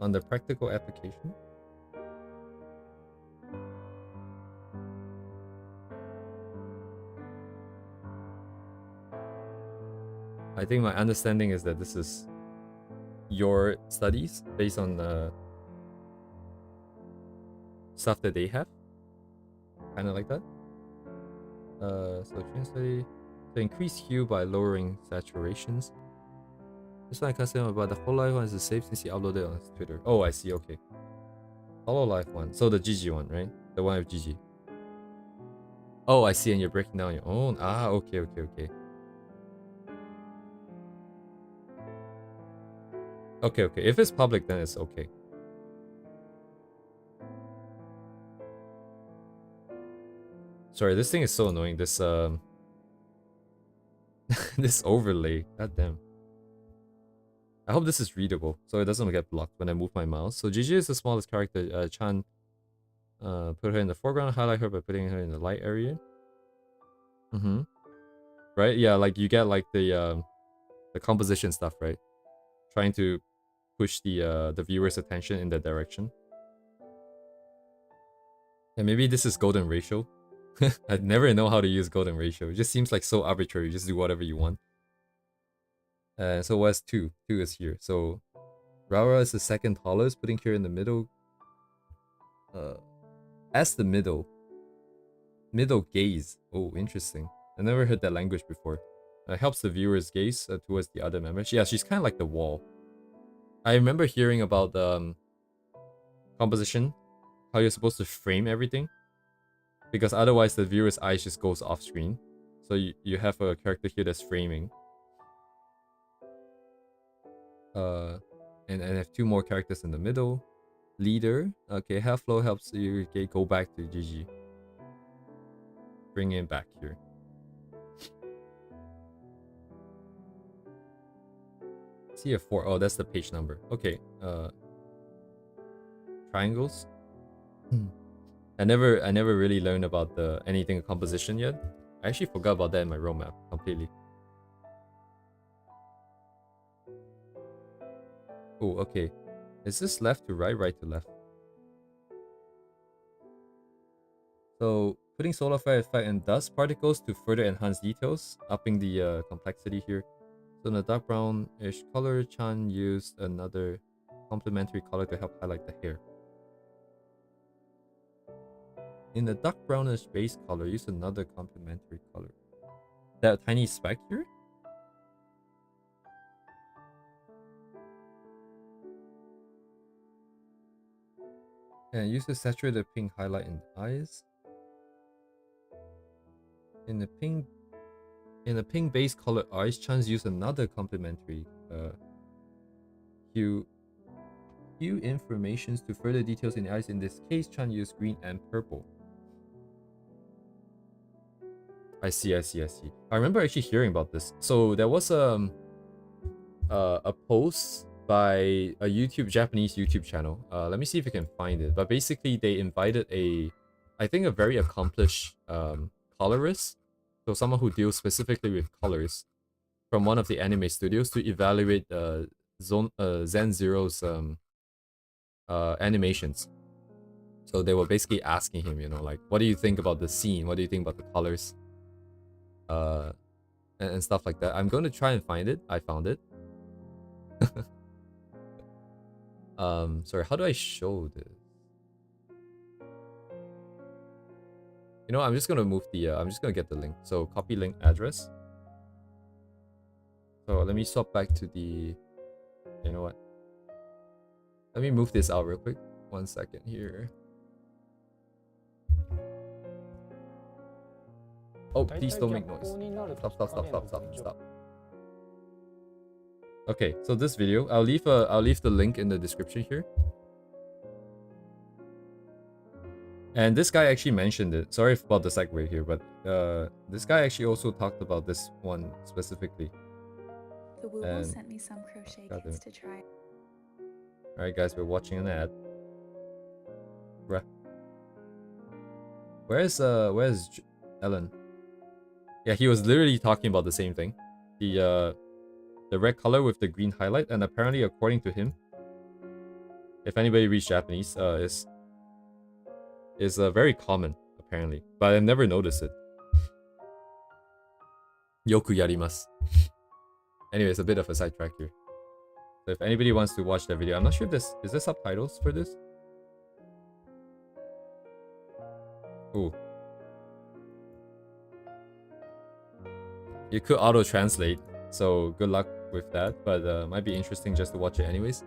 on the practical application. I think my understanding is that this is your studies based on the stuff that they have, kind of like that. So change study to increase hue by lowering saturations. This one I can't say about the whole life one is the same since he uploaded it on his Twitter. Oh, I see. Okay. Hollow Life one. So the GG one, right? The one with GG. Oh, I see. And you're breaking down your own. Ah, okay. Okay. If it's public, then it's okay. Sorry, this thing is so annoying. This this overlay. God damn. I hope this is readable, so it doesn't get blocked when I move my mouse. So Gigi is the smallest character. Chan put her in the foreground, highlight her by putting her in the light area. Right? Yeah, like you get like the composition stuff, right? Trying to push the viewer's attention in that direction. And maybe this is golden ratio. I never know how to use golden ratio. It just seems like so arbitrary. You just do whatever you want. So what's 2? 2 is here. So Rara is the second tallest, putting here in the middle. As the middle gaze. Oh, interesting. I never heard that language before. Helps the viewer's gaze towards the other members. Yeah, she's kind of like the wall. I remember hearing about the composition, how you're supposed to frame everything, because otherwise the viewer's eyes just goes off screen. So you have a character here that's framing. And have 2 more characters in the middle. Leader. Okay, half flow helps you go back to GG. Bring it back here. CF4. Oh, that's the page number. Okay. Triangles. I never really learned about the anything composition yet. I actually forgot about that in my roadmap completely. Oh, okay. Is this left to right, right to left? So putting solar flare effect and dust particles to further enhance details, upping the complexity here. So in the dark brownish color, Chan used another complementary color to help highlight the hair. In the dark brownish base color, use another complementary color. That tiny speck here? And use the saturated pink highlight in the eyes. In the pink base color eyes, Chan's use another complementary hue Hue informations to further details in the eyes. In this case, Chan used green and purple. I see. I remember actually hearing about this. So there was a post by a Japanese YouTube channel. Let me see if I can find it. But basically, they invited I think a very accomplished colorist, so someone who deals specifically with colors, from one of the anime studios to evaluate Zen Zero's animations. So they were basically asking him, you know, like, what do you think about the scene? What do you think about the colors? And stuff like that. I'm going to try and find it. I found it. Sorry, how do I show this? You know, I'm just gonna move the I'm just gonna get the link. So copy link address. So let me swap back to the, you know what? Let me move this out real quick. 1 second here. Oh, please don't make noise. Stop. Okay, so this video, I'll leave the link in the description here. And this guy actually mentioned it. Sorry about the segue here, but this guy actually also talked about this one specifically. The Woo sent me some crochet kits to try. Alright guys, we're watching an ad. Bruh. Where's Ellen? Yeah, he was literally talking about the same thing. The red color with the green highlight, and apparently according to him, if anybody reads Japanese, is very common, apparently. But I've never noticed it. Yoku yarimasu. Anyway, it's a bit of a sidetrack here. So if anybody wants to watch that video, I'm not sure if is there subtitles for this? Ooh. You could auto-translate, so good luck with that, but might be interesting just to watch it anyways.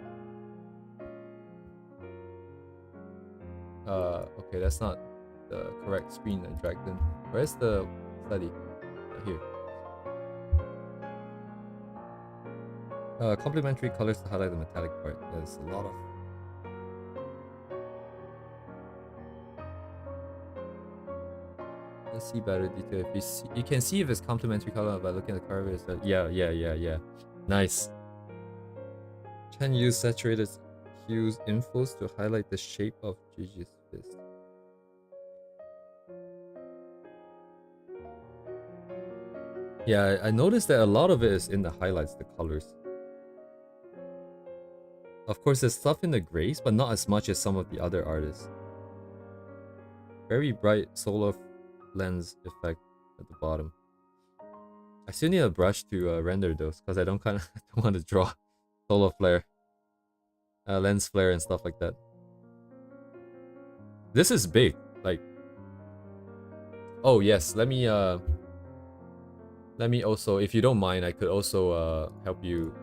Okay, that's not the correct screen I dragged in. Where's the study? Here. Complementary colors to highlight the metallic part. There's a lot of... Let's see better detail. If you can see if it's complementary color by looking at the carvers. Yeah. Nice. Can use saturated hues infos to highlight the shape of Gigi's fist. Yeah, I noticed that a lot of it is in the highlights, the colors. Of course, there's stuff in the grays, but not as much as some of the other artists. Very bright solar lens effect at the bottom. I still need a brush to render those, because I don't want to draw solar flare, lens flare, and stuff like that. This is big, like. Oh yes, let me also, if you don't mind, I could also help you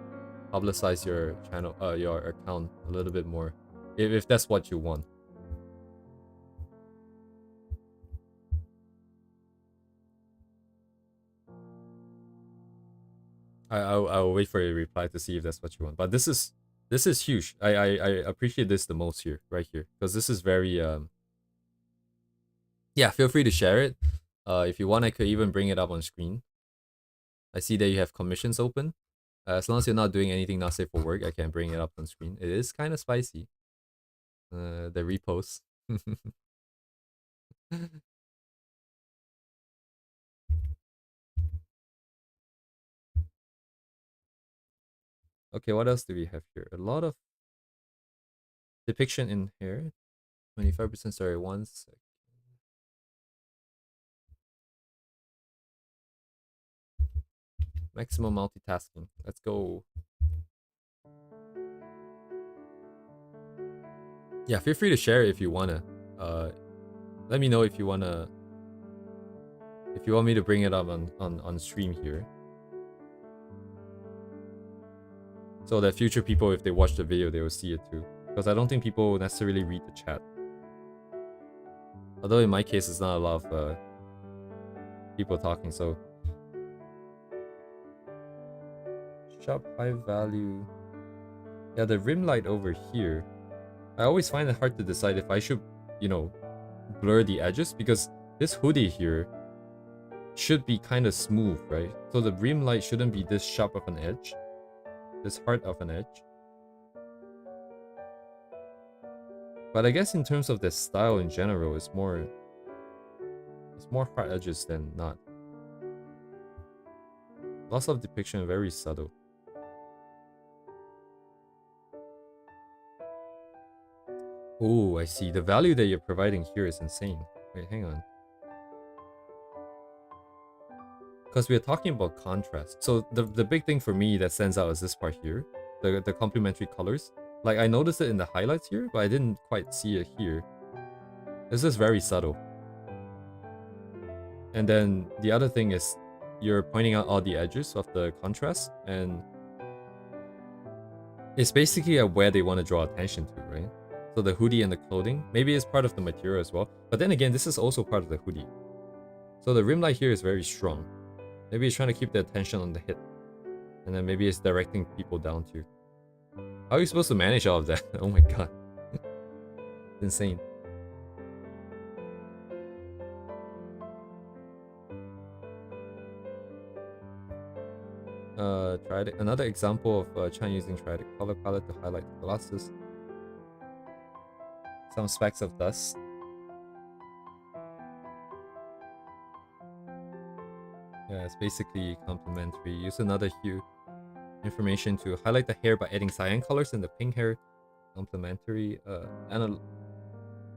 publicize your channel, your account a little bit more, if that's what you want. I'll wait for your reply to see if that's what you want. But this is huge. I appreciate this the most here, right here, because this is very yeah. Feel free to share it. If you want, I could even bring it up on screen. I see that you have commissions open. As long as you're not doing anything not safe for work, I can bring it up on screen. It is kind of spicy. The repost. Okay, what else do we have here? A lot of depiction in here. 25%, sorry, 1 sec. Maximum multitasking. Let's go. Yeah, feel free to share it if you wanna. Let me know if you want me to bring it up on stream here, so that future people, if they watch the video, they will see it too. Because I don't think people necessarily read the chat. Although in my case, it's not a lot of people talking. So sharp high value. Yeah, the rim light over here. I always find it hard to decide if I should, you know, blur the edges, because this hoodie here should be kind of smooth, right? So the rim light shouldn't be this sharp of an edge, this hard of an edge. But I guess in terms of the style in general, it's more hard edges than not. Lots of depiction, very subtle. Oh, I see. The value that you're providing here is insane. Wait, hang on. Because we're talking about contrast. So the big thing for me that stands out is this part here. The complementary colors. Like, I noticed it in the highlights here, but I didn't quite see it here. This is very subtle. And then the other thing is you're pointing out all the edges of the contrast, and it's basically where they want to draw attention to, right? So the hoodie and the clothing, maybe it's part of the material as well. But then again, this is also part of the hoodie. So the rim light here is very strong. Maybe it's trying to keep the attention on the hit. And then maybe it's directing people down too. How are you supposed to manage all of that? Oh my god. It's insane. Another example of chyaan using triadic color palette to highlight the glasses. Some specks of dust. Yeah, it's basically complementary. Use another hue information to highlight the hair by adding cyan colors in the pink hair. Complementary.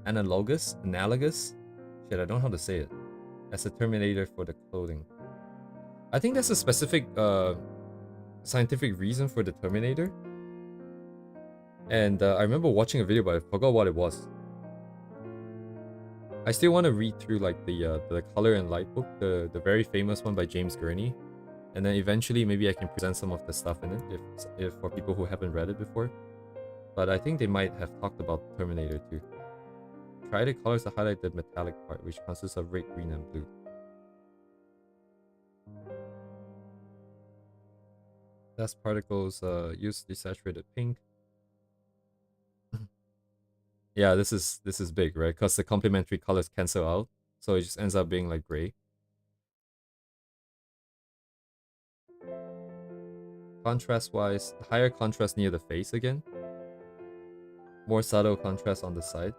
Analogous. Shit, I don't know how to say it. As a terminator for the clothing. I think that's a specific scientific reason for the terminator. And I remember watching a video, but I forgot what it was. I still want to read through like the Color and Light book, the very famous one by James Gurney, and then eventually maybe I can present some of the stuff in it if for people who haven't read it before. But I think they might have talked about Terminator too. Try the colors to highlight the metallic part, which consists of red, green, and blue. Dust particles use desaturated pink. Yeah, this is big, right? Because the complementary colors cancel out, so it just ends up being like gray. Contrast-wise, higher contrast near the face again. More subtle contrast on the side.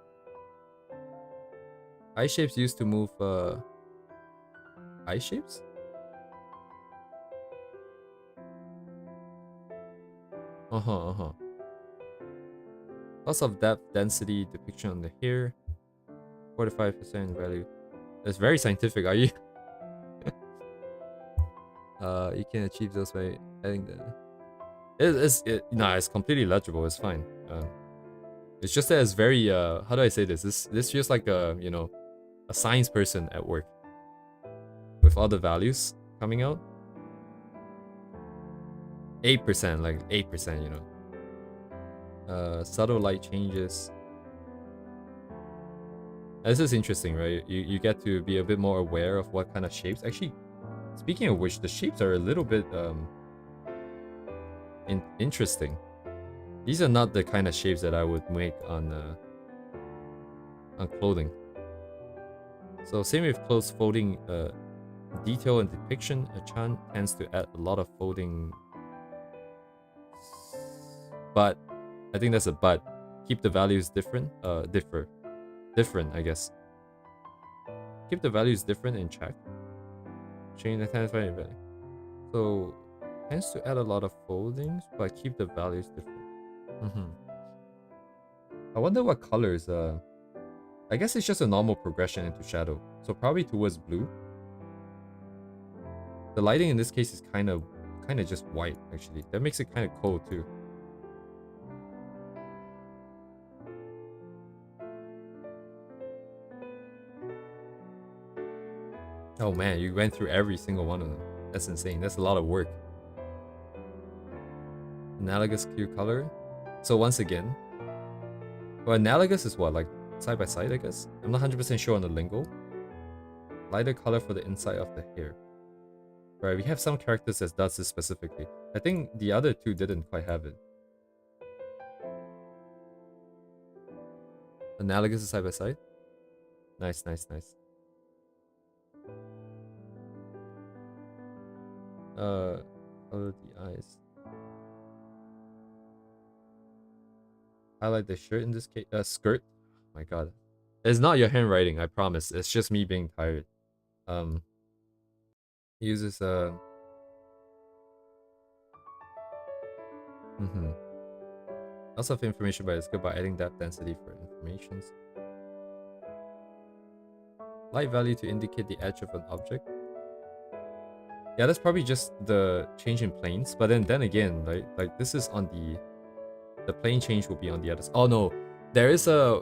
Eye shapes used to move eye shapes? Lots of depth, density, depiction on the hair. 45% value. It's very scientific, are you? You can achieve those by adding the... It's completely legible, it's fine. It's just that it's very, how do I say this? This feels like a, you know, a science person at work. With all the values coming out. 8%, like 8%, you know. Subtle light changes. This is interesting, right? You get to be a bit more aware of what kind of shapes. Actually, speaking of which, the shapes are a little bit interesting. These are not the kind of shapes that I would make on clothing. So same with clothes folding, detail and depiction. chyaan tends to add a lot of folding, but I think that's a but. Keep the values different. Different, I guess. Keep the values different in check. Change the tends value. So tends to add a lot of foldings, but keep the values different. I wonder what colors. I guess it's just a normal progression into shadow. So probably towards blue. The lighting in this case is kind of just white actually. That makes it kind of cold too. Oh man, you went through every single one of them. That's insane. That's a lot of work. Analogous clear color. So once again, well, analogous is what, like side by side, I guess? I'm not 100% sure on the lingo. Lighter color for the inside of the hair. Right, we have some characters that does this specifically. I think the other two didn't quite have it. Analogous to side by side. Nice, nice, nice. Color the eyes. Highlight the shirt in this case. Skirt. Oh my god. It's not your handwriting, I promise. It's just me being tired. Uses lots of information, but it's good by adding depth density for informations. Light value to indicate the edge of an object. Yeah, that's probably just the change in planes. But then again, like this is on the plane change will be on the other side. Oh no, there is a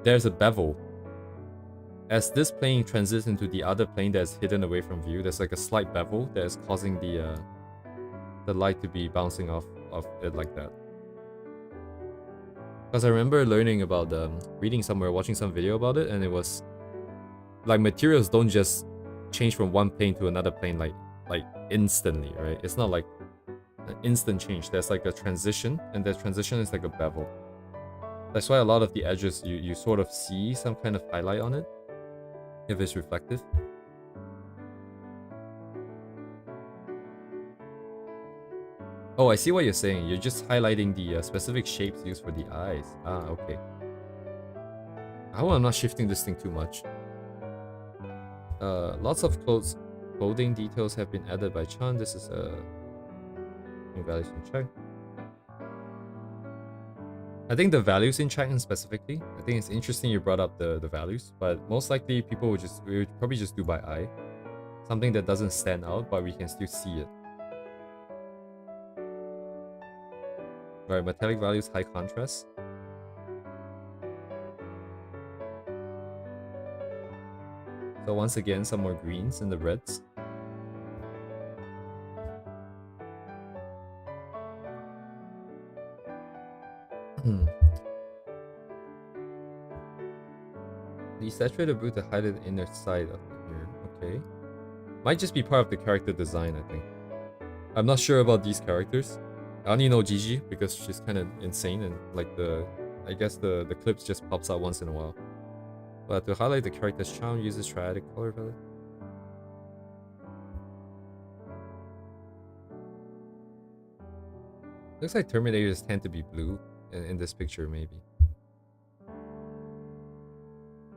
there's a bevel. As this plane transits into the other plane that's hidden away from view, there's like a slight bevel that is causing the light to be bouncing off of it like that. Because I remember learning about reading somewhere, watching some video about it, and it was like materials don't just change from one plane to another plane like instantly, right? It's not like an instant change. There's like a transition, and that transition is like a bevel. That's why a lot of the edges you sort of see some kind of highlight on it if it's reflective. Oh, I see what you're saying. You're just highlighting the specific shapes used for the eyes. Ah, okay. I hope I'm not shifting this thing too much. Lots of clothing details have been added by Chan. This is new values in check. I think the values in China specifically, I think it's interesting you brought up the values, but most likely people we would probably just do by eye. Something that doesn't stand out, but we can still see it. Right, metallic values, high contrast. So once again, some more greens and the reds. The saturated blue to hide the inner side of the ear. Okay. Might just be part of the character design, I think. I'm not sure about these characters. I only know Gigi because she's kind of insane and like I guess the clips just pops out once in a while. But to highlight the character's charm, uses triadic color palette. Looks like Terminators tend to be blue in this picture, maybe.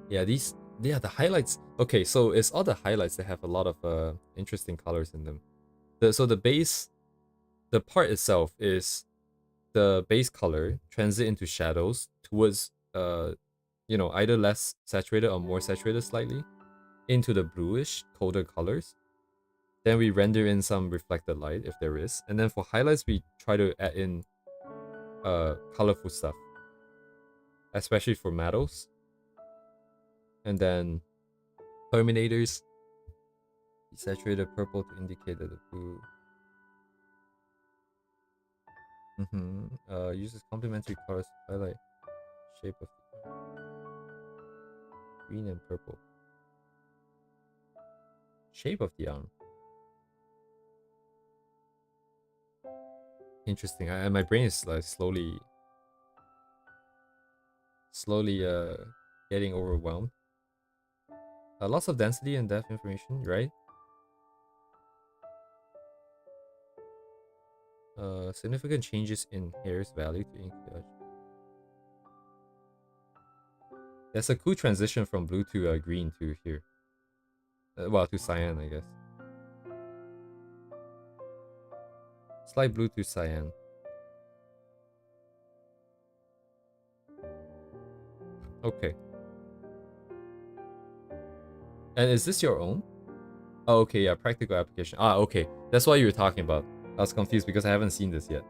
Yeah, the highlights. Okay, so it's all the highlights that have a lot of interesting colors in them. So the base, the part itself is the base color transit into shadows towards you know, either less saturated or more saturated slightly into the bluish colder colors. Then we render in some reflected light if there is, and then for highlights we try to add in colorful stuff, especially for metals. And then Terminators, saturated purple to indicate that the blue. Uses complementary colors to highlight shape of the green and purple. Shape of the arm. Interesting. My brain is like slowly getting overwhelmed. Lots of density and depth information, right? Significant changes in hair's value to include. There's a cool transition from blue to green to here. Well, to cyan, I guess. Slight blue to cyan. Okay. And is this your own? Oh, okay, yeah, practical application. Ah, okay. That's what you were talking about. I was confused because I haven't seen this yet.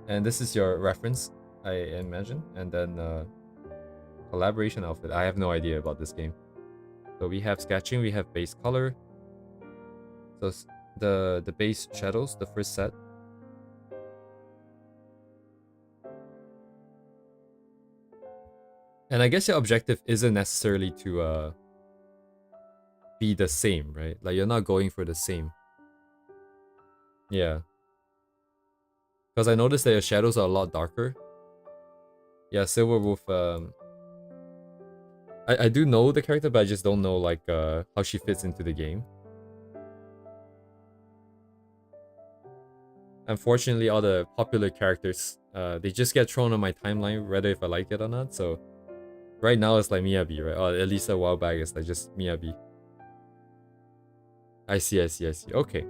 And this is your reference, I imagine. And then collaboration outfit. I have no idea about this game. So we have sketching, we have base color. So the base shadows, the first set. And I guess your objective isn't necessarily to be the same, right? Like you're not going for the same. Yeah. Because I noticed that your shadows are a lot darker. Yeah, Silver Wolf. I do know the character, but I just don't know like how she fits into the game. Unfortunately, all the popular characters, they just get thrown on my timeline, whether if I like it or not. So right now it's like Miyabi, right? Or at least a while back it's like just Miyabi. I see, I see, I see. Okay.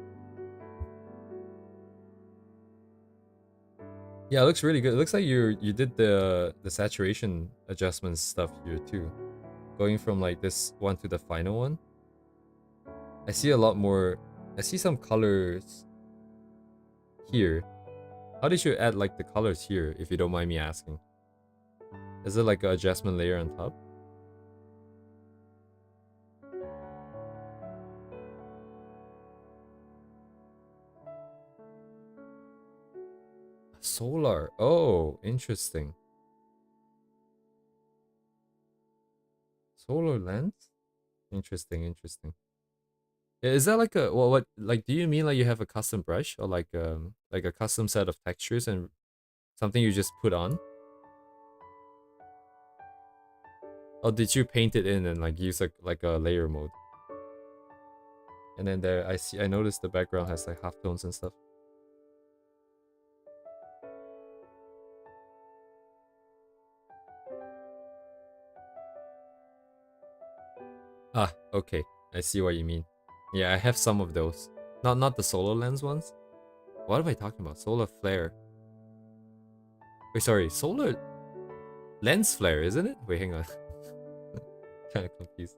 Yeah, it looks really good. It looks like you did the saturation adjustment stuff here too. Going from like this one to the final one. I see a lot more. I see some colors here. How did you add like the colors here, if you don't mind me asking? Is it like an adjustment layer on top? Solar. Oh, interesting. Solar lens? Interesting, interesting. Is that like a what like do you mean like you have a custom brush or like a custom set of textures and something you just put on? Or did you paint it in and like use like a layer mode? And then there I noticed the background has like halftones and stuff. Ah, okay. I see what you mean. Yeah, I have some of those. Not the solar lens ones. What am I talking about? Solar flare. Wait, sorry, solar lens flare, isn't it? Wait, hang on. Kind of confused.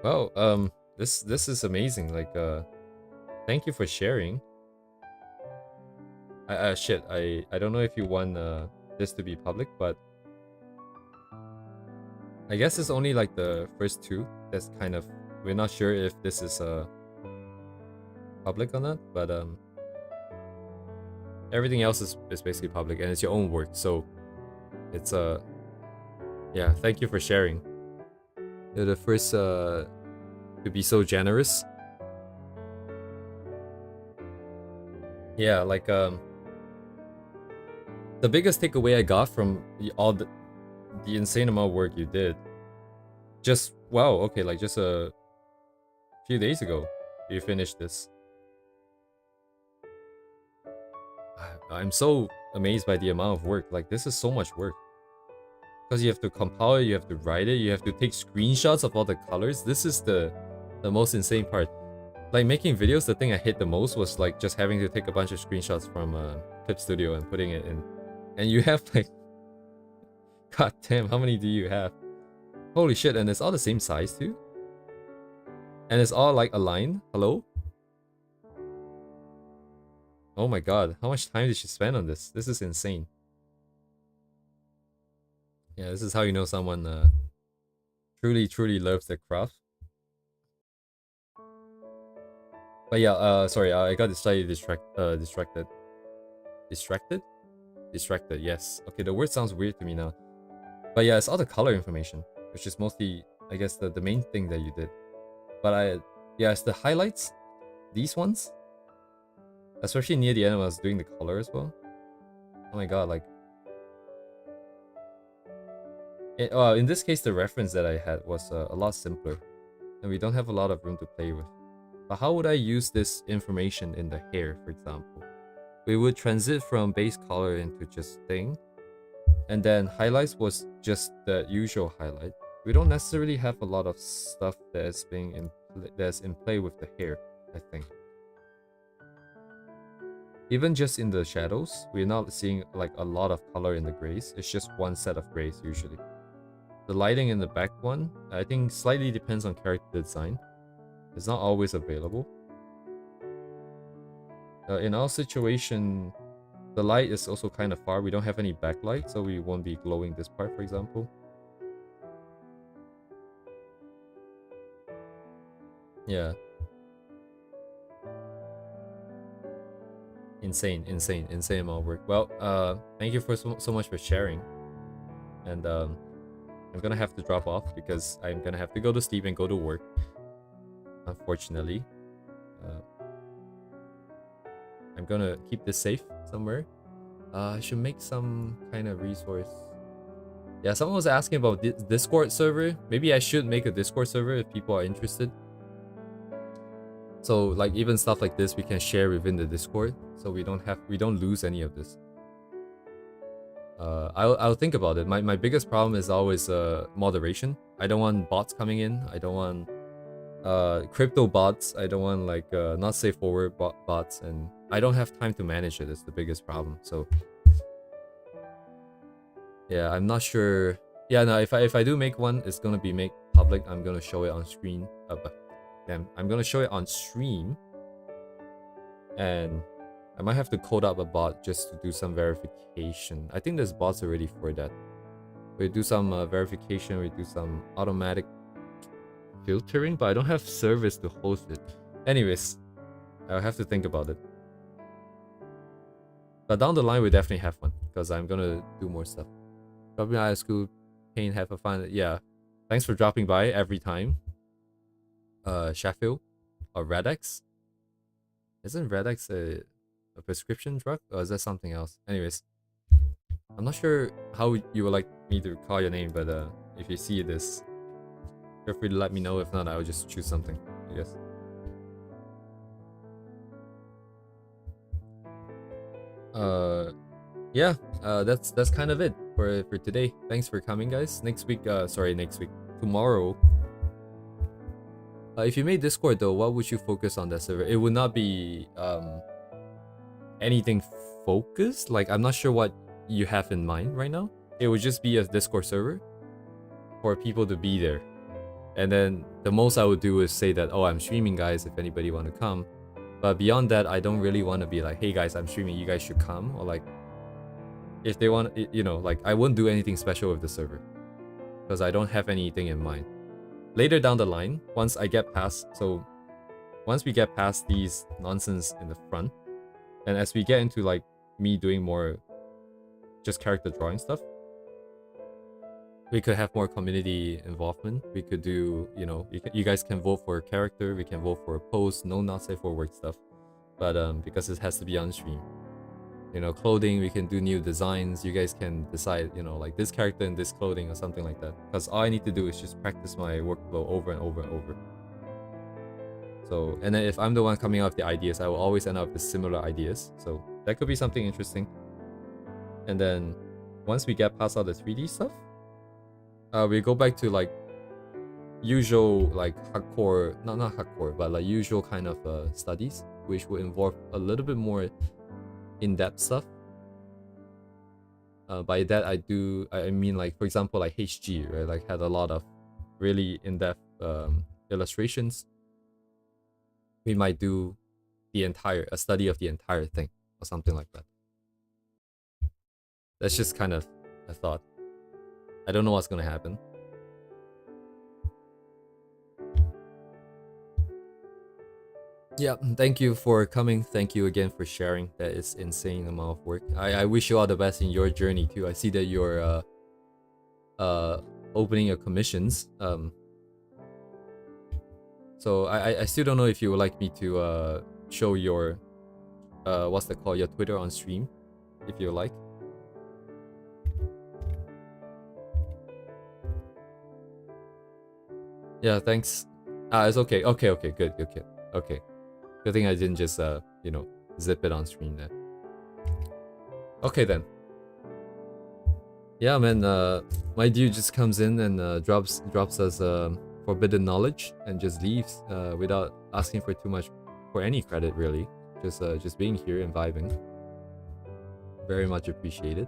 Well, this is amazing. Like, thank you for sharing. Shit, I don't know if you want this to be public, but I guess it's only like the first two. That's kind of, we're not sure if this is public or not, but everything else is basically public and it's your own work, so it's yeah, thank you for sharing. You're the first to be so generous. Yeah, like the biggest takeaway I got from all the insane amount of work you did, just wow, okay, like just a few days ago you finished this. I'm so amazed by the amount of work. Like, this is so much work. Because you have to compile it, you have to write it, you have to take screenshots of all the colors. This is the most insane part. Like, making videos, the thing I hate the most was like just having to take a bunch of screenshots from Clip Studio and putting it in. And you have like, god damn, how many do you have? Holy shit, and it's all the same size too? And it's all like aligned? Hello? Oh my god, how much time did she spend on this? This is insane. Yeah, this is how you know someone truly loves their craft. But yeah, sorry, I got slightly distracted. Distracted, yes. Okay, the word sounds weird to me now. But yeah, it's all the color information, which is mostly, I guess, the main thing that you did. But yeah, it's the highlights, these ones. Especially near the end when I was doing the color as well. Oh my god, like... in this case, the reference that I had was a lot simpler. And we don't have a lot of room to play with. But how would I use this information in the hair, for example? We would transit from base color into just thing. And then highlights was just the usual highlight. We don't necessarily have a lot of stuff that's in play with the hair, I think. Even just in the shadows, we're not seeing like a lot of color in the grays. It's just one set of grays usually. The lighting in the back one, I think slightly depends on character design. It's not always available. In our situation, the light is also kind of far. We don't have any backlight, so we won't be glowing this part, for example. Yeah. Insane amount of work. Well, thank you for so much for sharing. And I'm gonna have to drop off because I'm gonna have to go to sleep and go to work, unfortunately. I'm gonna keep this safe somewhere. I should make some kind of resource. Yeah, someone was asking about Discord server. Maybe I should make a Discord server if people are interested. So like even stuff like this we can share within the Discord, so we don't lose any of this. I'll think about it. My biggest problem is always moderation. I don't want bots coming in. I don't want crypto bots. I don't want like not safe for work bots, and I don't have time to manage it. It's the biggest problem. So yeah, I'm not sure. Yeah, no, if I do make one, it's gonna be made public. I'm gonna show it on screen. I'm gonna show it on stream, and I might have to code up a bot just to do some verification. I think there's bots already for that. We do some verification. We do some automatic filtering, but I don't have service to host it. Anyways, I'll have to think about it. But down the line, we definitely have one because I'm gonna do more stuff. Dropping by school, Pain, have a fun. Yeah, thanks for dropping by every time. Sheffield or Redex. Isn't Redex a prescription drug, or is that something else? Anyways, I'm not sure how you would like me to call your name, but if you see this, feel free to let me know. If not, I'll just choose something, I guess. Yeah, that's kind of it for today. Thanks for coming, guys. Next week, tomorrow. If you made Discord though, what would you focus on that server? It would not be anything focused. Like, I'm not sure what you have in mind right now. It would just be a Discord server for people to be there. And then the most I would do is say that, oh, I'm streaming, guys, if anybody want to come. But beyond that, I don't really want to be like, hey guys, I'm streaming, you guys should come. Or like, if they want, you know, like, I wouldn't do anything special with the server because I don't have anything in mind. Later down the line, once we get past these nonsense in the front, and as we get into like me doing more just character drawing stuff, we could have more community involvement. We could do, you know, you guys can vote for a character, we can vote for a post, no not safe for work stuff, but because it has to be on stream. You know, clothing, we can do new designs. You guys can decide, you know, like this character in this clothing or something like that. Because all I need to do is just practice my workflow over and over and over. So, and then if I'm the one coming up with the ideas, I will always end up with similar ideas. So that could be something interesting. And then once we get past all the 3D stuff, we go back to like usual, like hardcore, not hardcore, but like usual kind of studies, which will involve a little bit more in-depth stuff. By that I mean, like, for example, like HG, right? Like, had a lot of really in-depth illustrations. We might do a study of the entire thing or something like that. That's just kind of a thought. I don't know what's gonna happen. Yeah, thank you for coming. Thank you again for sharing. That is insane amount of work. I wish you all the best in your journey too. I see that you're opening your commissions. So I still don't know if you would like me to show your what's that called, your Twitter on stream, if you like. Yeah, thanks. It's okay. Okay, good. Okay. Good thing I didn't just you know, zip it on screen there. Okay then. Yeah, man, my dude just comes in and drops us forbidden knowledge and just leaves without asking for too much for any credit, really. Just being here and vibing. Very much appreciated.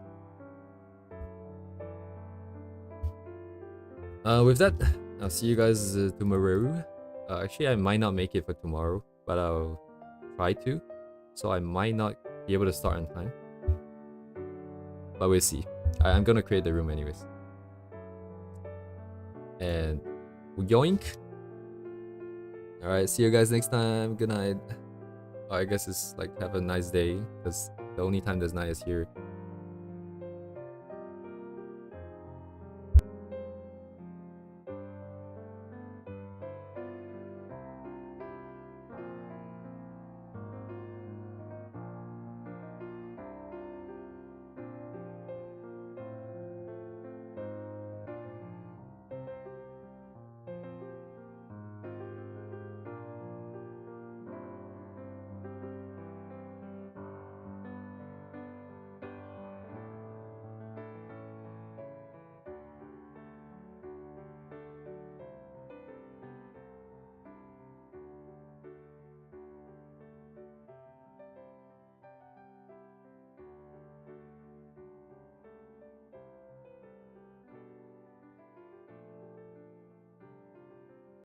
With that, I'll see you guys tomorrow. Actually, I might not make it for tomorrow, but I'll try to. So I might not be able to start on time. But we'll see. I'm gonna create the room anyways. And yoink. Alright, see you guys next time. Good night. I guess it's like, have a nice day, because the only time there's night is here.